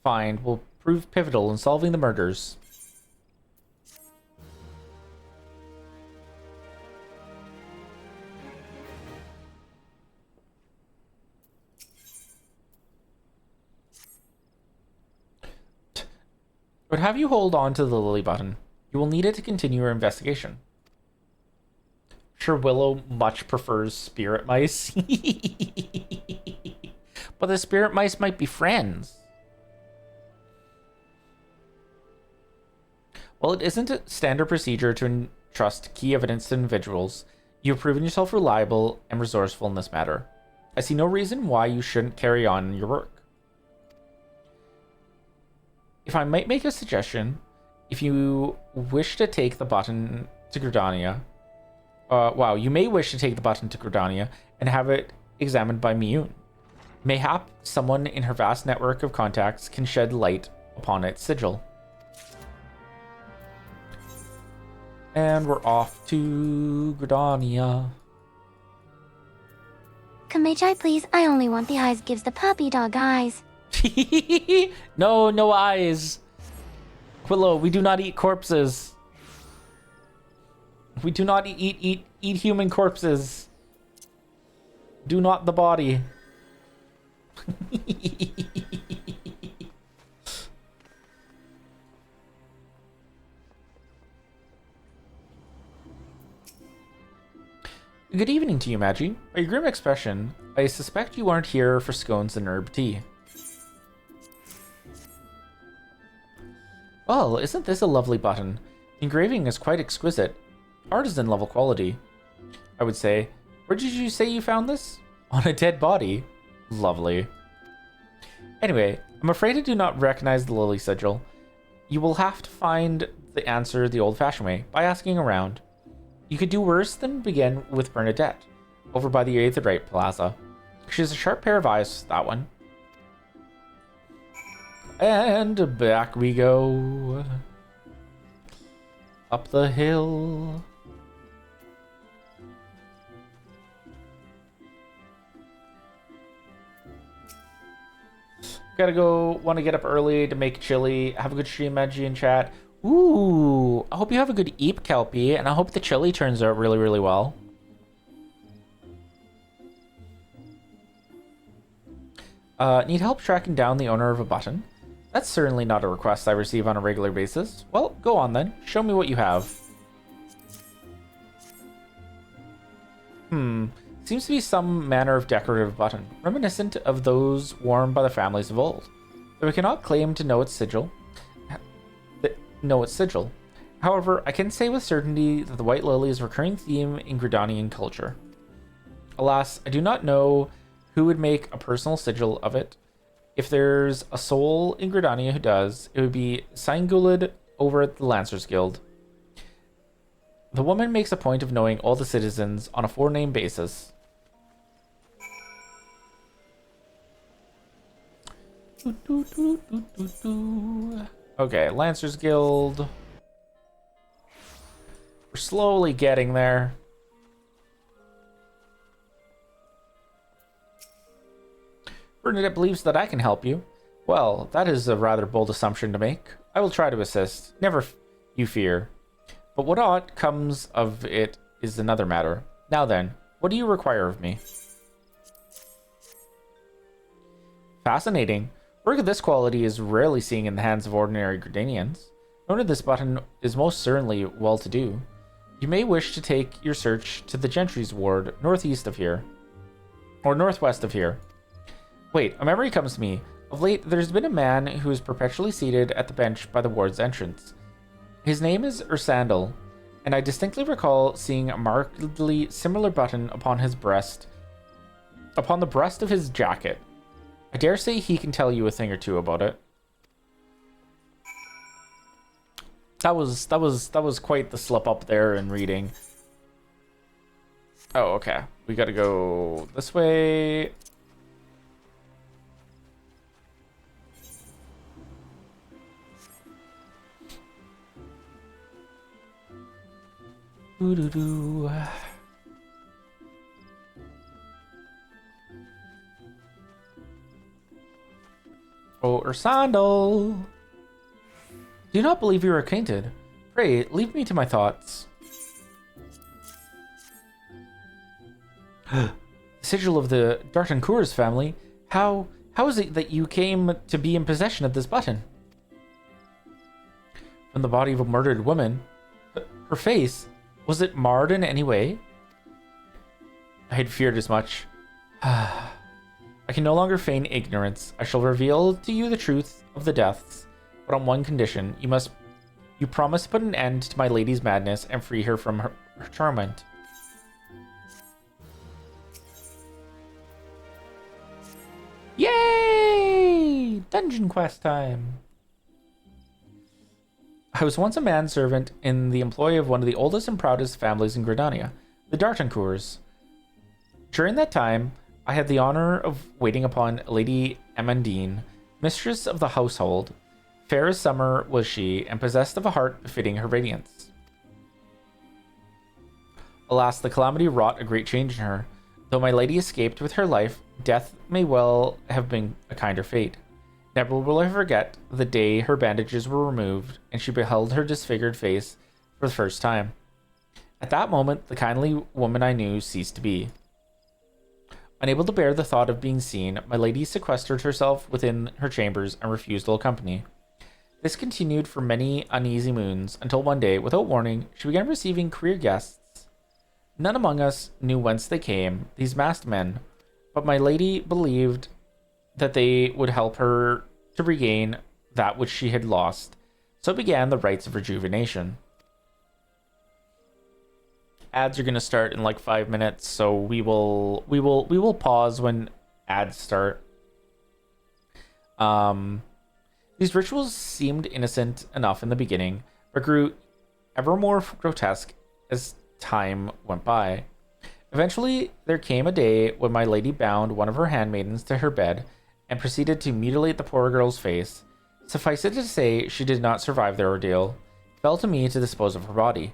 find will prove pivotal in solving the murders. But have you hold on to the lily button. You will need it to continue your investigation. Sure, Willow much prefers spirit mice. But the spirit mice might be friends. Well, it isn't a standard procedure to entrust key evidence to individuals. You have proven yourself reliable and resourceful in this matter. I see no reason why you shouldn't carry on your work. If I might make a suggestion, if you wish to take the button to Gridania, you may wish to take the button to Gridania and have it examined by Miyun. Mayhap someone in her vast network of contacts can shed light upon its sigil. And we're off to Gridania. Can I please? I only want the eyes gives the puppy dog eyes. No, no eyes. Quillo, we do not eat corpses. We do not eat human corpses. Do not the body. Good evening to you, Magi. By your grim expression, I suspect you aren't here for scones and herb tea. Well, isn't this a lovely button? The engraving is quite exquisite. Artisan level quality, I would say. Where did you say you found this? On a dead body. Lovely. Anyway, I'm afraid I do not recognize the lily sigil. You will have to find the answer the old-fashioned way, by asking around. You could do worse than begin with Bernadette, over by the Aetherite Plaza. She has a sharp pair of eyes, that one. And back we go. Up the hill. Gotta go, want to get up early to make chili. Have a good stream, Edgy, in chat. Ooh, I hope you have a good eep, Kelpie, and I hope the chili turns out really, really well. Need help tracking down the owner of a button? That's certainly not a request I receive on a regular basis. Well, go on then. Show me what you have. Seems to be some manner of decorative button, reminiscent of those worn by the families of old. Though we cannot claim to know its sigil. However, I can say with certainty that the white lily is a recurring theme in Gridanian culture. Alas, I do not know who would make a personal sigil of it. If there's a soul in Gridania who does, it would be Saingulid over at the Lancers Guild. The woman makes a point of knowing all the citizens on a four-name basis. Okay, Lancers Guild. We're slowly getting there. Bernadette believes that I can help you. Well, that is a rather bold assumption to make. I will try to assist. Never you fear. But what ought comes of it is another matter. Now then, what do you require of me? Fascinating. Work of this quality is rarely seen in the hands of ordinary Gridanians. Owner of this button is most certainly well-to-do. You may wish to take your search to the Gentry's ward northeast of here. Or northwest of here. Wait, a memory comes to me. Of late, there's been a man who is perpetually seated at the bench by the ward's entrance. His name is Ursandal, and I distinctly recall seeing a markedly similar button upon the breast of his jacket. I dare say he can tell you a thing or two about it. That was quite the slip up there in reading. Oh, okay. We gotta go this way. Doo-doo-doo. Oh, Ursandal! Do not believe you are acquainted. Pray, leave me to my thoughts. The sigil of the Dartancour's family. How is it that you came to be in possession of this button? From the body of a murdered woman. Her face, was it marred in any way? I had feared as much. I can no longer feign ignorance. I shall reveal to you the truth of the deaths, but on one condition. You promise to put an end to my lady's madness and free her from her torment. Yay! Dungeon quest time. I was once a manservant in the employ of one of the oldest and proudest families in Gridania, the Dartancours. During that time, I had the honor of waiting upon Lady Amandine, mistress of the household. Fair as summer was she, and possessed of a heart befitting her radiance. Alas, the calamity wrought a great change in her. Though my lady escaped with her life, death may well have been a kinder fate. Never will I forget the day her bandages were removed and she beheld her disfigured face for the first time. At that moment, the kindly woman I knew ceased to be. Unable to bear the thought of being seen, my lady sequestered herself within her chambers and refused all company. This continued for many uneasy moons, until one day, without warning, she began receiving queer guests. None among us knew whence they came, these masked men, but my lady believed that they would help her to regain that which she had lost. So began the rites of rejuvenation. Ads are gonna start in like 5 minutes, so we will pause when ads start. These rituals seemed innocent enough in the beginning, but grew ever more grotesque as time went by. Eventually, there came a day when my lady bound one of her handmaidens to her bed and proceeded to mutilate the poor girl's face. Suffice it to say, she did not survive the ordeal. It fell to me to dispose of her body.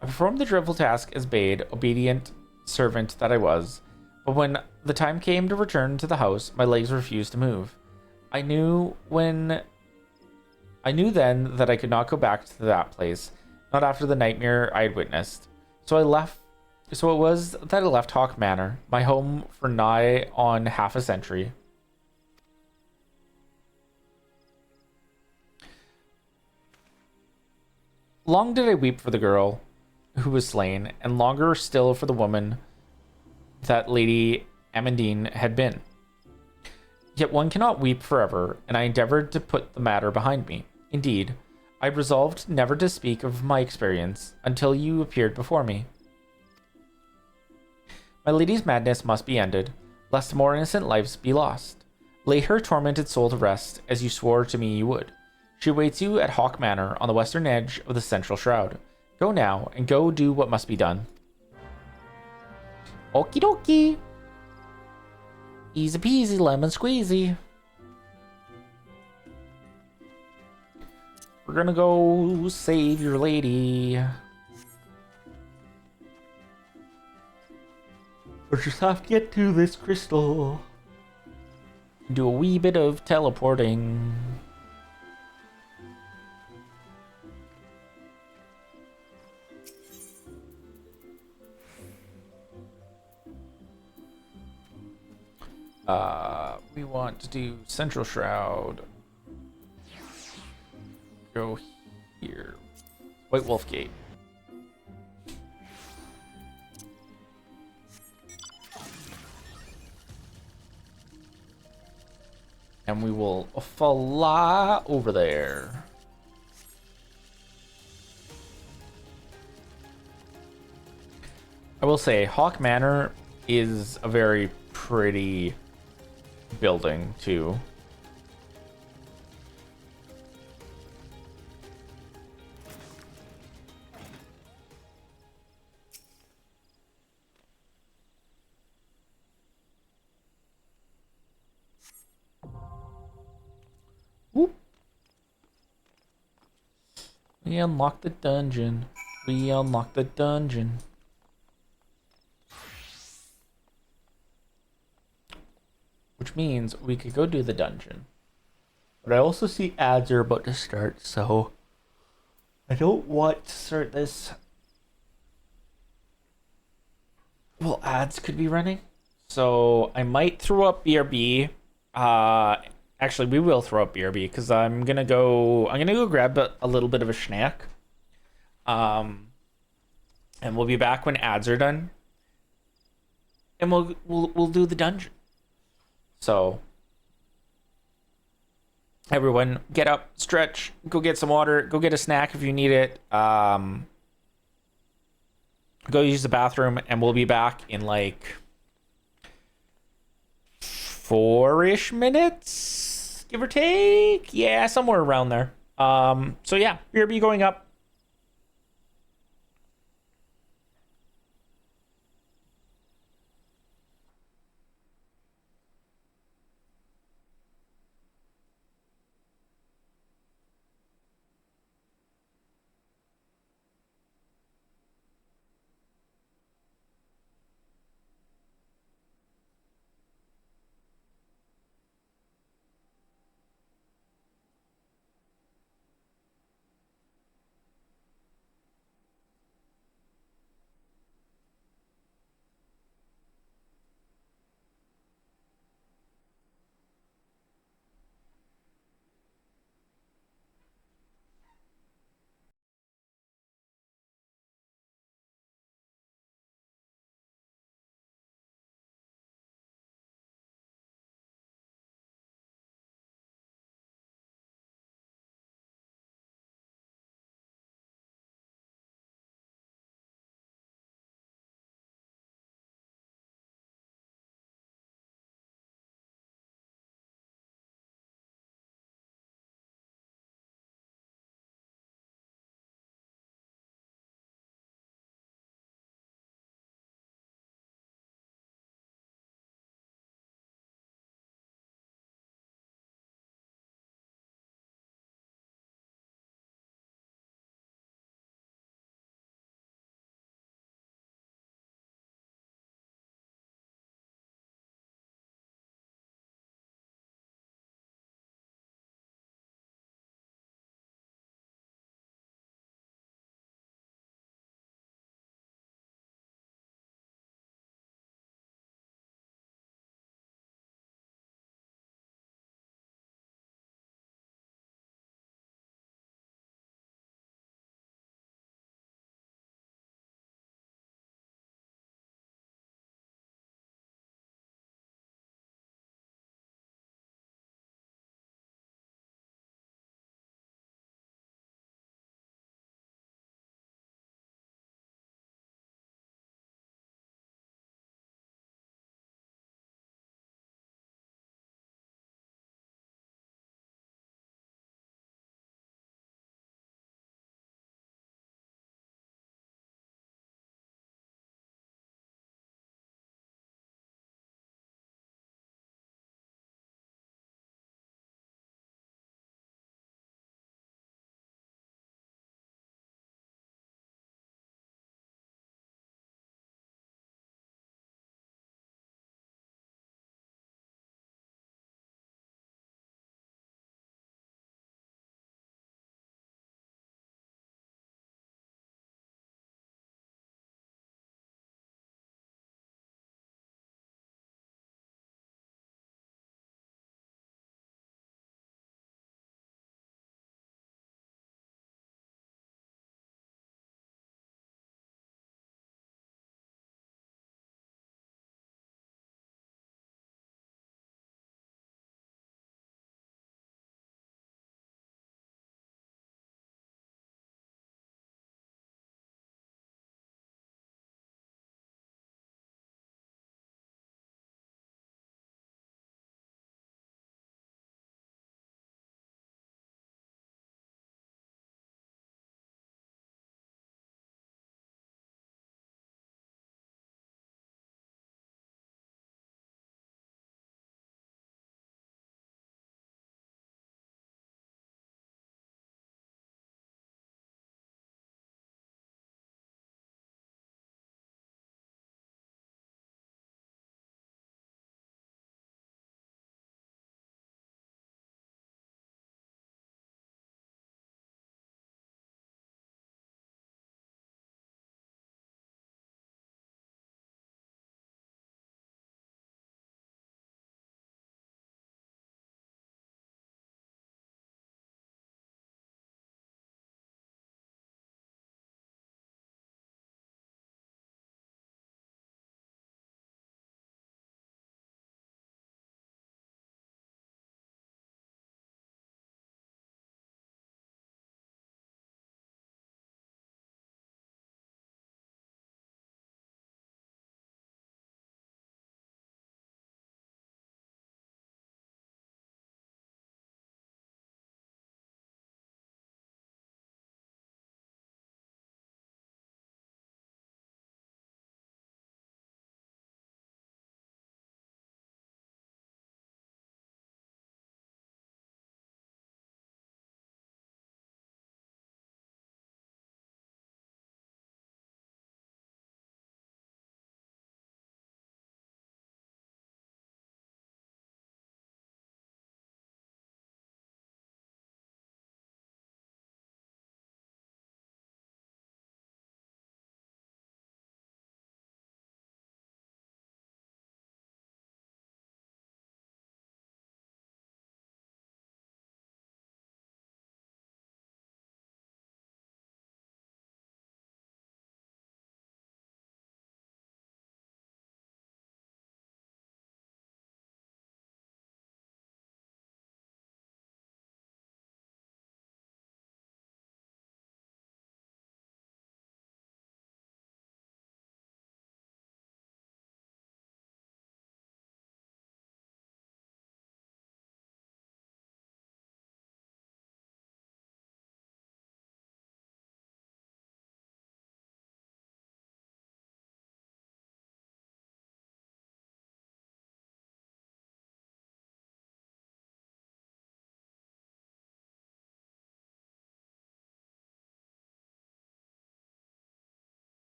I performed the dreadful task as bade, obedient servant that I was, but when the time came to return to the house, my legs refused to move. I knew then that I could not go back to that place, not after the nightmare I had witnessed. So it was that I left Hawk Manor, my home for nigh on half a century. Long did I weep for the girl who was slain, and longer still for the woman that Lady Amandine had been. Yet one cannot weep forever, and I endeavored to put the matter behind me. Indeed, I resolved never to speak of my experience until you appeared before me. My lady's madness must be ended, lest more innocent lives be lost. Lay her tormented soul to rest, as you swore to me you would. She awaits you at Hawk Manor on the western edge of the Central Shroud. Go now, and go do what must be done. Okie dokie. Easy peasy, lemon squeezy. We're gonna go save your lady. We'll just have to get to this crystal. Do a wee bit of teleporting. We want to do Central Shroud. Go here. White Wolf Gate. And we will fly over there. I will say, Hawk Manor is a very pretty building too. Whoop. We unlocked the dungeon. We unlocked the dungeon. Which means we could go do the dungeon. But I also see ads are about to start, so I don't want to start this. Well, ads could be running. So I might throw up BRB. Actually, we will throw up BRB because I'm gonna go grab a little bit of a snack. And we'll be back when ads are done. And we'll do the dungeon. So, everyone, get up, stretch, go get some water, go get a snack if you need it. Go use the bathroom, and we'll be back in like 4-ish minutes, give or take. Yeah, somewhere around there. So yeah, BRB going up.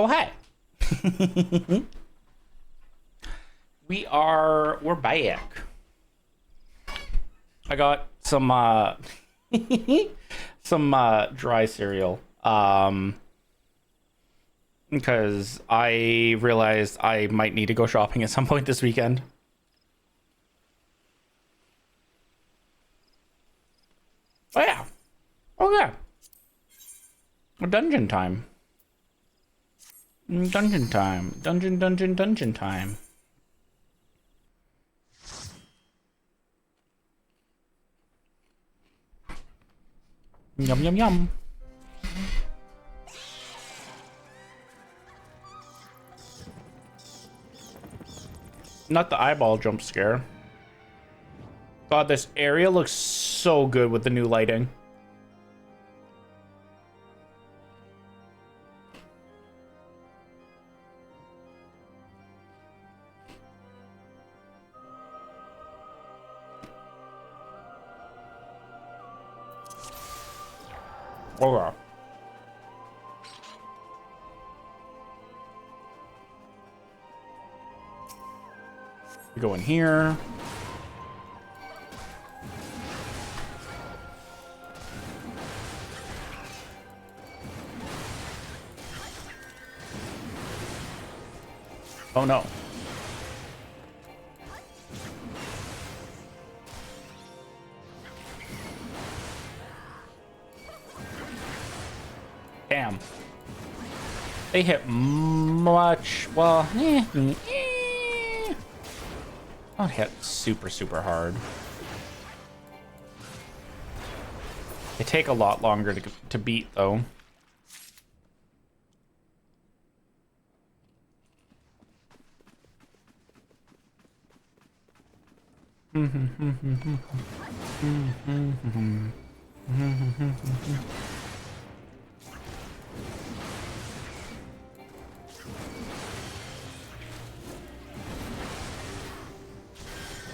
Oh, hi. We're back. I got some dry cereal. Because I realized I might need to go shopping at some point this weekend. Oh yeah. Okay. Dungeon time. Dungeon time. Dungeon time. Yum, yum, yum. Not the eyeball jump scare. God, this area looks so good with the new lighting. Okay. We go in here. Oh no. Damn. They hit much, well, not hit super hard. They take a lot longer to beat though.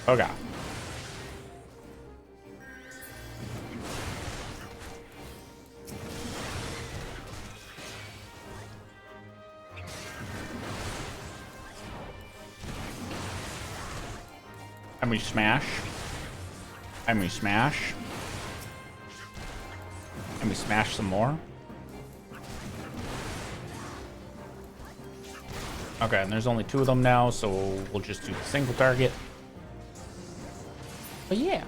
Okay. And we smash. And we smash. And we smash some more. Okay, and there's only 2 of them now, so we'll just do the single target. But yeah.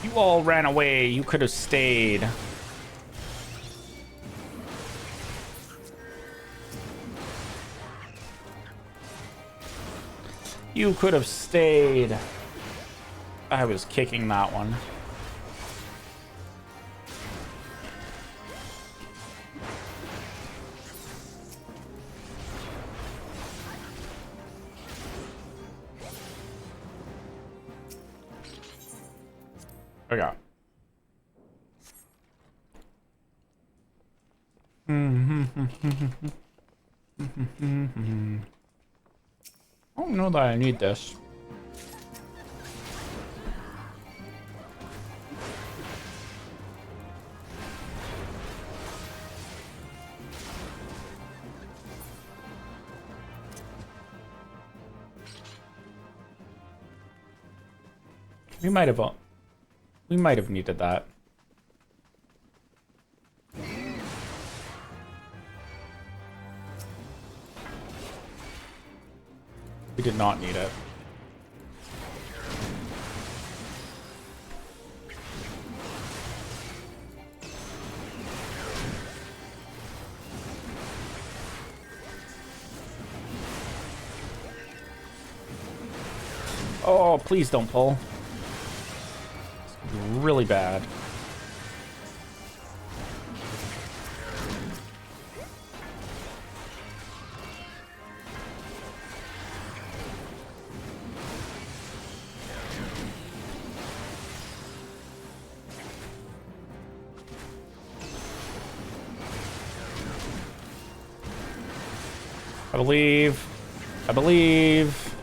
You all ran away. You could have stayed. You could have stayed. I was kicking that one. Okay. I don't know that I need this. We might have needed that. We did not need it. Oh, please don't pull. It's really bad. I believe. I believe.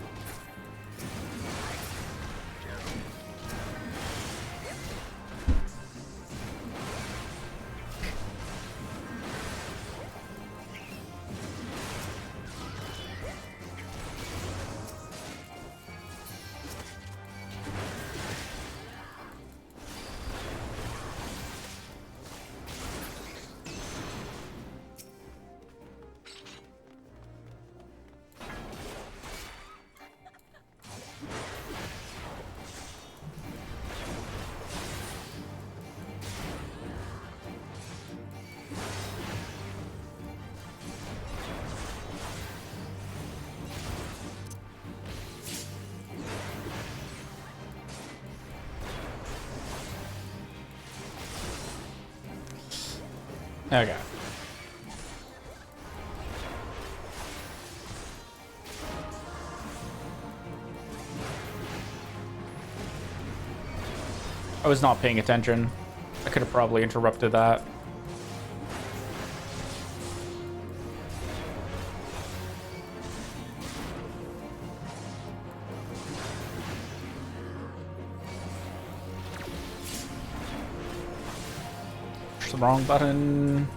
Okay. I was not paying attention. I could have probably interrupted that. It's the wrong button.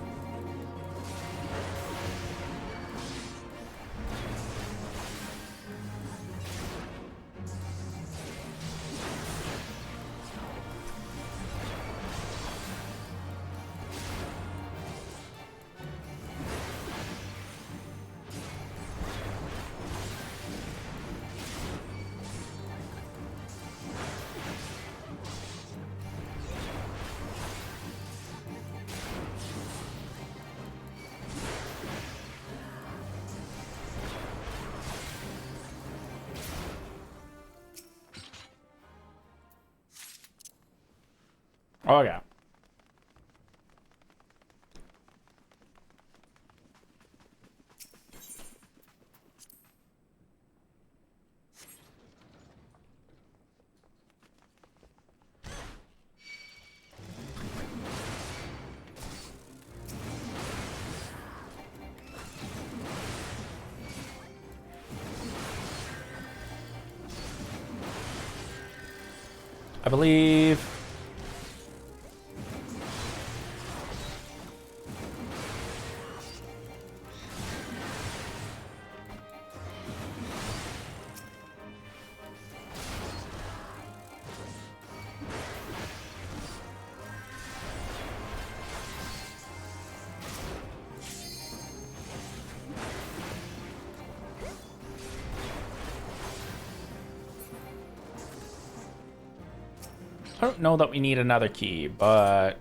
Oh yeah. I believe. I don't know that we need another key, but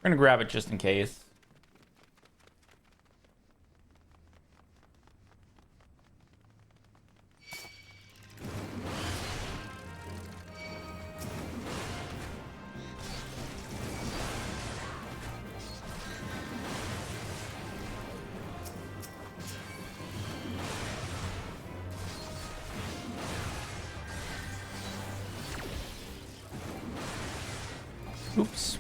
we're gonna grab it just in case. Oops.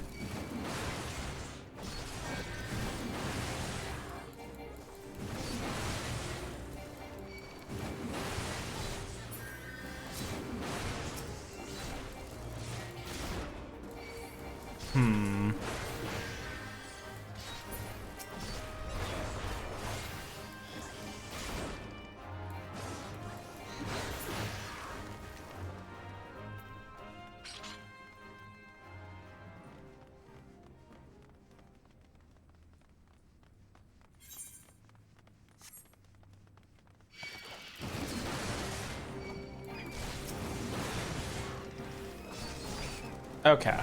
Okay.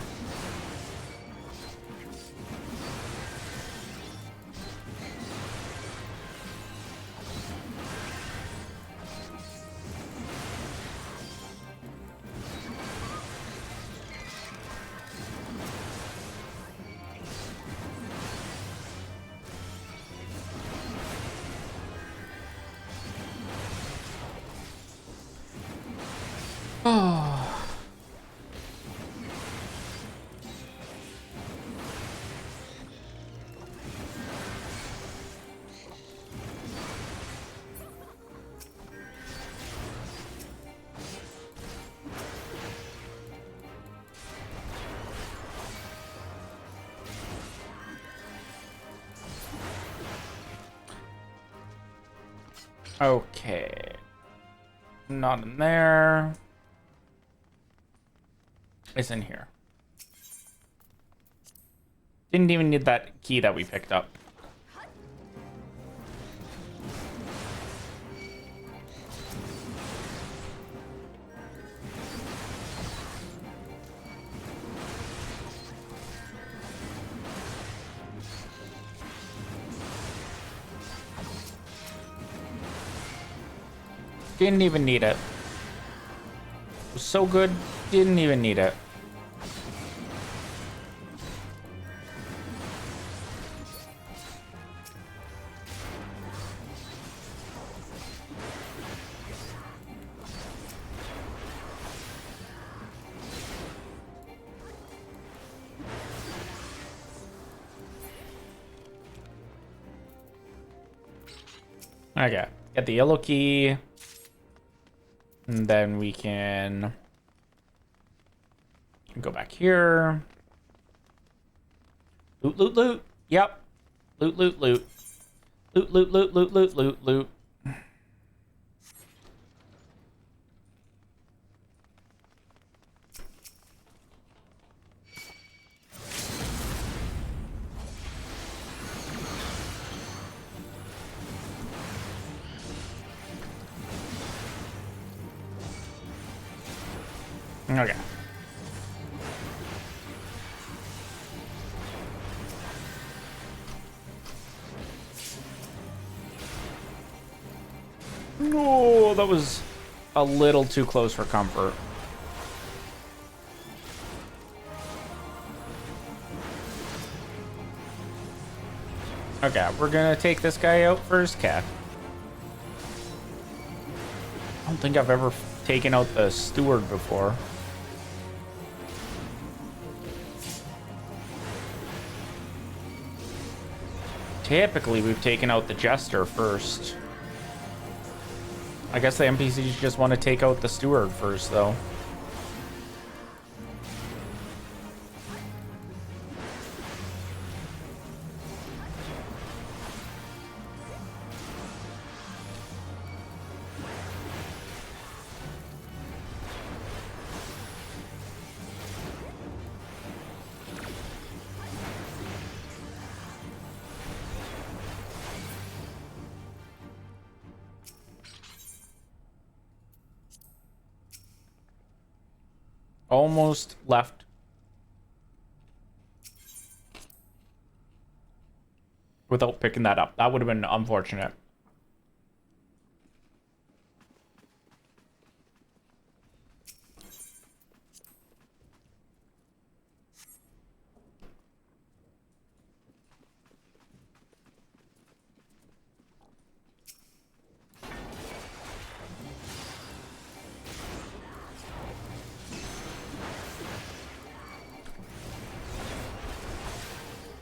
Okay. Not in there. It's in here. Didn't even need that key that we picked up. Didn't even need it. It was so good, didn't even need it. Okay, get the yellow key. And then we can go back here. Loot, loot, loot. Yep. Loot, loot, loot. Loot, loot, loot, loot, loot, loot, loot. Okay. No, that was a little too close for comfort. Okay, we're gonna take this guy out first, cat. I don't think I've ever taken out the steward before. Typically, we've taken out the jester first. I guess the NPCs just want to take out the steward first, though. Almost left. Without picking that up. That would have been unfortunate.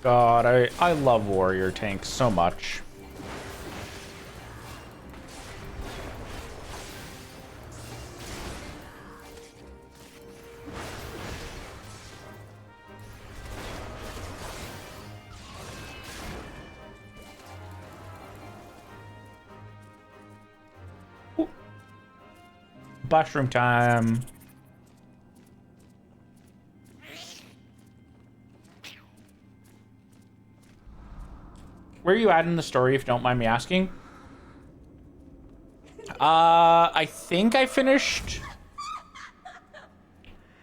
God, I love warrior tanks so much. Ooh. Mushroom time. Where are you at in the story, if you don't mind me asking? I think I finished...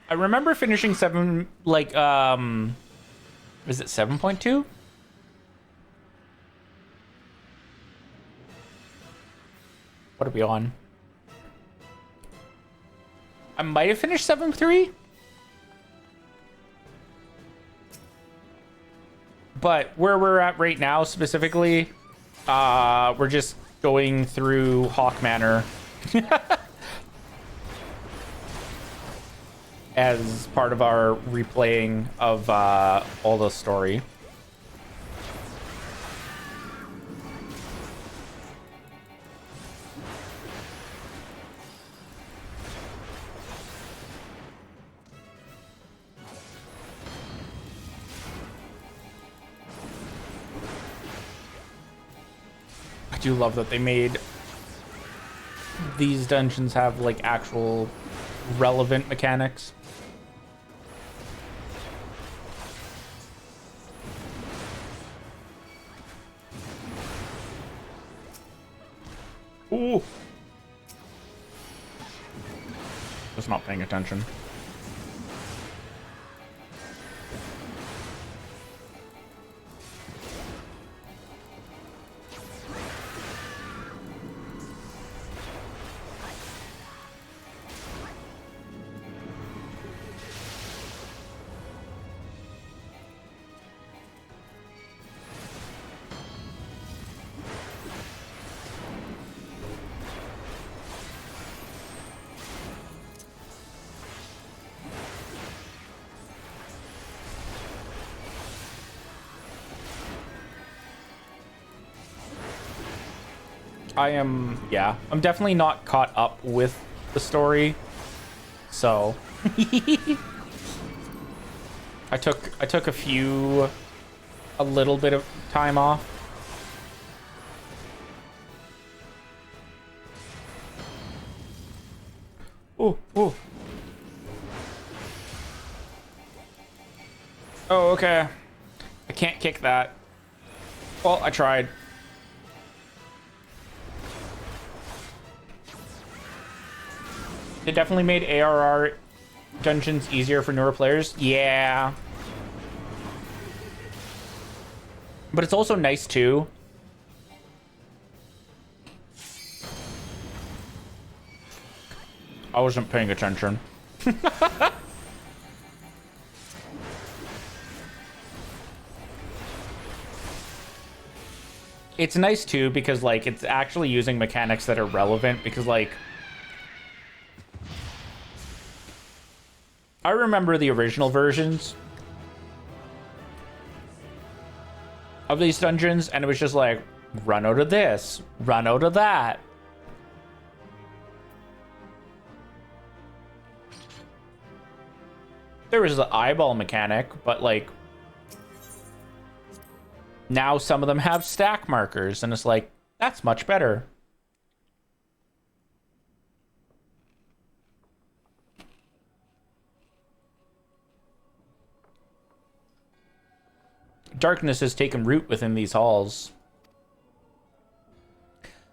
I remember finishing 7, like, is it 7.2? What are we on? I might have finished 7.3? But where we're at right now, specifically, we're just going through Hawk Manor as part of our replaying of all the story. I do love that they made of these dungeons have like actual relevant mechanics. Ooh. Just not paying attention. I'm definitely not caught up with the story. So I took a little bit of time off. Ooh. Oh, okay. I can't kick that. Well, I tried. They definitely made ARR dungeons easier for newer players. Yeah. But it's also nice too. I wasn't paying attention. It's nice too because like it's actually using mechanics that are relevant because like I remember the original versions of these dungeons, and it was just like, run out of this, run out of that. There was the eyeball mechanic, but like, now some of them have stack markers, and it's like, that's much better. Darkness has taken root within these halls.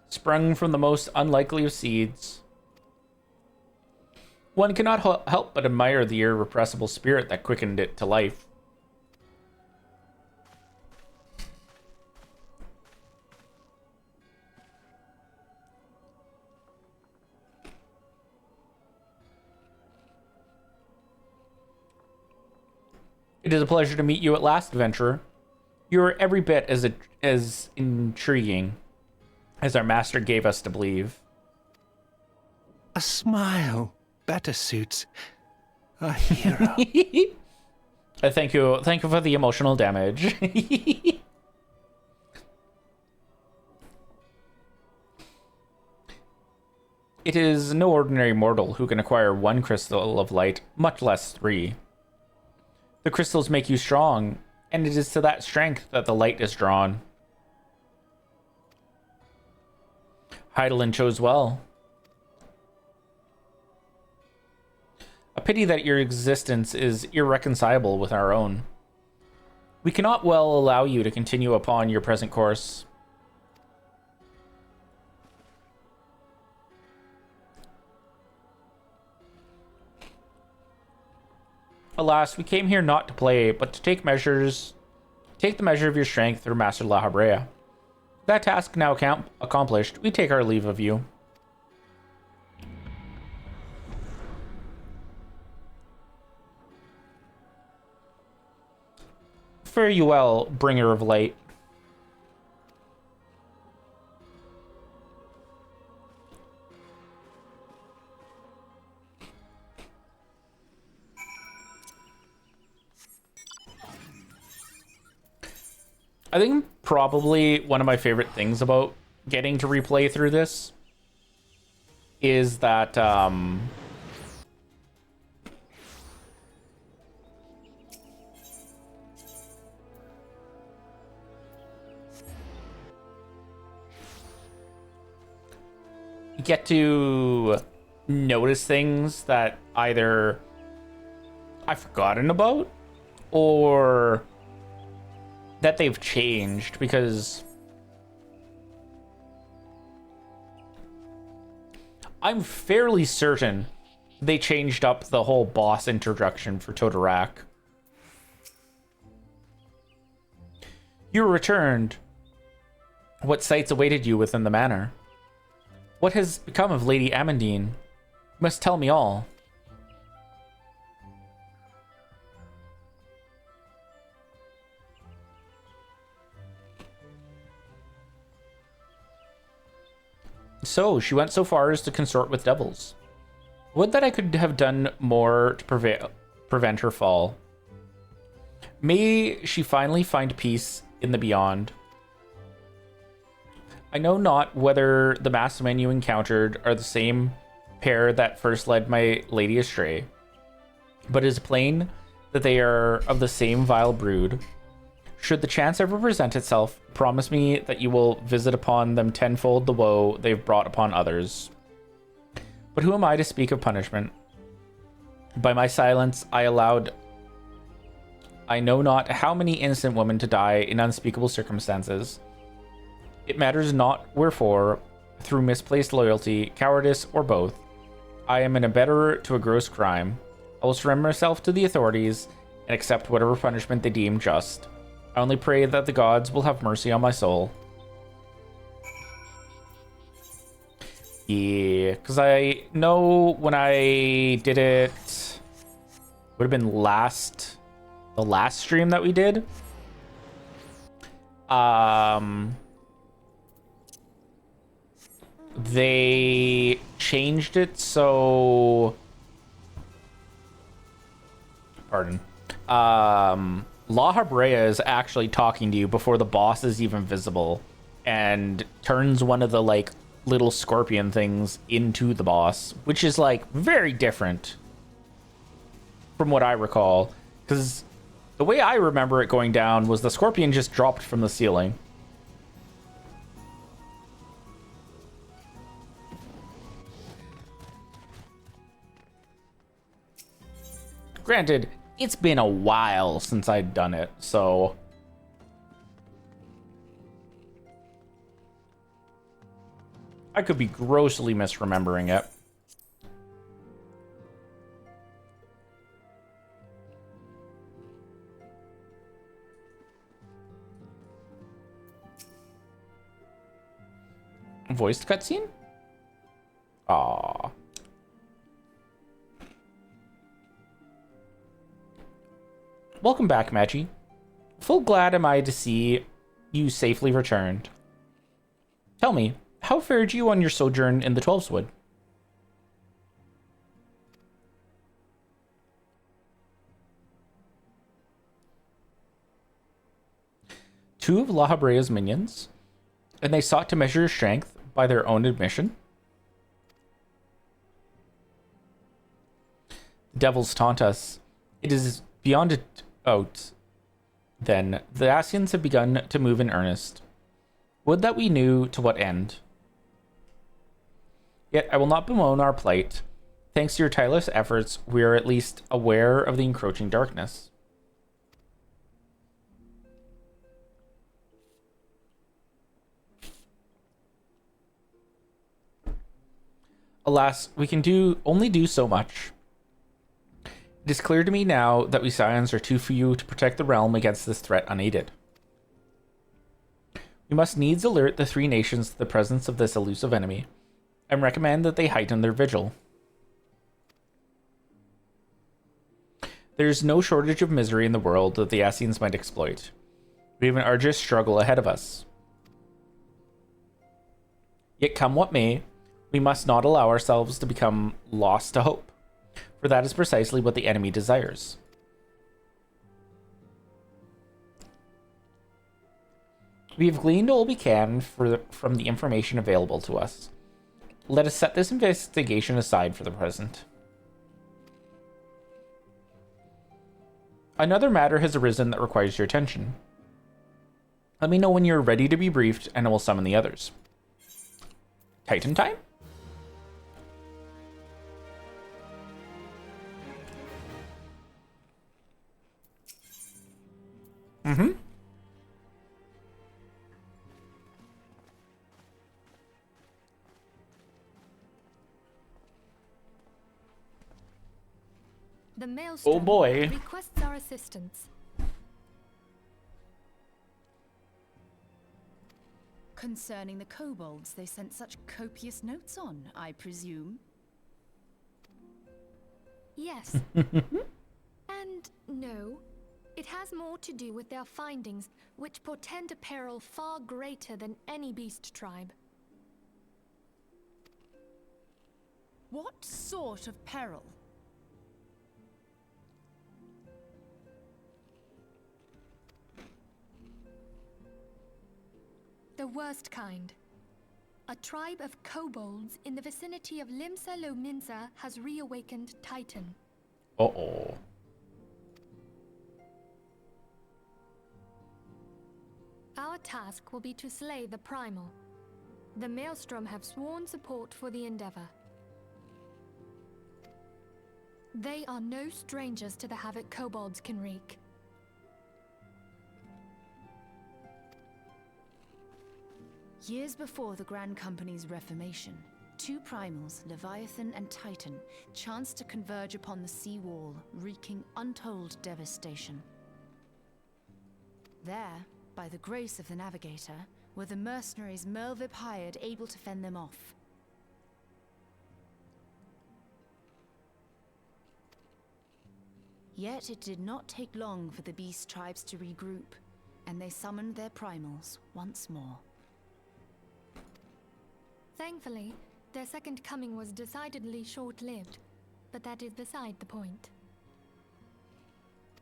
Sprung from the most unlikely of seeds. One cannot help but admire the irrepressible spirit that quickened it to life. It is a pleasure to meet you at last, adventurer. You are every bit as intriguing as our master gave us to believe. A smile better suits a hero. Thank you for the emotional damage. It is no ordinary mortal who can acquire one crystal of light, much less 3. The crystals make you strong, and it is to that strength that the light is drawn. Heidelin chose well. A pity that your existence is irreconcilable with our own. We cannot well allow you to continue upon your present course. Alas, we came here not to play, but to take the measure of your strength through Master La Habrea. That task now accomplished, we take our leave of you. Fare you well, bringer of light. I think probably one of my favorite things about getting to replay through this is that get to notice things that either I've forgotten about or that they've changed, because I'm fairly certain they changed up the whole boss introduction for Totorak. You returned. What sights awaited you within the manor? What has become of Lady Amandine? You must tell me all. So, she went so far as to consort with devils. Would that I could have done more to prevent her fall. May she finally find peace in the beyond. I know not whether the masked men you encountered are the same pair that first led my lady astray, but it is plain that they are of the same vile brood. Should the chance ever present itself, promise me that you will visit upon them tenfold the woe they've brought upon others. But who am I to speak of punishment? By my silence, I allowed I know not how many innocent women to die in unspeakable circumstances. It matters not wherefore, through misplaced loyalty, cowardice, or both, I am an abettor to a gross crime. I will surrender myself to the authorities and accept whatever punishment they deem just. I only pray that the gods will have mercy on my soul. Yeah, because I know when I did it, would have been the last stream that we did. They changed it so, pardon. La Habrea is actually talking to you before the boss is even visible, and turns one of the like little scorpion things into the boss, which is like very different from what I recall, because the way I remember it going down was the scorpion just dropped from the ceiling. Granted, it's been a while since I'd done it, so I could be grossly misremembering it. Voiced cutscene? Aww. Welcome back, Magi. Full glad am I to see you safely returned. Tell me, how fared you on your sojourn in the Twelveswood? Two of La Habrea's minions, and they sought to measure your strength by their own admission. Devils taunt us. It is beyond it. Then the Ascians have begun to move in earnest. Would that we knew to what end. Yet I will not bemoan our plight. Thanks to your tireless efforts, we are at least aware of the encroaching darkness. Alas, we can only do so much. It is clear to me now that we Scions are too few to protect the realm against this threat unaided. We must needs alert the three nations to the presence of this elusive enemy, and recommend that they heighten their vigil. There is no shortage of misery in the world that the Ascians might exploit. We have an arduous struggle ahead of us. Yet come what may, we must not allow ourselves to become lost to hope, for that is precisely what the enemy desires. We have gleaned all we can from the information available to us. Let us set this investigation aside for the present. Another matter has arisen that requires your attention. Let me know when you're ready to be briefed, and I will summon the others. Titan time? Mm-hmm. The Maelstrom Oh boy. requests our assistance. Concerning the kobolds they sent such copious notes on, I presume? Yes. And no. It has more to do with their findings, which portend a peril far greater than any beast tribe. What sort of peril? The worst kind. A tribe of kobolds in the vicinity of Limsa Lominsa has reawakened Titan. Uh-oh. Our task will be to slay the Primal. The Maelstrom have sworn support for the endeavor. They are no strangers to the havoc kobolds can wreak. Years before the Grand Company's reformation, two primals, Leviathan and Titan, chanced to converge upon the sea wall, wreaking untold devastation. There, by the grace of the Navigator, were the mercenaries Merlvip hired able to fend them off. Yet it did not take long for the beast tribes to regroup, and they summoned their primals once more. Thankfully, their second coming was decidedly short-lived, but that is beside the point.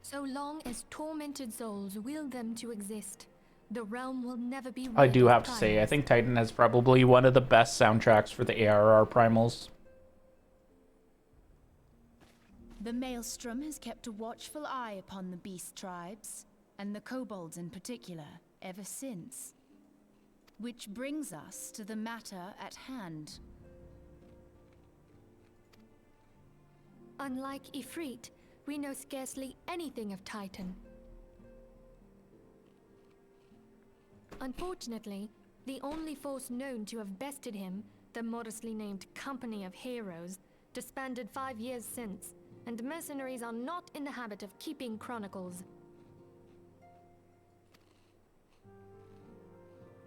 So long as tormented souls will them to exist, the realm will never be rid I do of have to say, I primals. think Titan has probably one of the best soundtracks for the ARR primals. The Maelstrom has kept a watchful eye upon the beast tribes, and the kobolds in particular, ever since. Which brings us to the matter at hand. Unlike Ifrit, we know scarcely anything of Titan. Unfortunately, the only force known to have bested him, the modestly named Company of Heroes, disbanded 5 years since, and mercenaries are not in the habit of keeping chronicles.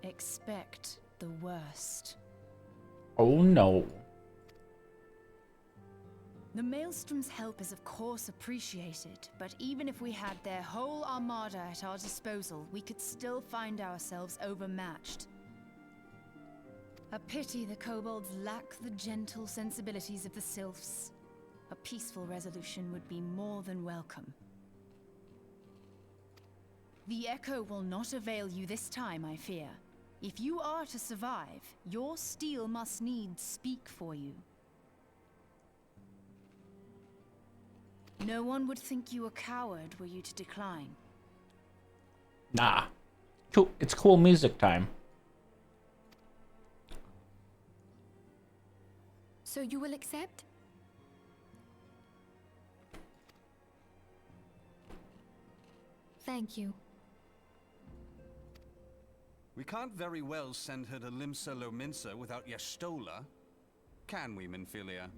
Expect the worst. Oh no. The Maelstrom's help is of course appreciated, but even if we had their whole armada at our disposal, we could still find ourselves overmatched. A pity the kobolds lack the gentle sensibilities of the sylphs. A peaceful resolution would be more than welcome. The echo will not avail you this time, I fear. If you are to survive, your steel must needs speak for you. No one would think you a coward were you to decline. Nah. Cool. It's cool music time. So you will accept? Thank you. We can't very well send her to Limsa Lominsa without Y'shtola, can we, Minfilia?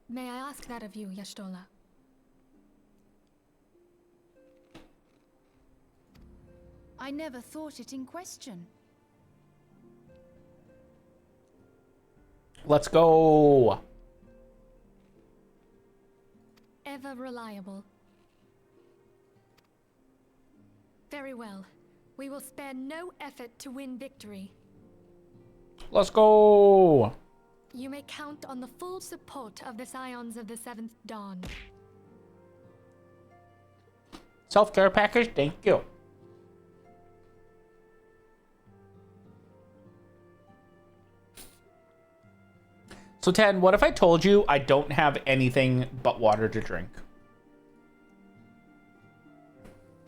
May I ask that of you, Y'shtola? I never thought it in question. Let's go. Ever reliable. Very well. We will spare no effort to win victory. Let's go. You may count on the full support of the Scions of the Seventh Dawn. Self-care package, thank you. So 10, what if I told you I don't have anything but water to drink?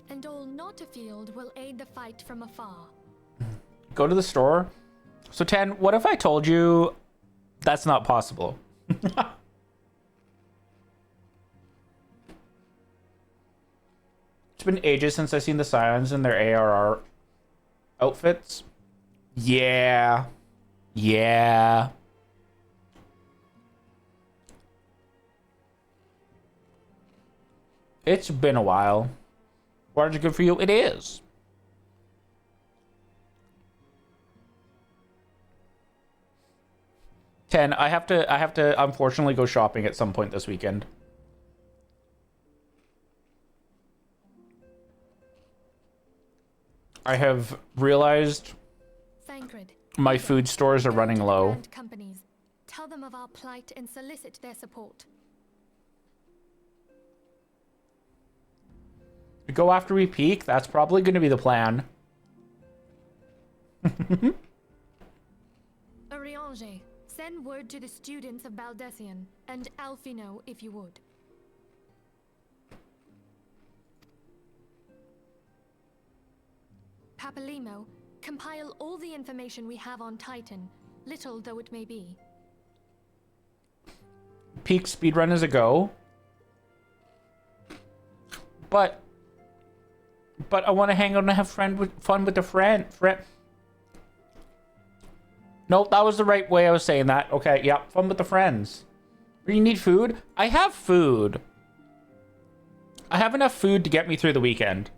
And all not afield will aid the fight from afar. Go to the store. So 10, what if I told you that's not possible? been ages since I've seen the Scions in their ARR outfits. Yeah. Yeah. It's been a while. Why is it good for you? It is. I have to unfortunately go shopping at some point this weekend. I have realized my food stores are running low. Tell them of our plight and solicit their support. Go after we peak. That's probably going to be the plan. Ariange, send word to the students of Baldessian and Alfino if you would. Papalimo, compile all the information we have on Titan, little though it may be. Peak speedrun is a go. But I want to hang out and have fun with a friend. Nope, that was the right way I was saying that. Okay, yeah, fun with the friends. You need food? I have food. I have enough food to get me through the weekend.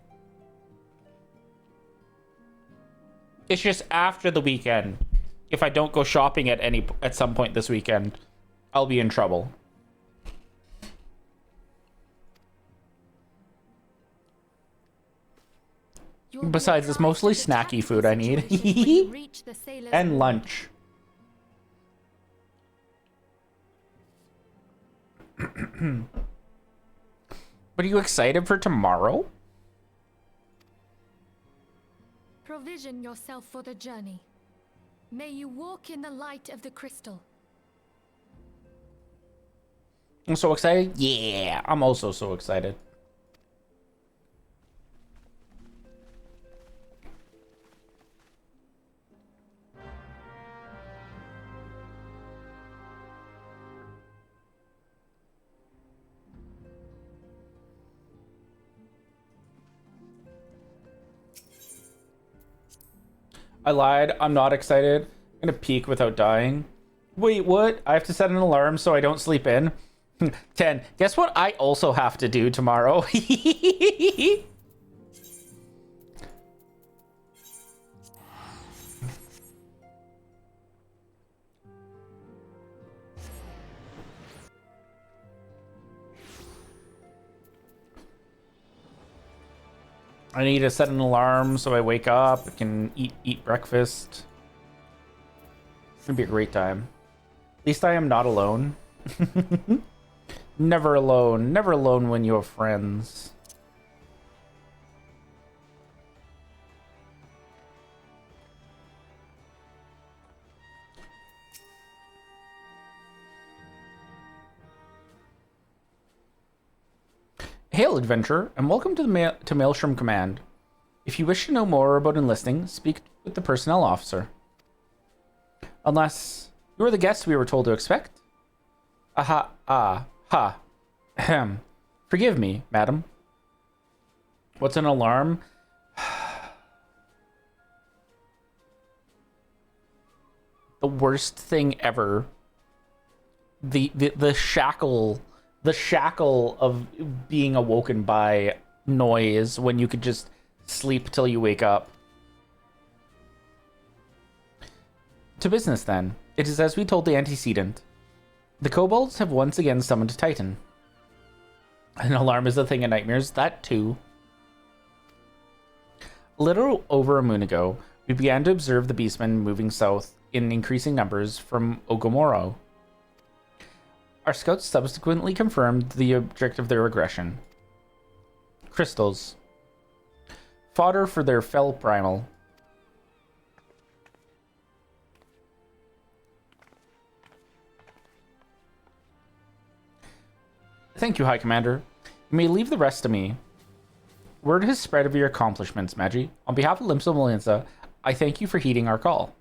It's just after the weekend. If I don't go shopping at some point this weekend, I'll be in trouble. Besides, it's mostly snacky food I need. And lunch. But are you excited for tomorrow? Provision yourself for the journey. May you walk in the light of the crystal. I'm so excited. Yeah, I'm also so excited. I lied. I'm not excited. I'm gonna peek without dying. Wait, what? I have to set an alarm so I don't sleep in. 10. Guess what I also have to do tomorrow? I need to set an alarm so I wake up, I can eat breakfast. It's gonna be a great time. At least I am not alone. Never alone. Never alone when you have friends. Hail, adventurer, and welcome to the Maelstrom Command. If you wish to know more about enlisting, speak with the personnel officer. Unless you are the guest we were told to expect. Ahem. Forgive me, madam. What's an alarm? The worst thing ever. The shackle of being awoken by noise when you could just sleep till you wake up. To business then. It is as we told the antecedent. The kobolds have once again summoned Titan. An alarm is a thing of nightmares, that too. A little over a moon ago, we began to observe the beastmen moving south in increasing numbers from Ogomoro. Our scouts subsequently confirmed the object of their aggression. Crystals. Fodder for their fell primal. Thank you, High Commander. You may leave the rest to me. Word has spread of your accomplishments, Magi. On behalf of Limsa Malinsa, I thank you for heeding our call.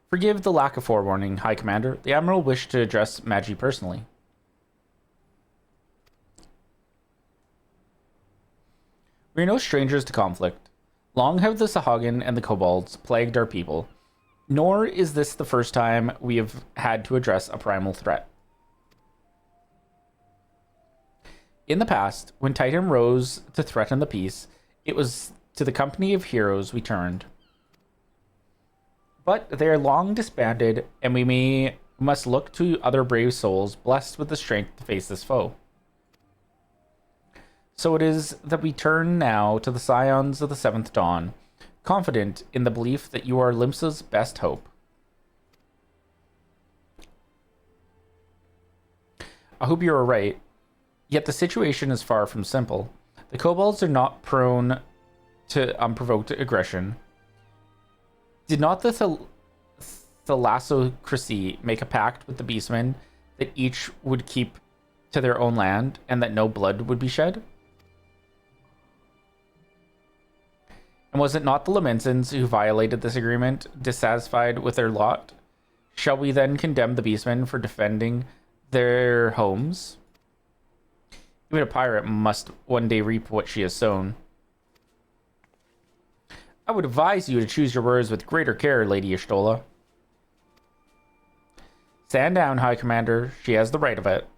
Forgive the lack of forewarning, High Commander. The Admiral wished to address Magi personally. We are no strangers to conflict. Long have the Sahagin and the Kobolds plagued our people, nor is this the first time we have had to address a primal threat. In the past, when Titan rose to threaten the peace, it was to the company of heroes we turned. But they are long disbanded, and we must look to other brave souls blessed with the strength to face this foe. So it is that we turn now to the Scions of the Seventh Dawn, confident in the belief that you are Limsa's best hope. I hope you are right, yet the situation is far from simple. The Kobolds are not prone to unprovoked aggression. Did not the Thalassocracy make a pact with the Beastmen that each would keep to their own land and that no blood would be shed? And was it not the Lemensons who violated this agreement, dissatisfied with their lot? Shall we then condemn the Beastmen for defending their homes? Even a pirate must one day reap what she has sown. I would advise you to choose your words with greater care, Lady Y'shtola. Stand down, High Commander. She has the right of it.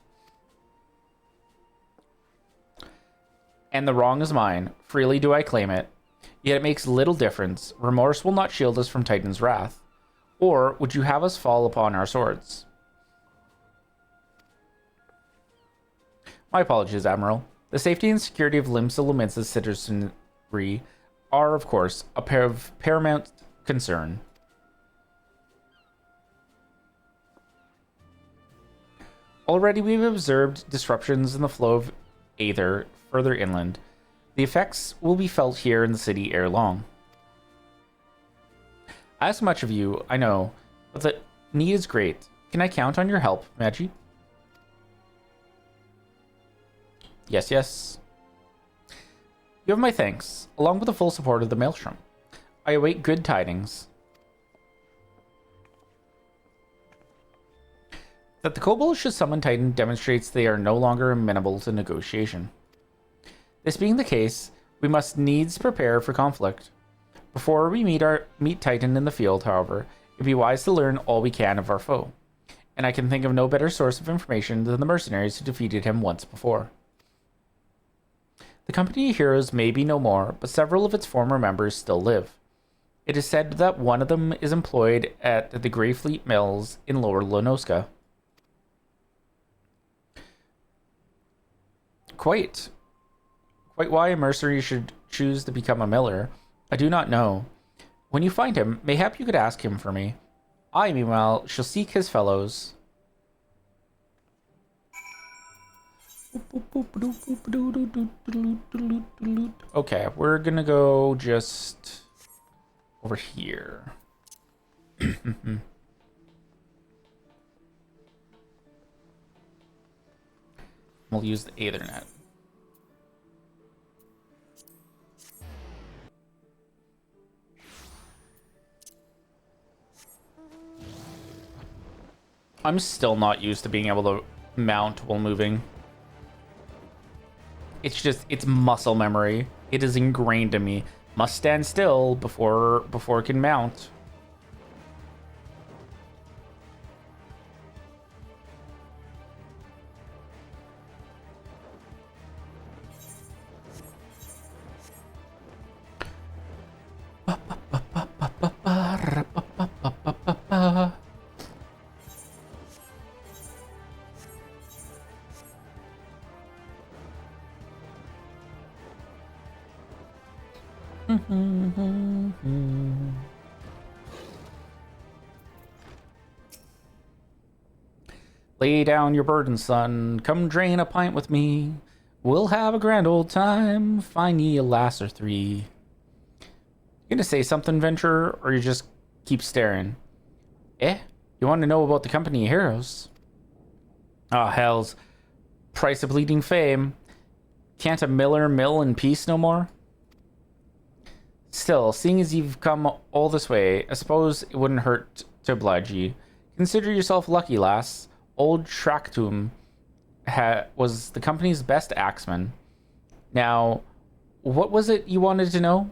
And the wrong is mine. Freely do I claim it. Yet it makes little difference. Remorse will not shield us from Titan's wrath. Or would you have us fall upon our swords? My apologies, Admiral. The safety and security of Limsa Lominsa's citizenry are, of course, a pair of paramount concern. Already we've observed disruptions in the flow of aether further inland. The effects will be felt here in the city ere long. I ask much of you, I know, but the need is great. Can I count on your help, Magi? Yes, yes. You have my thanks, along with the full support of the Maelstrom. I await good tidings. That the Kobolds should summon Titan demonstrates they are no longer amenable to negotiation. This being the case, we must needs prepare for conflict. Before we meet Titan in the field, however, it'd be wise to learn all we can of our foe. And I can think of no better source of information than the mercenaries who defeated him once before. The company of heroes may be no more, but several of its former members still live. It is said that one of them is employed at the Greyfleet Mills in Lower Lonoska. Quite why a mercenary should choose to become a miller, I do not know. When you find him, mayhap you could ask him for me. I, meanwhile, shall seek his fellows. Okay, we're gonna go just over here. We'll use the Aethernet. I'm still not used to being able to mount while moving. It's muscle memory. It is ingrained in me. Must stand still before it can mount. Lay down your burden, son. Come drain a pint with me. We'll have a grand old time. Find ye a lass or three. You gonna say something, Venturer, or you just keep staring? Eh? You want to know about the company of heroes? Ah, hells. Price of bleeding fame. Can't a miller mill in peace no more? Still, seeing as you've come all this way, I suppose it wouldn't hurt to oblige ye. Consider yourself lucky, lass. Old Traktum was the company's best axeman. Now, what was it you wanted to know?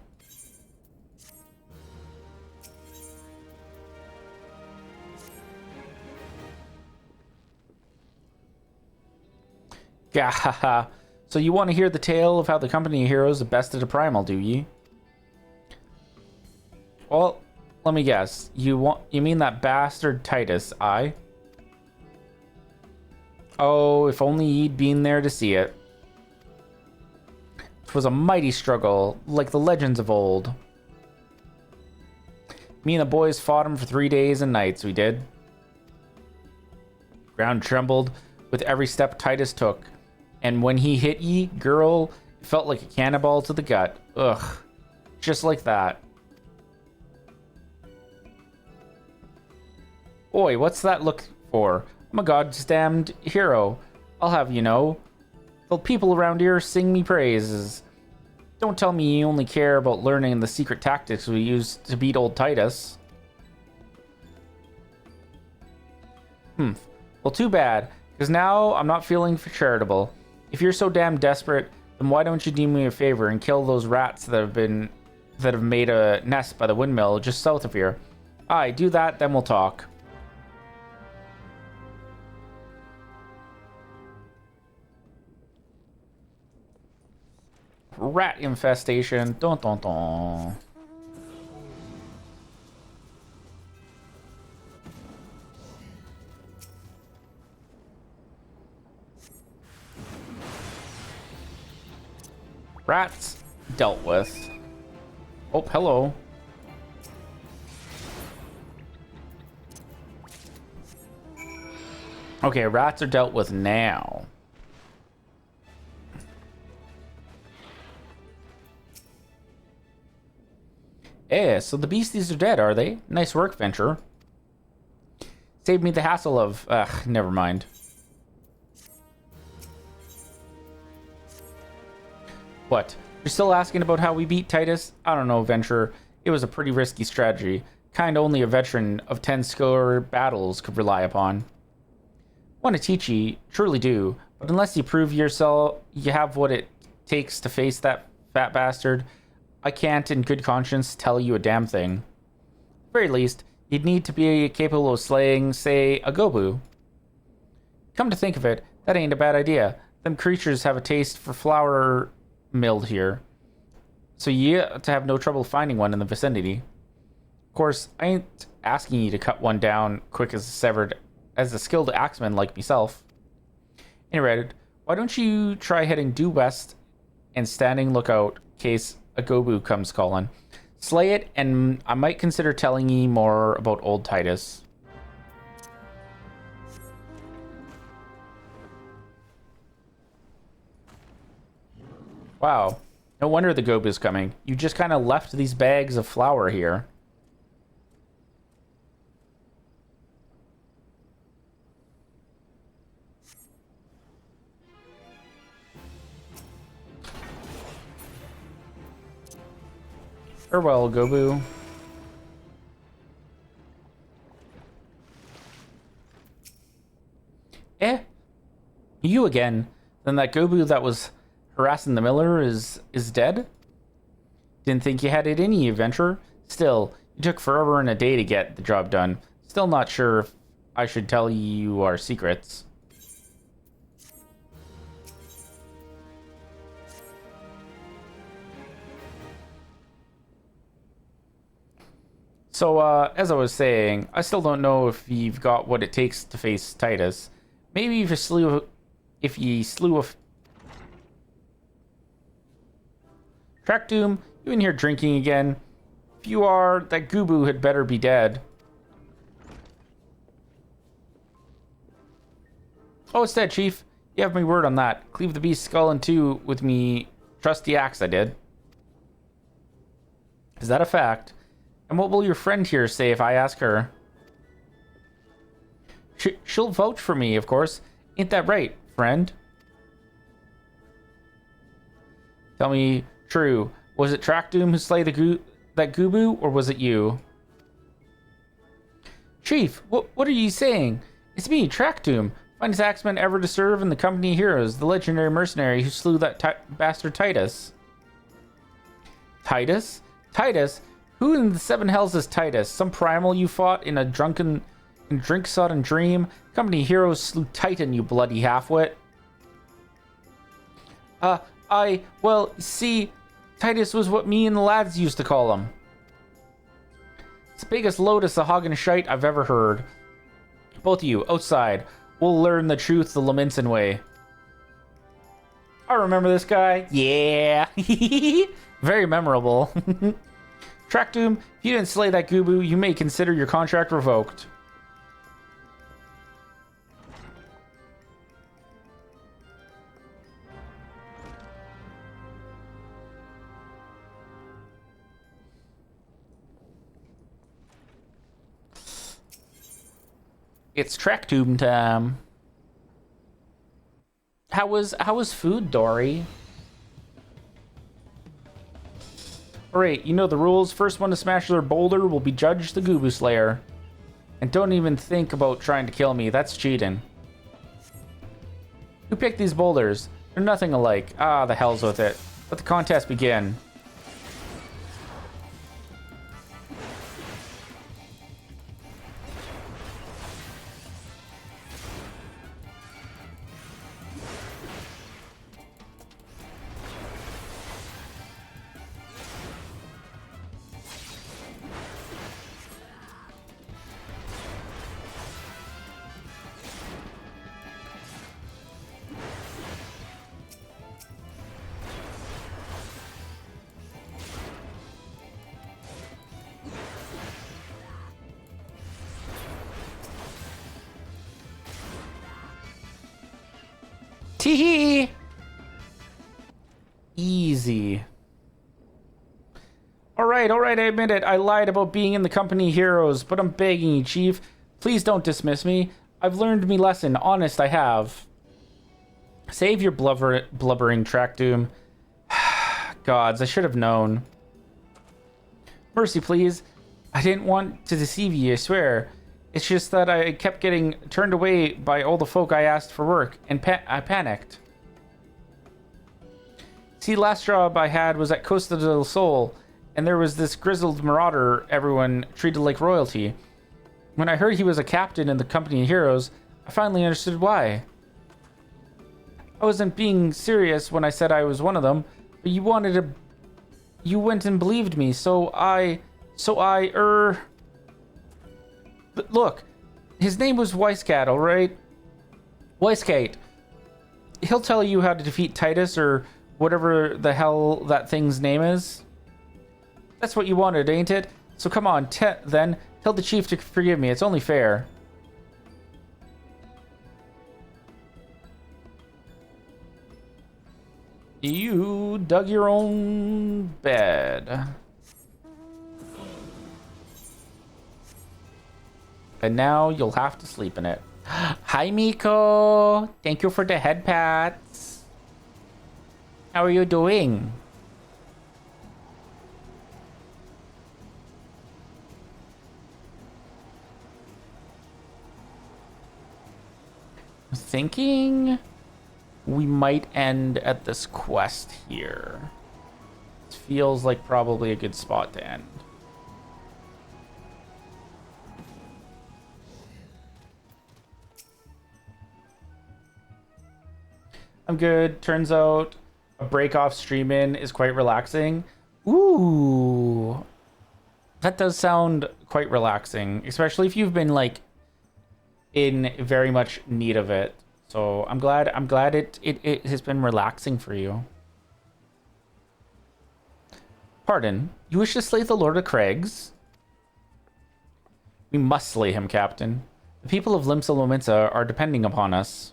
Gahaha. So you want to hear the tale of how the company of heroes bested a primal, do ye? Well, let me guess. You mean that bastard Titus, aye? Oh, if only you'd been there to see it. 'Twas a mighty struggle, like the legends of old. Me and the boys fought him for 3 days and nights, we did. Ground trembled with every step Titus took. And when he hit ye, girl, it felt like a cannonball to the gut. Ugh. Just like that. Oi, what's that look for? I'm a goddamned hero. I'll have you know. The people around here sing me praises. Don't tell me you only care about learning the secret tactics we used to beat old Titus. Well, too bad, because now I'm not feeling charitable. If you're so damn desperate, then why don't you do me a favor and kill those rats that have made a nest by the windmill just south of here? Aye, do that, then we'll talk. Rat infestation. Dun dun dun. Rats dealt with. Oh, hello. Okay, rats are dealt with now. Eh, so the beasties are dead, are they? Nice work, Venture. Saved me the hassle of... Ugh, never mind. What? You're still asking about how we beat Titus? I don't know, Venture. It was a pretty risky strategy. Kind only a veteran of 10 score battles could rely upon. Want to teach ye, truly do. But unless you prove yourself, you have what it takes to face that fat bastard, I can't in good conscience tell you a damn thing. At the very least, you'd need to be capable of slaying, say, a Gobu. Come to think of it, that ain't a bad idea. Them creatures have a taste for flour milled here, so you ought to have no trouble finding one in the vicinity. Of course, I ain't asking you to cut one down quick as a skilled axeman like myself. Anyway, why don't you try heading due west and standing lookout in case a Gobu comes calling. Slay it, and I might consider telling ye more about old Titus. Wow, no wonder the Gobu's coming. You just kind of left these bags of flour here. Farewell, Gobu. Eh? You again? Then that Gobu that was harassing the miller is dead? Didn't think you had it in you, Venture. Still, you took forever and a day to get the job done. Still not sure if I should tell you our secrets. So, as I was saying, I still don't know if you've got what it takes to face Titus. Maybe if you slew a... Trackdoom, you in here drinking again? If you are, that Gobu had better be dead. Oh, it's dead, Chief. You have my word on that. Cleave the beast's skull in two with me trusty axe, I did. Is that a fact? And what will your friend here say if I ask her? She'll vouch for me, of course. Ain't that right, friend? Tell me true. Was it Trackdoom who slayed that Gobu, or was it you? Chief, what are you saying? It's me, Trackdoom. Finest axeman ever to serve in the company of heroes, the legendary mercenary who slew that bastard Titus. Titus? Titus? Who in the seven hells is Titus? Some primal you fought in a drink-sodden dream? Company heroes slew Titan, you bloody halfwit. Well, see, Titus was what me and the lads used to call him. It's the biggest lotus of hog and shite I've ever heard. Both of you, outside. We'll learn the truth the Laminson way. I remember this guy. Yeah. Very memorable. Trackdoom, if you didn't slay that Gubu, you may consider your contract revoked. It's Trackdoom time. How was food, Dory? Alright, you know the rules. First one to smash their boulder will be judged the Gubu Slayer. And don't even think about trying to kill me. That's cheating. Who picked these boulders? They're nothing alike. Ah, the hell's with it. Let the contest begin. Tee-hee! Easy. Alright, I admit it. I lied about being in the company heroes, but I'm begging you, Chief. Please don't dismiss me. I've learned me lesson. Honest, I have. Save your blubbering, Trackdoom. Gods, I should have known. Mercy, please. I didn't want to deceive you, I swear. It's just that I kept getting turned away by all the folk I asked for work, and I panicked. See, last job I had was at Costa del Sol, and there was this grizzled marauder everyone treated like royalty. When I heard he was a captain in the company of heroes, I finally understood why. I wasn't being serious when I said I was one of them, but you went and believed me, But look, his name was Weisscat, alright? Weisscat. He'll tell you how to defeat Titus or whatever the hell that thing's name is. That's what you wanted, ain't it? So come on, then. Tell the chief to forgive me. It's only fair. You dug your own bed. And now you'll have to sleep in it. Hi, Miko. Thank you for the head pats. How are you doing? I'm thinking we might end at this quest here. It feels like probably a good spot to end. I'm good. Turns out a break off streaming is quite relaxing. Ooh. That does sound quite relaxing, especially if you've been like in very much need of it. So I'm glad it has been relaxing for you. Pardon, you wish to slay the Lord of Craigs? We must slay him, Captain. The people of Limsa Lominsa are depending upon us.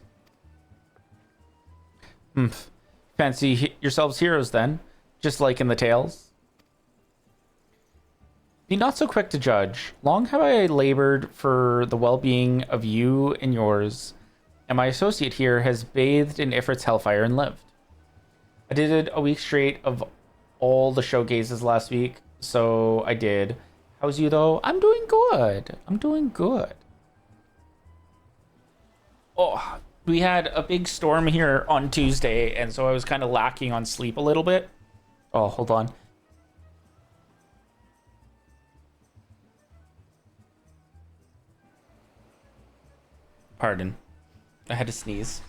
Fancy yourselves heroes then, just like in the tales. Be not so quick to judge. Long have I labored for the well-being of you and yours, and my associate here has bathed in Ifrit's hellfire and lived. I did a week straight of all the showcases last week, so I did. How's you though? I'm doing good. I'm doing good. Oh, we had a big storm here on Tuesday, and so I was kind of lacking on sleep a little bit. Oh, hold on. Pardon. I had to sneeze.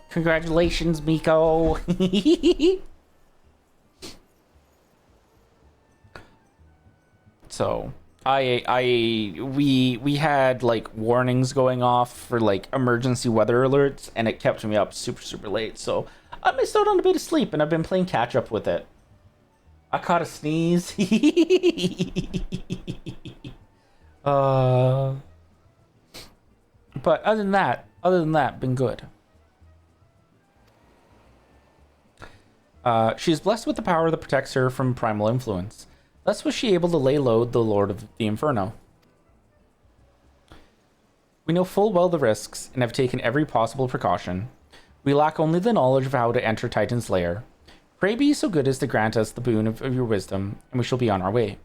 Congratulations, Miko. So, we had like warnings going off for like emergency weather alerts, and it kept me up super late. So I missed out on a bit of sleep, and I've been playing catch up with it. I caught a sneeze. But other than that, been good. She is blessed with the power that protects her from primal influence. Thus was she able to lay low the Lord of the Inferno. We know full well the risks and have taken every possible precaution. We lack only the knowledge of how to enter Titan's lair. Pray be so good as to grant us the boon of your wisdom, and we shall be on our way.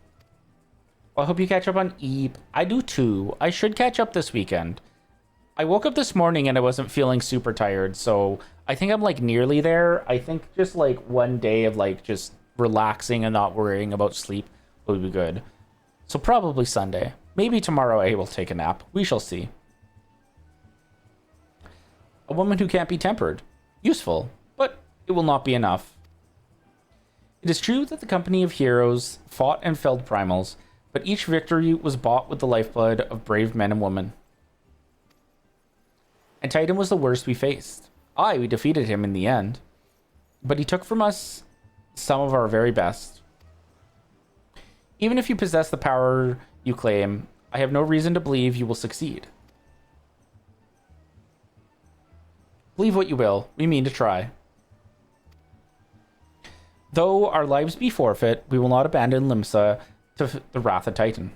Well, I hope you catch up on Eep. I do too. I should catch up this weekend. I woke up this morning and I wasn't feeling super tired, so I think I'm like nearly there. I think just like one day of like just relaxing and not worrying about sleep would be good. So probably Sunday. Maybe tomorrow I will take a nap. We shall see. A woman who can't be tempered. Useful, but it will not be enough. It is true that the company of heroes fought and felled primals, but each victory was bought with the lifeblood of brave men and women. And Titan was the worst we faced. Aye, we defeated him in the end, but he took from us some of our very best. Even if you possess the power you claim, I have no reason to believe you will succeed. Believe what you will, we mean to try. Though our lives be forfeit, we will not abandon Limsa to the wrath of Titan.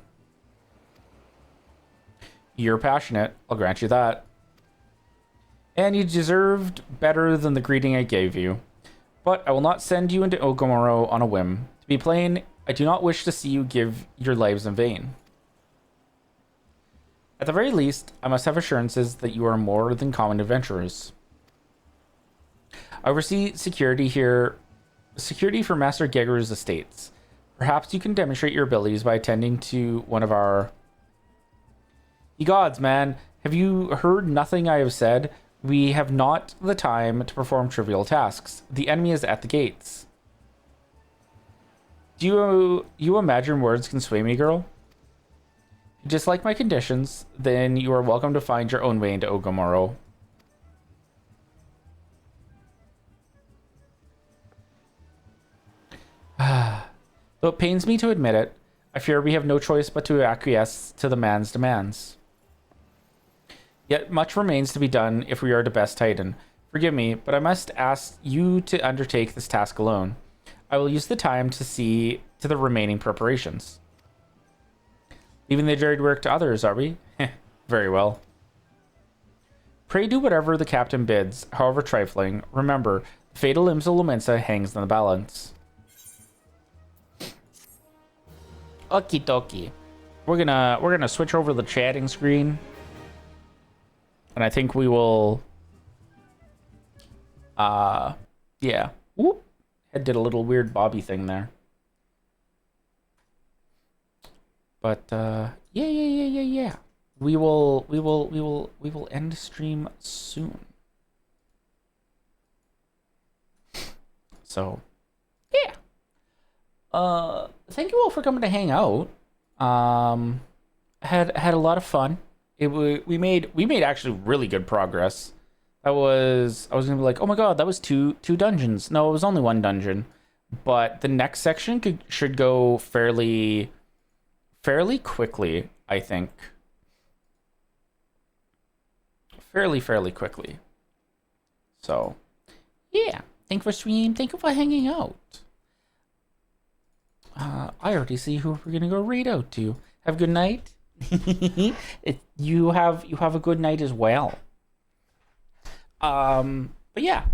You're passionate, I'll grant you that. And you deserved better than the greeting I gave you. But I will not send you into Ogomoro on a whim. To be plain, I do not wish to see you give your lives in vain. At the very least, I must have assurances that you are more than common adventurers. I oversee security here, security for Master Gegeru's estates. Perhaps you can demonstrate your abilities by attending to one of our... Ye gods, man, have you heard nothing I have said? We have not the time to perform trivial tasks. The enemy is at the gates. Do you imagine words can sway me, girl? If you dislike my conditions, then you are welcome to find your own way into Ogomoro. Though it pains me to admit it, I fear we have no choice but to acquiesce to the man's demands. Yet much remains to be done if we are to best Titan. Forgive me, but I must ask you to undertake this task alone. I will use the time to see to the remaining preparations. Leaving the dirty work to others, are we? Very well. Pray do whatever the captain bids, however trifling. Remember, the fatal limbs of Lumensa hangs in the balance. Okie dokie. We're gonna switch over the chatting screen. And I think we will yeah. Whoop. Head did a little weird Bobby thing there. But yeah. We will end stream soon. So yeah. Thank you all for coming to hang out. Had a lot of fun. We made actually really good progress. I was gonna be like, oh my god, that was two dungeons. No, it was only one dungeon, but the next section should go fairly quickly. I think fairly quickly. So yeah, thank you for stream. Thank you for hanging out. I already see who we're gonna go raid out to. Have a good night. You have a good night as well. But yeah,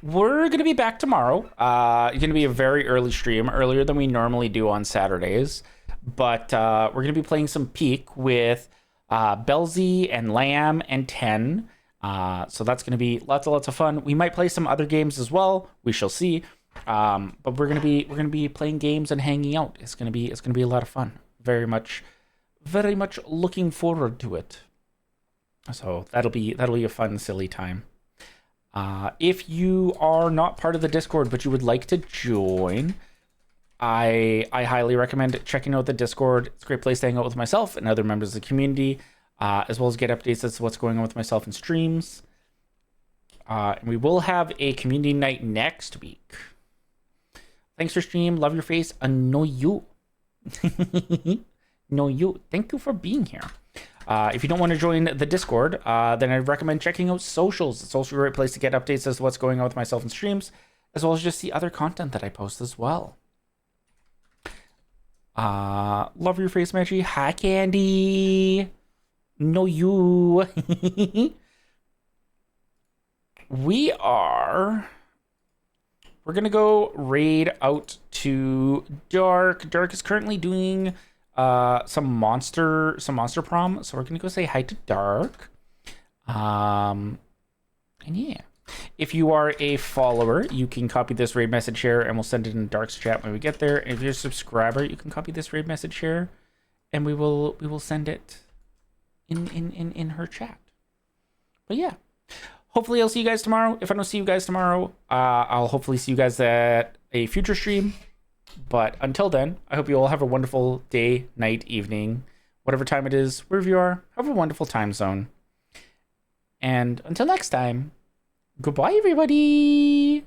we're gonna be back tomorrow. It's gonna be a very early stream, earlier than we normally do on Saturdays. But we're gonna be playing some Peak with Belzy and Lamb and Ten. So that's gonna be lots of fun. We might play some other games as well. We shall see. But we're gonna be playing games and hanging out. It's gonna be a lot of fun. very much looking forward to it. So that'll be a fun, silly time. If you are not part of the Discord but you would like to join, I highly recommend checking out the Discord. It's a great place to hang out with myself and other members of the community, as well as get updates as to what's going on with myself in streams. And we will have a community night next week. Thanks for stream. Love your face. Know you. Know you. Thank you for being here. If you don't want to join the Discord, then I recommend checking out socials. It's also a great place to get updates as to what's going on with myself in streams, as well as just see other content that I post as well. Love your face, Maggie. Hi, Candy. Know you. We're gonna go raid out to Dark. Dark is currently doing some monster prom, so we're gonna go say hi to Dark. And yeah, if you are a follower, you can copy this raid message here and we'll send it in Dark's chat when we get there. And if you're a subscriber, you can copy this raid message here and we will send it in her chat. But yeah, hopefully I'll see you guys tomorrow. If I don't see you guys tomorrow, I'll hopefully see you guys at a future stream. But until then, I hope you all have a wonderful day, night, evening, whatever time it is, wherever you are. Have a wonderful time zone. And until next time, goodbye, everybody.